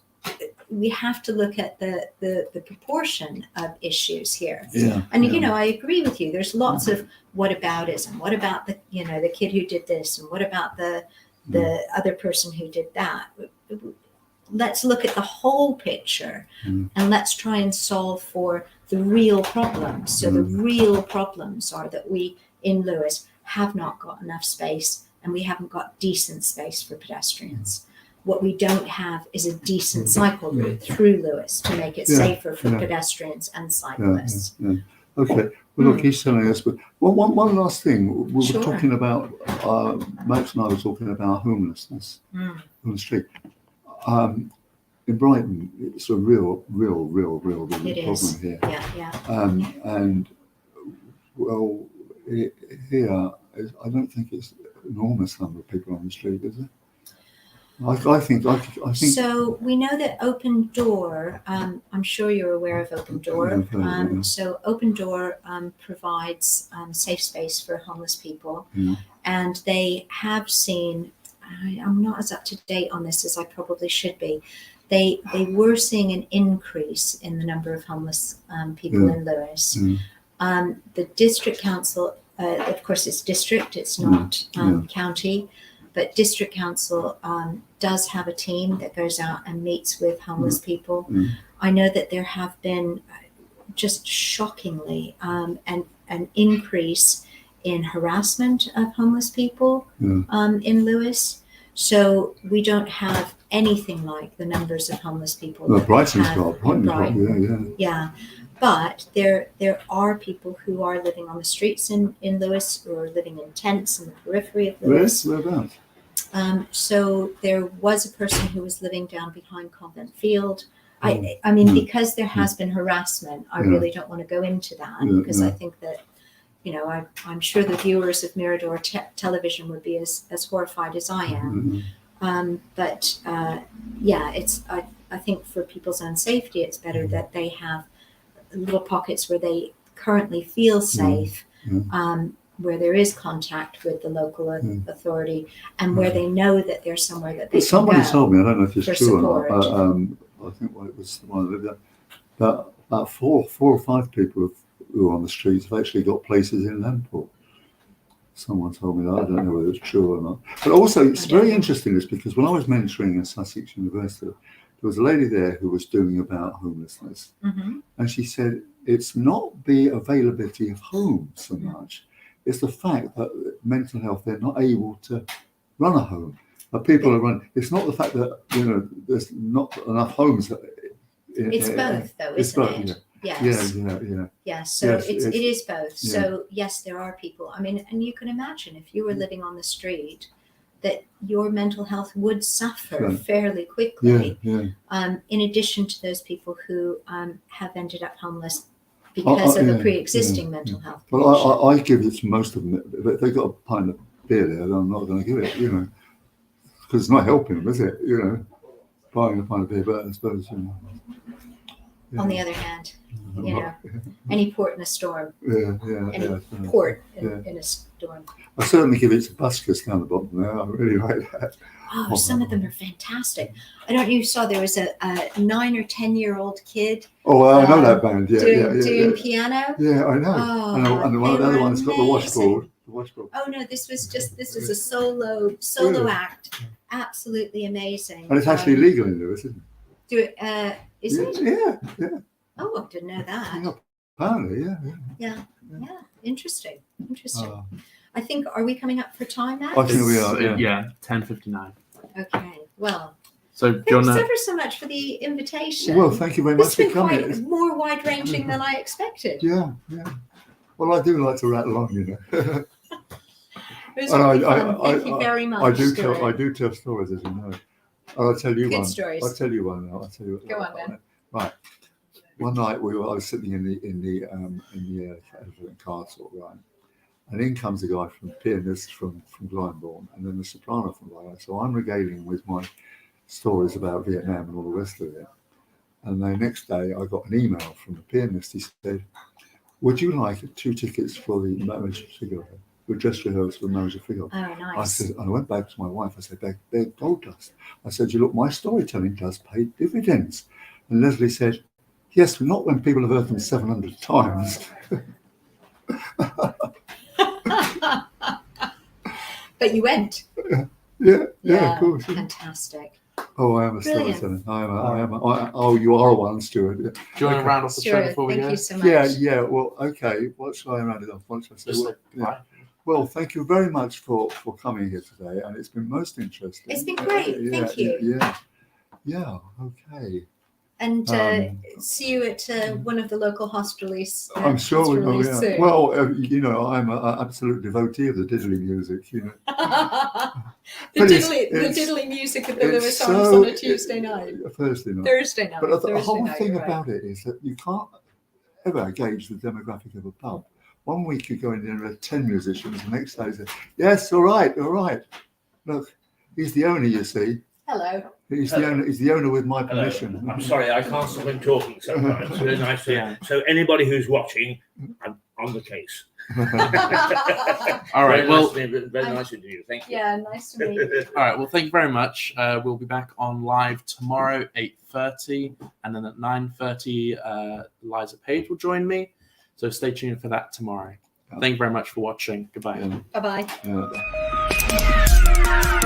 we have to look at the proportion of issues here. And I agree with you. There's lots of whataboutism. What about the kid who did this, and what about the other person who did that? Let's look at the whole picture and let's try and solve for the real problems. So the real problems are that we in Lewes have not got enough space, and we haven't got decent space for pedestrians. What we don't have is a decent cycle route through Lewes to make it safer for pedestrians and cyclists. Okay. Well, look, he's telling us, but one last thing. We were talking about, Max and I were talking about homelessness on the street. In Brighton, it's a real problem here. And well, here, I don't think it's an enormous number of people on the street, is it? I think. So we know that Open Door, I'm sure you're aware of Open Door. So Open Door provides safe space for homeless people. Yeah. And they have seen, I'm not as up to date on this as I probably should be. They were seeing an increase in the number of homeless people in Lewis. The district council, of course, it's district, it's not county, but district council does have a team that goes out and meets with homeless people. I know that there have been just shockingly an increase in harassment of homeless people in Lewis. So we don't have anything like the numbers of homeless people. Well, Brighton's got, yeah. But there are people who are living on the streets in Lewis, or living in tents in the periphery of Lewis. Whereabouts? So there was a person who was living down behind Convent Field. I mean, because there has been harassment, I really don't want to go into that because I think that, you know, I'm sure the viewers of Mirador television would be as horrified as I am. But it's I think for people's own safety, it's better that they have little pockets where they currently feel safe, where there is contact with the local authority, and where they know that there's somewhere that they can Somebody go told me, I don't know if it's true support. or not, I think it was the one that lived there, that about four or five people who are on the streets have actually got places in Lamport. Someone told me that. I don't know whether it's true or not. But also, it's very interesting is because when I was mentoring at Sussex University, there was a lady there who was doing about homelessness. And she said, it's not the availability of homes so much, it's the fact that mental health, they're not able to run a home. People are running. It's not the fact that, you know, there's not enough homes. It's both, though, isn't it? Yes. Yes. So it is both. So yes, there are people. I mean, and you can imagine if you were living on the street, that your mental health would suffer fairly quickly. In addition to those people who have ended up homeless because of a pre-existing mental health condition. Well, I give it to most of them. If they got a pint of beer there, I'm not going to give it. You know, because it's not helping them, is it? You know, buying a pint of beer, but I suppose. You know, on the other hand, you know, any port in a storm. Any port in a storm. I certainly give it to buskers down the bottom there. I really like that. Oh, some of them are fantastic. I don't know if you saw there was a 9 or 10-year-old kid. Oh, I know that band. Doing piano. Yeah, I know. Oh, and the other one's got the washboard. Oh no, this was a solo act. Absolutely amazing. And it's actually legal in Lewis, isn't it? Is it? Yeah. Oh, I didn't know that. Yeah, apparently, Yeah. Interesting. I think, are we coming up for time now? I think we are. Yeah, 10:59. Okay. Well. So, thanks ever so much for the invitation. Well, thank you very much for coming. It's been quite more wide-ranging than I expected. Yeah. Well, I do like to rattle on, you know. It was really fun. Thank you very much. I do tell stories, as you know. I'll tell you one. Stories. I'll tell you one now. Go on then. Right. One night I was sitting in the castle, right, and in comes a guy from pianist from Glyndebourne, and then the soprano from Glyndebourne. So I'm regaling with my stories about Vietnam and all the rest of it. And the next day I got an email from the pianist. He said, "Would you like 2 tickets for the marriage figure? We just rehearsed for marriage figure." Oh, nice. I said, and I went back to my wife. I said, "They're gold dust." I said, "You look, my storytelling does pay dividends." And Leslie said, "Yes, but not when people have heard them 700 times." But you went. Yeah, of course. Fantastic. Oh, I am a storyteller. You are one, Stuart. Do you want to round off the show before we go? Thank you so much. Yeah. Well, okay. What shall I round it off? What shall I say? Well, thank you very much for coming here today, and it's been most interesting. It's been great. Thank you. Yeah. Okay. And see you at one of the local hostelries. I'm sure we will. Yeah. Soon. Well, you know, I'm an absolute devotee of the diddly music. You know, the diddly music at the Lewis Arms on a Tuesday night. Thursday night. But the whole thing about it is that you can't ever gauge the demographic of a pub. One week you go in there and there are 10 musicians, the next day you say, "Yes, all right. Look, he's the owner, you see. Hello. He's the owner. He's the owner with my permission. I'm sorry, I can't stop him talking sometimes. It's very nice. Yeah. So anybody who's watching, I'm on the case. All right. Very Well, nice, very nice of you. Thank you. Yeah, nice to meet you. all right. Well, thank you very much. We'll be back on live tomorrow, 8:30, and then at 9:30, Liza Page will join me. So stay tuned for that tomorrow. Thank you very much for watching. Goodbye. Yeah. Bye bye. Yeah.